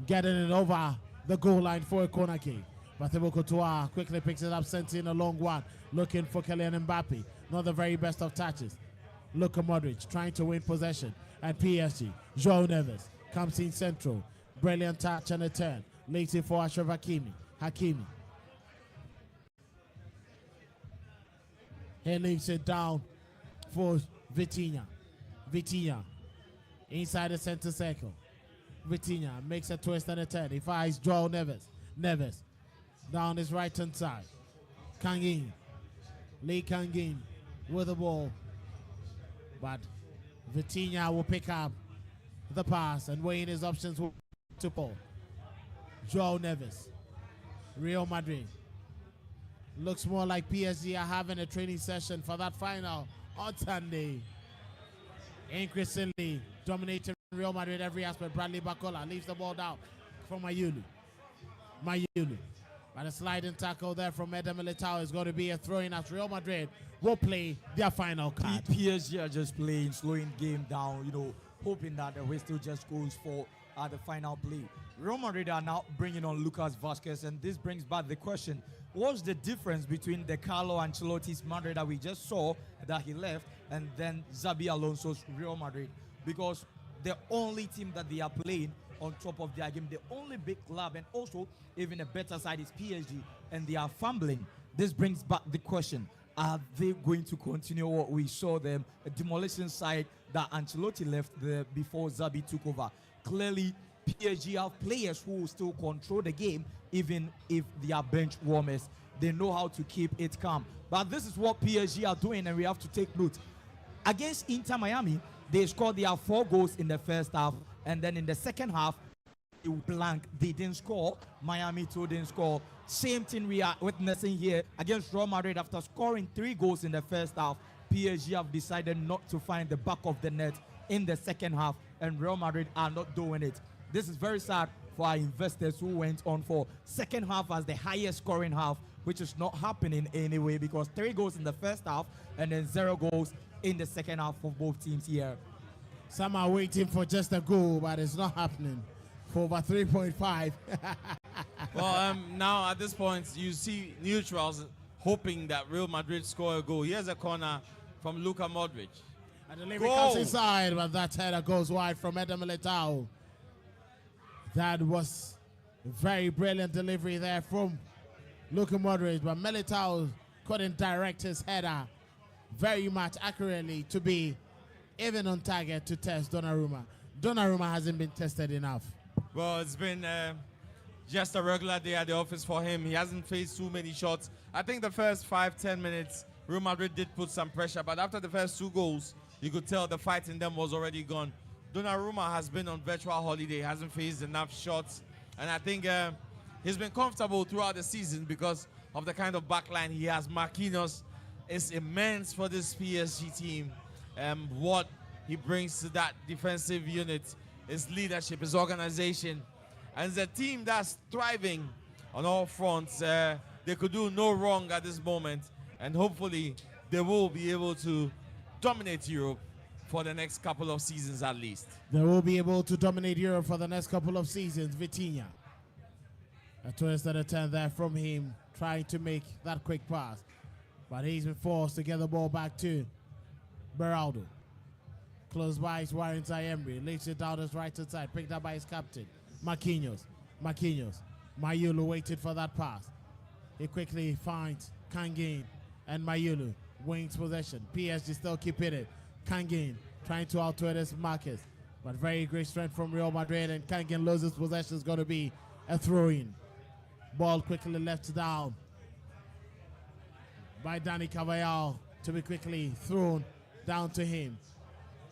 Speaker 4: getting it over the goal line for a corner kick. But Thibaut Courtois quickly picks it up, sends in a long one, looking for Kylian Mbappe. Not the very best of touches. Luka Modric trying to win possession at PSG. João Neves comes in central. Brilliant touch and a turn. Leads it for Achraf Hakimi. He leaves it down for Vitinha. Inside the center circle. Vitinha makes a twist and a turn. He finds João Neves down his right hand side. Lee Kangin with the ball. But Vitinha will pick up the pass and weighing his options to Paul. João Neves. Real Madrid. Looks more like PSG are having a training session for that final on Sunday. Increasingly dominating Real Madrid every aspect. Bradley Barcola leaves the ball down for Mayulu. But a sliding tackle there from Eder Militao is going to be a throw-in as Real Madrid will play their final card.
Speaker 3: PSG are just playing, slowing game down, you know, hoping that the whistle just goes for the final play. Real Madrid are now bringing on Lucas Vazquez, and this brings back the question, what's the difference between the Carlo Ancelotti's Madrid that we just saw that he left and then Xabi Alonso's Real Madrid? Because the only team that they are playing on top of their game, the only big club and also even a better side is PSG, and they are fumbling. This brings back the question, are they going to continue what we saw them, a demolition side that Ancelotti left there before Xabi took over? Clearly, PSG have players who will still control the game, even if they are bench warmers. They know how to keep it calm. But this is what PSG are doing, and we have to take note. Against Inter Miami, they scored their 4 goals in the first half, and then in the second half, they blank. They didn't score. Miami too didn't score. Same thing we are witnessing here against Real Madrid. After scoring 3 goals in the first half, PSG have decided not to find the back of the net in the second half, and Real Madrid are not doing it. This is very sad for our investors who went on for second half as the highest scoring half, which is not happening anyway, because 3 goals in the first half and then 0 goals in the second half for both teams here.
Speaker 4: Some are waiting for just a goal, but it's not happening for over 3.5.
Speaker 5: Well, now at this point, you see neutrals hoping that Real Madrid score a goal. Here's a corner from Luka Modric.
Speaker 4: And the delivery comes inside, but that header goes wide from Eder Militao. That was a very brilliant delivery there from Luka Modric, but Militao couldn't direct his header very much accurately to be even on target to test Donnarumma. Donnarumma hasn't been tested enough.
Speaker 5: Well, it's been just a regular day at the office for him. He hasn't faced too many shots. I think the first 5-10 minutes, Real Madrid did put some pressure, but after the first 2 goals, you could tell the fight in them was already gone. Donnarumma has been on virtual holiday, hasn't faced enough shots, and I think he's been comfortable throughout the season because of the kind of backline he has. Marquinhos is immense for this PSG team. What he brings to that defensive unit, his leadership, his organization, and it's a team that's thriving on all fronts. They could do no wrong at this moment, and hopefully they will be able to dominate Europe for the next couple of seasons at least.
Speaker 4: They will be able to dominate Europe for the next couple of seasons. Vitinha. A twist and a turn there from him, trying to make that quick pass. But he's been forced to get the ball back to Beraldo. Close by is Warren Zayemri. Lays it down his right hand side. Picked up by his captain, Marquinhos. Mayulu waited for that pass. He quickly finds Kangin and Mayulu. Wings possession. PSG still keeping it. Kangin trying to outwit his Marcus. But very great strength from Real Madrid, and Kangin loses possession. Is going to be a throw-in. Ball quickly left down by Dani Carvajal to be quickly thrown down to him.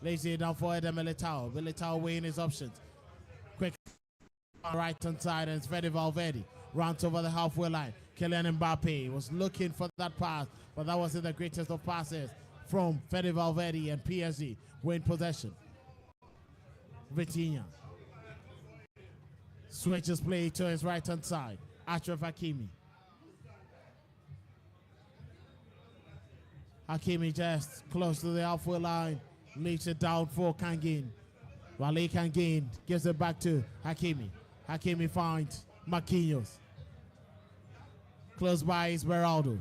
Speaker 4: Lays it down for Eder Militao. Militao weighing his options. Quick right hand side, and it's Fede Valverde. Runs over the halfway line. Kylian Mbappe was looking for that pass, but that wasn't the greatest of passes from Fede Valverde, and PSG win possession. Vitinha switches play to his right hand side. Achraf Hakimi. Hakimi just close to the halfway line. Leads it down for Kangin. Wale Kangin gives it back to Hakimi. Hakimi finds Marquinhos. Close by is Beraldo.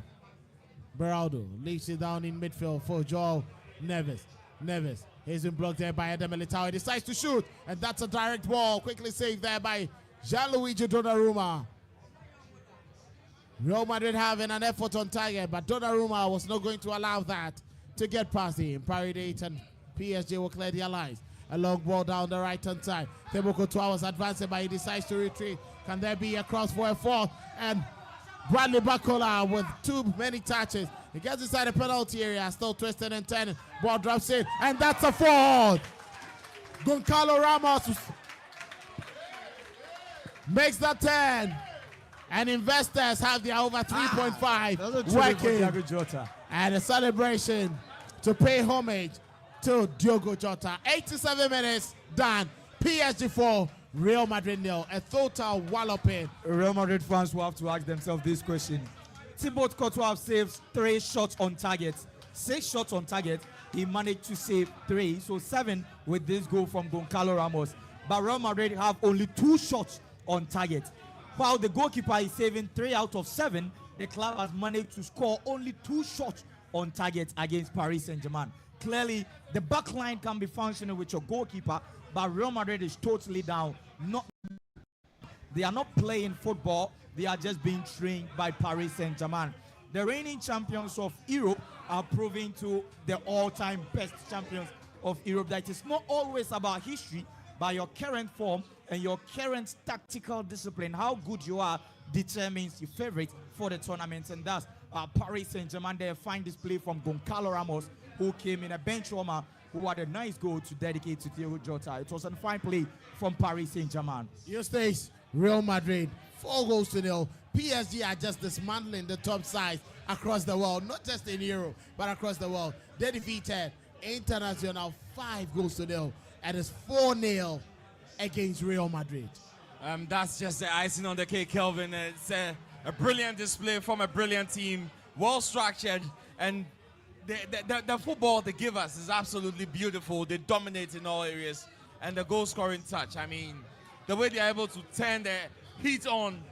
Speaker 4: Beraldo leads it down in midfield for Joao Neves. Neves has been blocked there by Eder Militao. He decides to shoot, and that's a direct ball. Quickly saved there by Gianluigi Donnarumma. Real Madrid having an effort on target, but Donnarumma was not going to allow that to get past him. Paridate and PSG will clear their lines. A long ball down the right-hand side. Thibaut Courtois was advancing, but he decides to retreat. Can there be a cross for a fourth? And Bradley Bacola with too many touches. He gets inside the penalty area, still twisted and turning. Ball drops in, and that's a fourth. Goncalo Ramos makes that 10. And investors have their over 3.5 working. And a celebration to pay homage to Diogo Jota. 87 minutes done. PSG 4, Real Madrid 0. A total walloping.
Speaker 3: Real Madrid fans will have to ask themselves this question. Thibaut Courtois saves 3 shots on target. 6 shots on target. He managed to save 3, so 7 with this goal from Goncalo Ramos. But Real Madrid have only 2 shots on target. While the goalkeeper is saving 3 out of 7, the club has managed to score only 2 shots on target against Paris Saint-Germain. Clearly, the back line can be functioning with your goalkeeper, but Real Madrid is totally down. They are not playing football. They are just being trained by Paris Saint-Germain. The reigning champions of Europe are proving to the all-time best champions of Europe that it's not always about history, but your current form and your current tactical discipline, how good you are, determines your favorite for the tournament. And that's Paris Saint-Germain. They find display from Goncalo Ramos, who came in a bench warmer, who had a nice goal to dedicate to Thiago Jota. It was a fine play from Paris Saint-Germain.
Speaker 4: Eustace, Real Madrid, 4-0. PSG are just dismantling the top sides across the world, not just in Europe, but across the world. They defeated International 5-0, and it's 4-0 against Real Madrid.
Speaker 5: That's just the icing on the cake, Kelvin. It's a brilliant display from a brilliant team, well structured, and the football they give us is absolutely beautiful. They dominate in all areas, and the goal scoring touch. I mean, the way they're able to turn the heat on.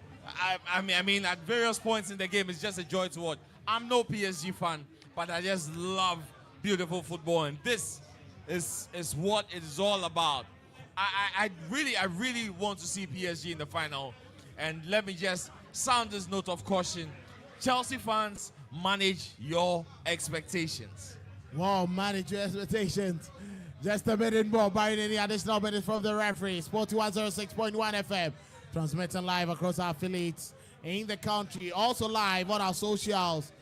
Speaker 5: I mean, at various points in the game, it's just a joy to watch. I'm no PSG fan, but I just love beautiful football, and this is what it is all about. I really want to see PSG in the final, and let me just sound this note of caution. Chelsea fans, manage your expectations.
Speaker 4: Wow, manage your expectations. Just a minute more, barring any additional minutes from the referee. Sport 106.1 FM, transmitting live across our affiliates in the country. Also live on our socials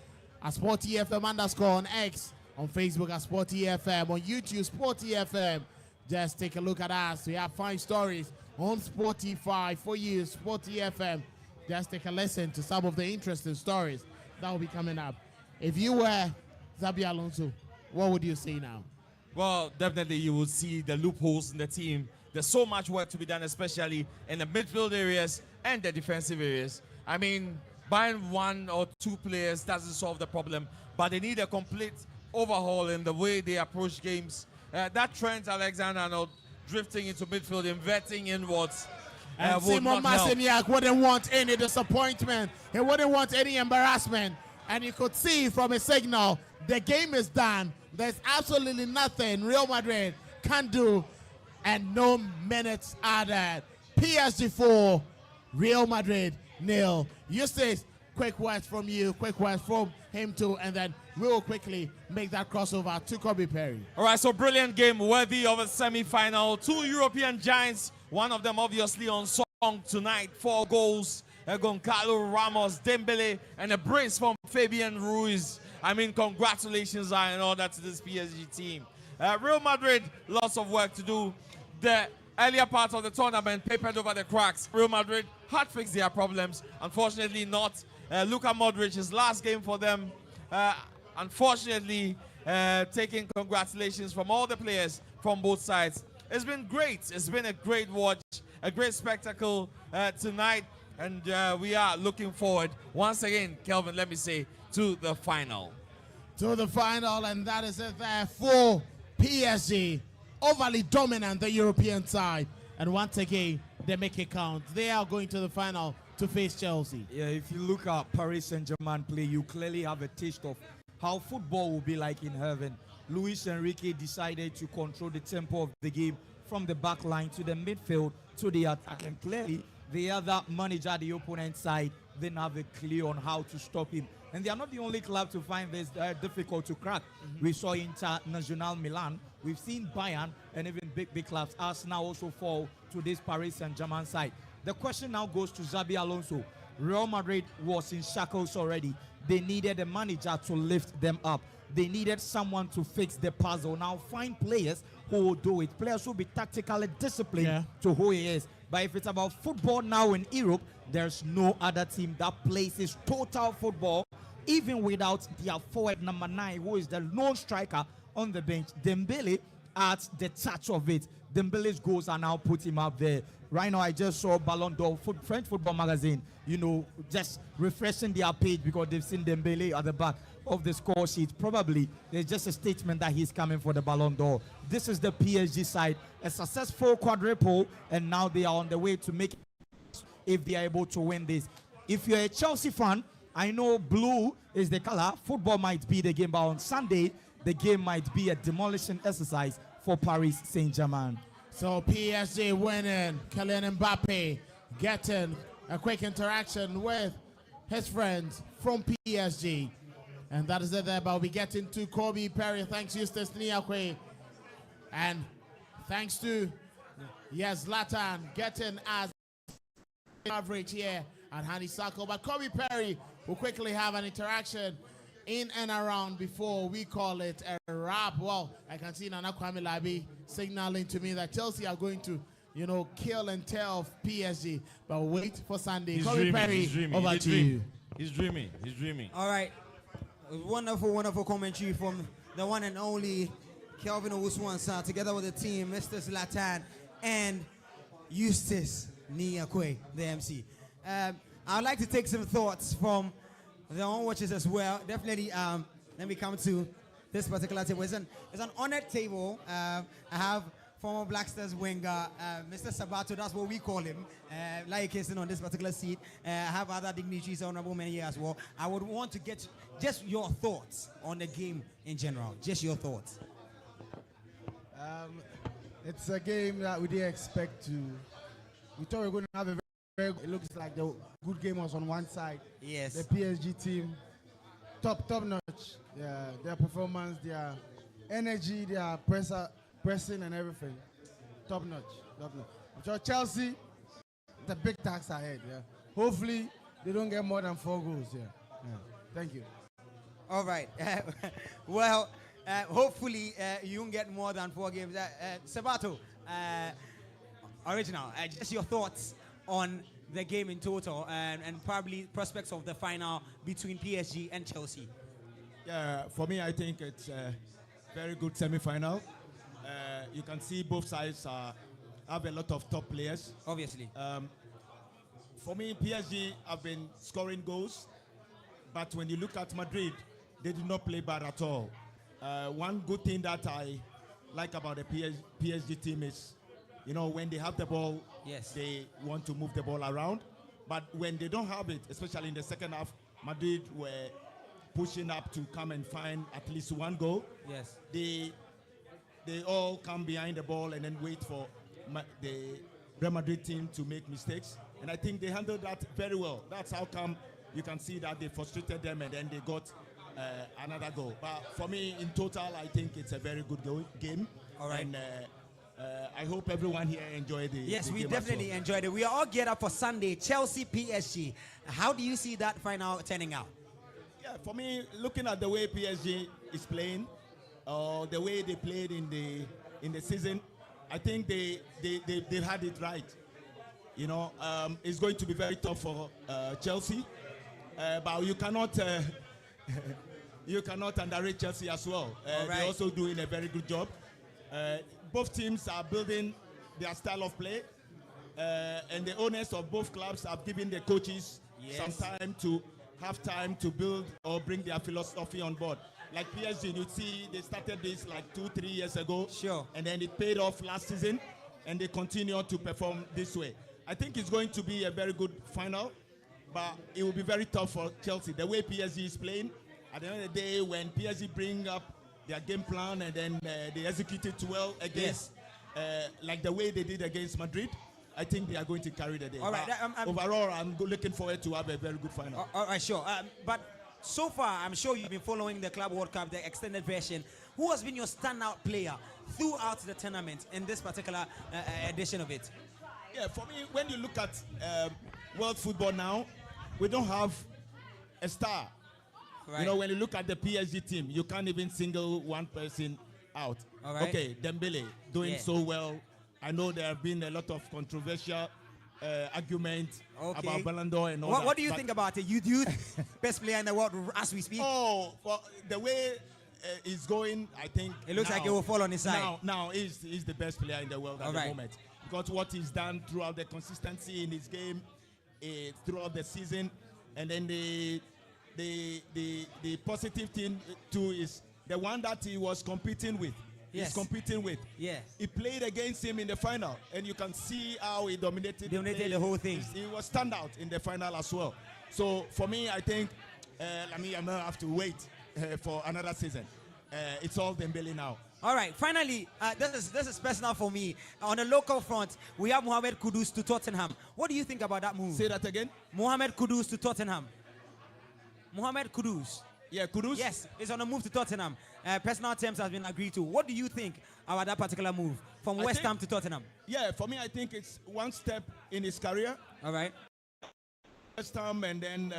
Speaker 4: at SportEFM_ on X, on Facebook at SportEFM, on YouTube SportEFM. Just take a look at us. We have fine stories on Spotify for you, SportEFM. Just take a listen to some of the interesting stories that will be coming up. If you were Xabi Alonso, what would you say now?
Speaker 5: Well, definitely you will see the loopholes in the team. There's so much work to be done, especially in the midfield areas and the defensive areas. I mean, buying one or two players doesn't solve the problem, but they need a complete overhaul in the way they approach games. That Trent Alexander-Arnold drifting into midfield, inverting inwards.
Speaker 4: And Simon Massignac wouldn't want any disappointment. He wouldn't want any embarrassment. And you could see from a signal, the game is done. There's absolutely nothing Real Madrid can do, and no minutes added. PSG 4, Real Madrid 0. Eustace, quick words from you, quick words from him too, and then we will quickly make that crossover to Kobe Perry.
Speaker 5: All right, so brilliant game, worthy of a semi-final. Two European giants, one of them obviously on song tonight. 4 goals, Goncalo Ramos, Dembele, and a brace from Fabian Ruiz. I mean, congratulations are in order to this PSG team. Real Madrid, lots of work to do. The earlier part of the tournament papered over the cracks. Real Madrid had fixed their problems. Unfortunately not. Luka Modric's last game for them. Unfortunately, taking congratulations from all the players from both sides. It's been great. It's been a great watch, a great spectacle tonight. And we are looking forward, once again, Kelvin, let me say, to the final.
Speaker 4: To the final, and that is it there for PSG. Overly dominant, the European side. And once again, they make it count. They are going to the final to face Chelsea.
Speaker 3: Yeah, if you look at Paris Saint-Germain play, you clearly have a taste of how football will be like in heaven. Luis Enrique decided to control the tempo of the game from the back line to the midfield to the attack. And clearly, the other manager, the opponent side, didn't have a clue on how to stop him. And they are not the only club to find this difficult to crack. We saw International Milan. We've seen Bayern and even big clubs. Arsenal also fall to this Paris Saint-Germain side. The question now goes to Xabi Alonso. Real Madrid was in shackles already. They needed a manager to lift them up. They needed someone to fix the puzzle. Now find players who will do it. Players who will be tactically disciplined to who he is. But if it's about football now in Europe, there's no other team that plays total football, even without their forward number 9, who is the lone striker on the bench. Dembele adds the touch of it. Dembele's goals are now put him up there. Right now, I just saw Ballon d'Or, French Football Magazine, you know, just refreshing their page because they've seen Dembele at the back of the score sheet. Probably there's just a statement that he's coming for the Ballon d'Or. This is the PSG side, a successful quadruple, and now they are on the way to make it if they are able to win this. If you're a Chelsea fan, I know blue is the color. Football might be the game, but on Sunday, the game might be a demolition exercise for Paris Saint-Germain.
Speaker 4: So PSG winning, Kylian Mbappe getting a quick interaction with his friends from PSG. And that is it there, but we'll be getting to Kobe Perry. Thanks, Eustace Niakwe. And thanks to Yes, Zlatan getting as average here at Honeysuckle, but Kobe Perry will quickly have an interaction in and around before we call it a wrap. Well, I can see Nana Kwame Labi signaling to me that Chelsea are going to, kill and tell PSG. But wait for Sunday.
Speaker 5: He's
Speaker 4: Kobe
Speaker 5: dreaming,
Speaker 4: Perry,
Speaker 5: he's dreaming.
Speaker 4: over
Speaker 5: He's
Speaker 4: to
Speaker 5: dreaming.
Speaker 4: you.
Speaker 5: He's dreaming. He's dreaming.
Speaker 7: All right. Wonderful, wonderful commentary from the one and only Kelvin Owusu-Ansah, together with the team, Mr. Zlatan and Eustace Niyakwe, the MC. I'd like to take some thoughts from the on-watchers as well. Definitely, let me come to this particular table. It's an honored table. I have former Black Stars winger, Mr. Sabato, that's what we call him, like he's on this particular seat. I have other dignitaries, honorable men here as well. I would want to get just your thoughts on the game in general. Just your thoughts.
Speaker 10: It's a game that we didn't expect to. We thought we were going to have a very it looks like the good game was on one side.
Speaker 7: Yes.
Speaker 10: The PSG team, top notch. Yeah, their performance, their energy, their pressing and everything, top notch. So Chelsea, the big task ahead. Yeah. Hopefully they don't get more than 4 goals. Yeah. Thank you.
Speaker 7: All right. Well, hopefully you won't get more than 4 games. Sabato, original. Just your thoughts on the game in total and probably prospects of the final between PSG and Chelsea.
Speaker 14: Yeah, for me, I think it's a very good semi-final. You can see both sides have a lot of top players.
Speaker 7: Obviously.
Speaker 14: For me, PSG have been scoring goals, but when you look at Madrid, they did not play bad at all. One good thing that I like about the PSG team is, when they have the ball,
Speaker 7: yes,
Speaker 14: they want to move the ball around. But when they don't have it, especially in the second half, Madrid were pushing up to come and find at least 1 goal.
Speaker 7: Yes.
Speaker 14: They all come behind the ball and then wait for the Real Madrid team to make mistakes. And I think they handled that very well. That's how come you can see that they frustrated them and then they got another goal. But for me, in total, I think it's a very good game.
Speaker 7: All right.
Speaker 14: And I hope everyone here enjoyed it.
Speaker 7: Yes, we definitely enjoyed it. We are all geared up for Sunday, Chelsea PSG. How do you see that final turning out?
Speaker 14: Yeah, for me, looking at the way PSG is playing, the way they played in the season, I think they had it right. It's going to be very tough for Chelsea, but you cannot underrate Chelsea as well. They're also doing a very good job. Both teams are building their style of play, and the owners of both clubs have given the coaches some time to build or bring their philosophy on board. Like PSG, you see, they started this like 2-3 years ago.
Speaker 7: Sure.
Speaker 14: And then it paid off last season, and they continue to perform this way. I think it's going to be a very good final, but it will be very tough for Chelsea. The way PSG is playing, at the end of the day, when PSG bring up their game plan and then they execute it well against, like the way they did against Madrid, I think they are going to carry the day.
Speaker 7: All right.
Speaker 14: Overall, I'm looking forward to have a very good final.
Speaker 7: All right, sure. But so far, I'm sure you've been following the Club World Cup, the extended version. Who has been your standout player throughout the tournament in this particular edition of it?
Speaker 14: Yeah, for me, when you look at world football now, we don't have a star.
Speaker 7: Right.
Speaker 14: When you look at the PSG team, you can't even single one person out.
Speaker 7: All right.
Speaker 14: Okay, Dembele doing so well. I know there have been a lot of controversial arguments about Ballon d'Or and all that.
Speaker 7: What do you think about it? You best player in the world as we speak?
Speaker 14: Oh, well, the way it's going, I think
Speaker 7: it looks like it will fall on his side.
Speaker 14: Now he's the best player in the world at the moment. Because what he's done throughout the consistency in his game, throughout the season, and then the positive thing too is the one that he was competing with.
Speaker 7: Yes.
Speaker 14: He's competing with.
Speaker 7: Yeah.
Speaker 14: He played against him in the final, and you can see how he dominated
Speaker 7: the whole thing.
Speaker 14: He was standout in the final as well. So for me, I think I'm gonna have to wait for another season. It's all Dembele now.
Speaker 7: All right, finally, this is personal for me. On the local front, we have Mohamed Kudus to Tottenham. What do you think about that move?
Speaker 14: Say that again.
Speaker 7: Mohamed Kudus to Tottenham. Mohamed Kudus.
Speaker 14: Yeah, Kudus.
Speaker 7: Yes, is on a move to Tottenham. Personal terms has been agreed to. What do you think about that particular move from West Ham to Tottenham?
Speaker 14: Yeah, for me, I think it's one step in his career.
Speaker 7: All right.
Speaker 14: West Ham and then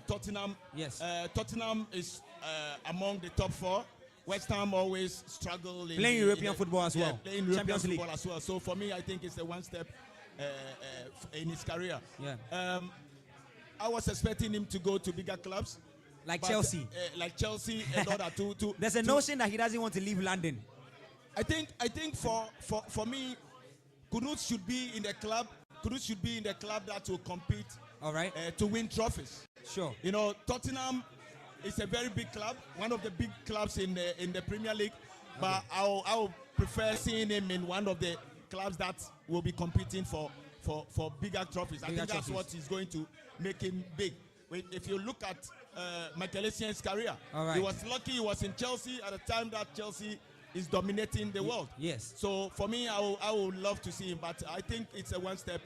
Speaker 14: Tottenham.
Speaker 7: Yes.
Speaker 14: Tottenham is among the top 4. West Ham always struggle in
Speaker 7: playing European football as well.
Speaker 14: Playing European
Speaker 7: Champions
Speaker 14: football
Speaker 7: League
Speaker 14: as well. So for me, I think it's a one step in his career.
Speaker 7: Yeah.
Speaker 14: I was expecting him to go to bigger clubs,
Speaker 7: like Chelsea,
Speaker 14: and other two.
Speaker 7: There's a notion that he doesn't want to leave London.
Speaker 14: I think for me, Kudus should be in the club. Kudus should be in the club that will compete.
Speaker 7: All right.
Speaker 14: To win trophies.
Speaker 7: Sure.
Speaker 14: You know, Tottenham is a very big club, one of the big clubs in the Premier League. But I will prefer seeing him in one of the clubs that will be competing for bigger trophies. I think that's what is going to make him big. If you look at Michael Essie's career, he was lucky he was in Chelsea at a time that Chelsea is dominating the world.
Speaker 7: Yes.
Speaker 14: So for me, I would love to see him, but I think it's a one step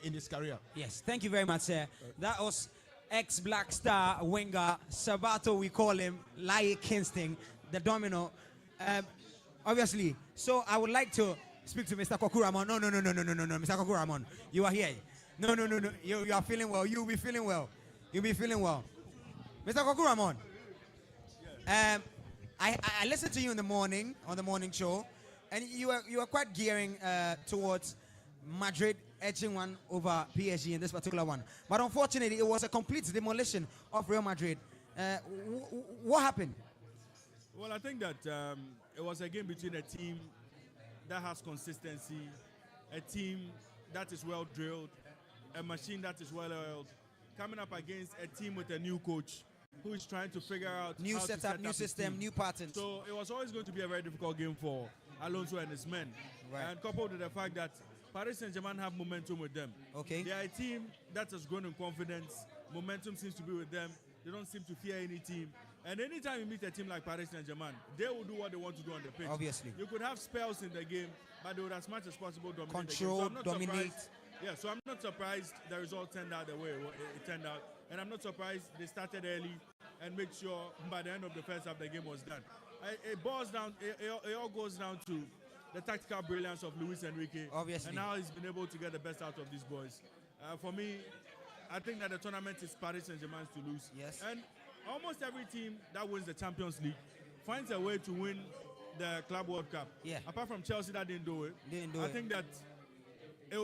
Speaker 14: in his career.
Speaker 7: Yes. Thank you very much, sir. That was ex-Black Star winger Sabato, we call him, Lai Kingston, the domino. Obviously, so I would like to speak to Mr. Kokuramon. No, Mr. Kokuramon, you are here. No. You are feeling well. You'll be feeling well. You'll be feeling well. Mr. Kokuramon, I listened to you in the morning, on the morning show, and you were quite gearing towards Madrid edging one over PSG in this particular one. But unfortunately, it was a complete demolition of Real Madrid. What happened?
Speaker 15: Well, I think that it was a game between a team that has consistency, a team that is well drilled, a machine that is well oiled, coming up against a team with a new coach who is trying to figure out
Speaker 7: new
Speaker 15: how
Speaker 7: setup,
Speaker 15: to set
Speaker 7: new
Speaker 15: up
Speaker 7: system, new patterns.
Speaker 15: So it was always going to be a very difficult game for Alonso and his men.
Speaker 7: Right.
Speaker 15: And coupled with the fact that Paris Saint-Germain have momentum with them.
Speaker 7: Okay.
Speaker 15: They are a team that has grown in confidence. Momentum seems to be with them. They don't seem to fear any team. And anytime you meet a team like Paris Saint-Germain, they will do what they want to do on the pitch.
Speaker 7: Obviously.
Speaker 15: You could have spells in the game, but they would as much as possible dominate
Speaker 7: control,
Speaker 15: the game. So
Speaker 7: dominate.
Speaker 15: Yeah, so I'm not surprised the result turned out the way it turned out. And I'm not surprised they started early and make sure by the end of the first half the game was done. It boils down, it all goes down to the tactical brilliance of Luis Enrique.
Speaker 7: Obviously.
Speaker 15: And how he's been able to get the best out of these boys. For me, I think that the tournament is Paris Saint-Germain's to lose.
Speaker 7: Yes.
Speaker 15: And almost every team that wins the Champions League finds a way to win the Club World Cup.
Speaker 7: Yeah.
Speaker 15: Apart from Chelsea that didn't do it. I think that it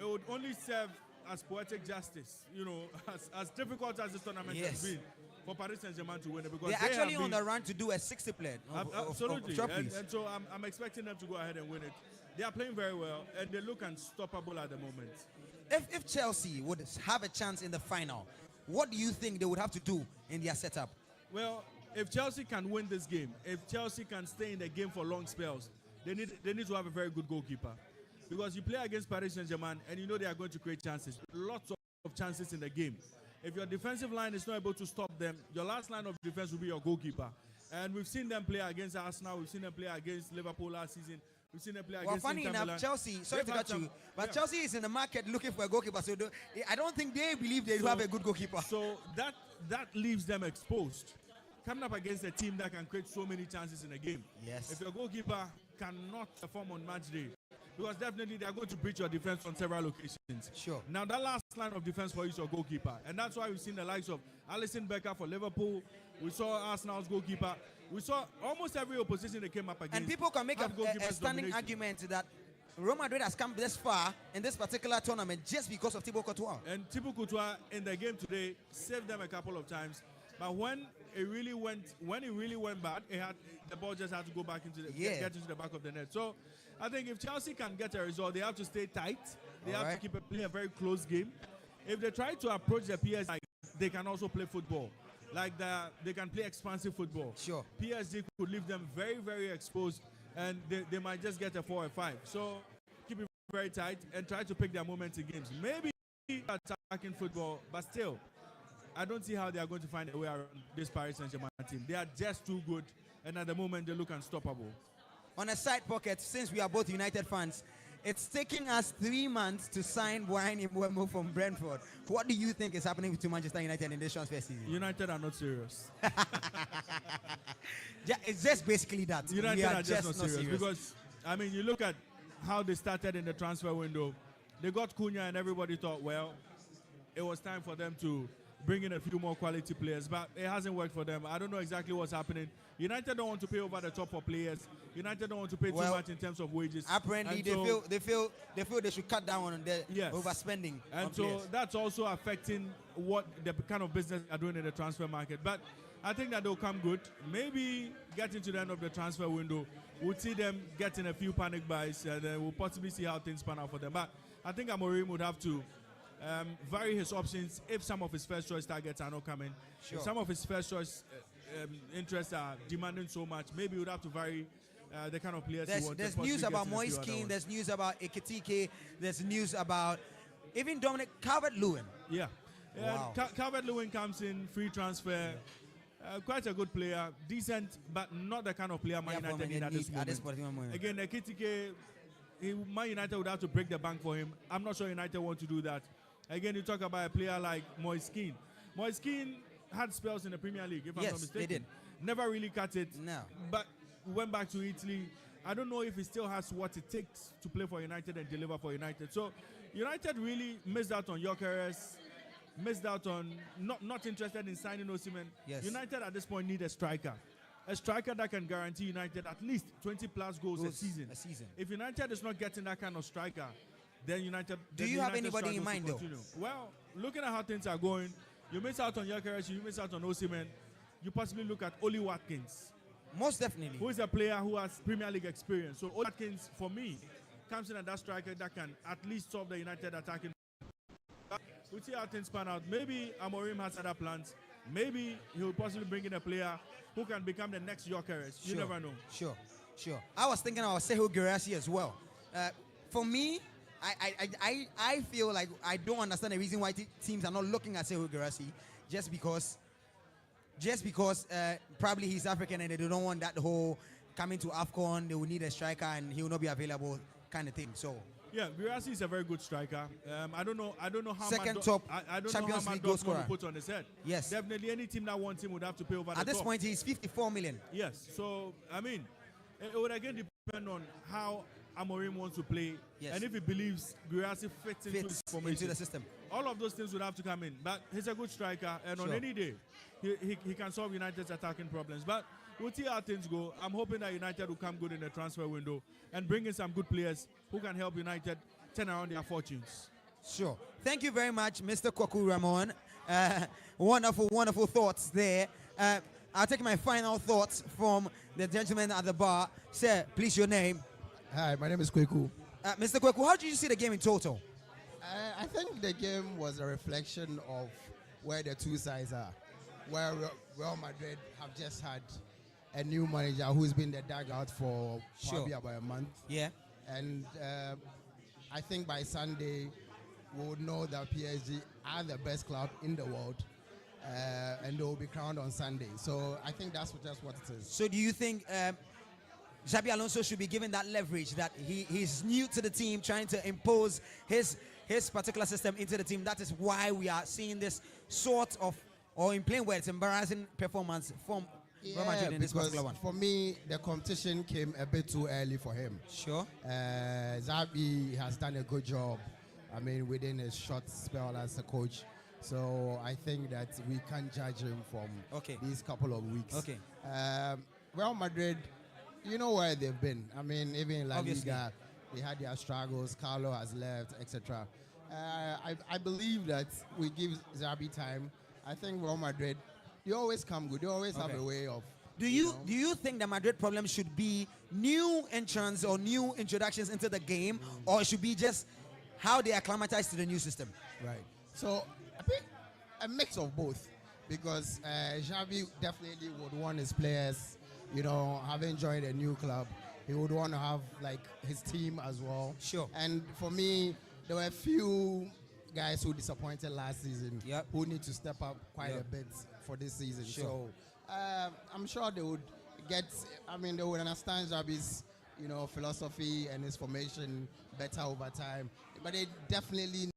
Speaker 15: would only serve as poetic justice, you know, as difficult as this tournament has been for Paris Saint-Germain to win it. Because
Speaker 7: they're actually on the run to do a 60 plate.
Speaker 15: Absolutely. And so I'm expecting them to go ahead and win it. They are playing very well, and they look unstoppable at the moment.
Speaker 7: If Chelsea would have a chance in the final, what do you think they would have to do in their setup?
Speaker 15: Well, if Chelsea can win this game, if Chelsea can stay in the game for long spells, they need to have a very good goalkeeper. Because you play against Paris Saint-Germain and you know they are going to create chances. Lots of chances in the game. If your defensive line is not able to stop them, your last line of defense will be your goalkeeper. And we've seen them play against Arsenal. We've seen them play against Liverpool last season. We've seen them play against
Speaker 7: funny
Speaker 15: Inter
Speaker 7: enough,
Speaker 15: Milan.
Speaker 7: Chelsea, sorry to cut you, but Chelsea is in the market looking for a goalkeeper. So I don't think they believe they have a good goalkeeper.
Speaker 15: So that leaves them exposed. Coming up against a team that can create so many chances in a game.
Speaker 7: Yes.
Speaker 15: If your goalkeeper cannot perform on match day, because definitely they are going to breach your defense on several locations.
Speaker 7: Sure.
Speaker 15: Now that last line of defense for you is your goalkeeper. And that's why we've seen the likes of Alisson Becker for Liverpool. We saw Arsenal's goalkeeper. We saw almost every opposition they came up against.
Speaker 7: And people can make a stunning argument that Real Madrid has come this far in this particular tournament just because of Thibaut Courtois.
Speaker 15: And Thibaut Courtois in the game today saved them a couple of times. But when it really went bad, the ball just had to go back into get into the back of the net. So I think if Chelsea can get a result, they have to stay tight. They have to keep playing a very close game. If they try to approach the PSG, they can also play football. They can play expansive football.
Speaker 7: Sure.
Speaker 15: PSG could leave them very, very exposed, and they might just get a 4 or 5. So keep it very tight and try to pick their moments in games. Maybe attacking football, but still, I don't see how they are going to find a way around this Paris Saint-Germain team. They are just too good, and at the moment, they look unstoppable.
Speaker 7: On a side pocket, since we are both United fans, It's taking us 3 months to sign Wayne Mbeumo from Brentford. What do you think is happening to Manchester United in this transfer season?
Speaker 15: United are not serious.
Speaker 7: It's just basically that.
Speaker 15: United are just not serious because, I mean, you look at how they started in the transfer window. They got Cunha and everybody thought, well, it was time for them to bring in a few more quality players, but it hasn't worked for them. I don't know exactly what's happening. United don't want to pay over the top for players. United don't want to pay too much in terms of wages.
Speaker 7: Apparently, they feel they should cut down on their overspending.
Speaker 15: And so that's also affecting what the kind of business are doing in the transfer market. But I think that they'll come good. Maybe getting to the end of the transfer window, we'll see them getting a few panic buys, and then we'll possibly see how things pan out for them. But I think Amorim would have to vary his options if some of his first choice targets are not coming.
Speaker 7: Sure.
Speaker 15: If some of his first choice interests are demanding so much, maybe he would have to vary the kind of players he wants.
Speaker 7: There's news about Moise Kean, there's news about Ekitike, there's news about even Dominic Calvert-Lewin.
Speaker 15: Yeah.
Speaker 7: Wow.
Speaker 15: Calvert-Lewin comes in, free transfer. Quite a good player, decent, but not the kind of player Man United need at this moment. Again, Ekitike, Man United would have to break the bank for him. I'm not sure United want to do that. Again, you talk about a player like Moise Kean. Moise Kean had spells in the Premier League, if I'm not mistaken.
Speaker 7: They did.
Speaker 15: Never really cut it.
Speaker 7: No.
Speaker 15: But went back to Italy. I don't know if he still has what it takes to play for United and deliver for United. So United really missed out on Gyökeres, missed out on not interested in signing Osimhen.
Speaker 7: Yes.
Speaker 15: United at this point need a striker. A striker that can guarantee United at least 20 plus goals a season. If United is not getting that kind of striker, then United.
Speaker 7: Do you have anybody in mind though?
Speaker 15: Well, looking at how things are going, you miss out on Gyökeres, you miss out on Osimhen. You possibly look at Oli Watkins.
Speaker 7: Most definitely.
Speaker 15: Who is a player who has Premier League experience. So Oli Watkins, for me, comes in as that striker that can at least solve the United attacking. We'll see how things pan out. Maybe Amorim has other plans. Maybe he will possibly bring in a player who can become the next Gyökeres. You never know.
Speaker 7: Sure. I was thinking about Serhou Guirassy as well. For me, I feel like I don't understand the reason why teams are not looking at Serhou Guirassy just because probably he's African and they don't want that whole coming to AFCON, they will need a striker and he will not be available kind of thing. So
Speaker 15: yeah, Guirassy is a very good striker. I don't know how
Speaker 7: second
Speaker 15: much
Speaker 7: top
Speaker 15: I don't
Speaker 7: Champions
Speaker 15: know how
Speaker 7: League
Speaker 15: much
Speaker 7: goal scorer.
Speaker 15: put on his head.
Speaker 7: Yes.
Speaker 15: Definitely any team that wants him would have to pay over the top.
Speaker 7: At this point, he's 54 million.
Speaker 15: Yes. So, I mean, it would again depend on how Amorim wants to play and if he believes Guirassy fits into the
Speaker 7: system.
Speaker 15: All of those things would have to come in. But he's a good striker, and on any day, he can solve United's attacking problems. But we'll see how things go. I'm hoping that United will come good in the transfer window and bring in some good players who can help United turn around their fortunes.
Speaker 7: Sure. Thank you very much, Mr. Kwaku Ramon. Wonderful thoughts there. I'll take my final thoughts from the gentleman at the bar. Sir, please, your name.
Speaker 16: Hi, my name is Kweku.
Speaker 7: Mr. Kweku, how did you see the game in total?
Speaker 16: I think the game was a reflection of where the two sides are. Where Real Madrid have just had a new manager who's been the dugout for probably about a month.
Speaker 7: Yeah.
Speaker 16: And I think by Sunday, we would know that PSG are the best club in the world. And they will be crowned on Sunday. So I think that's just what it is.
Speaker 7: So do you think Xabi Alonso should be given that leverage that he's new to the team, trying to impose his particular system into the team? That is why we are seeing this sort of, or in plain words, embarrassing performance from Real Madrid in this particular one.
Speaker 16: For me, the competition came a bit too early for him.
Speaker 7: Sure.
Speaker 16: Xabi has done a good job, I mean, within a short spell as a coach. So I think that we can't judge him from these couple of weeks.
Speaker 7: Okay.
Speaker 16: Real Madrid, you know where they've been. I mean, even in La Liga, they had their struggles. Carlo has left, etc. I believe that we give Xabi time. I think Real Madrid, they always come good. They always have a way of.
Speaker 7: Do you think the Madrid problem should be new entrants or new introductions into the game, or it should be just how they acclimatize to the new system?
Speaker 16: Right. So I think a mix of both, because Xavi definitely would want his players, having joined a new club, he would want to have like his team as well.
Speaker 7: Sure.
Speaker 16: And for me, there were a few guys who disappointed last season who need to step up quite a bit for this season.
Speaker 7: Sure.
Speaker 16: So I'm sure they would they would understand Xavi's philosophy and his formation better over time. But they definitely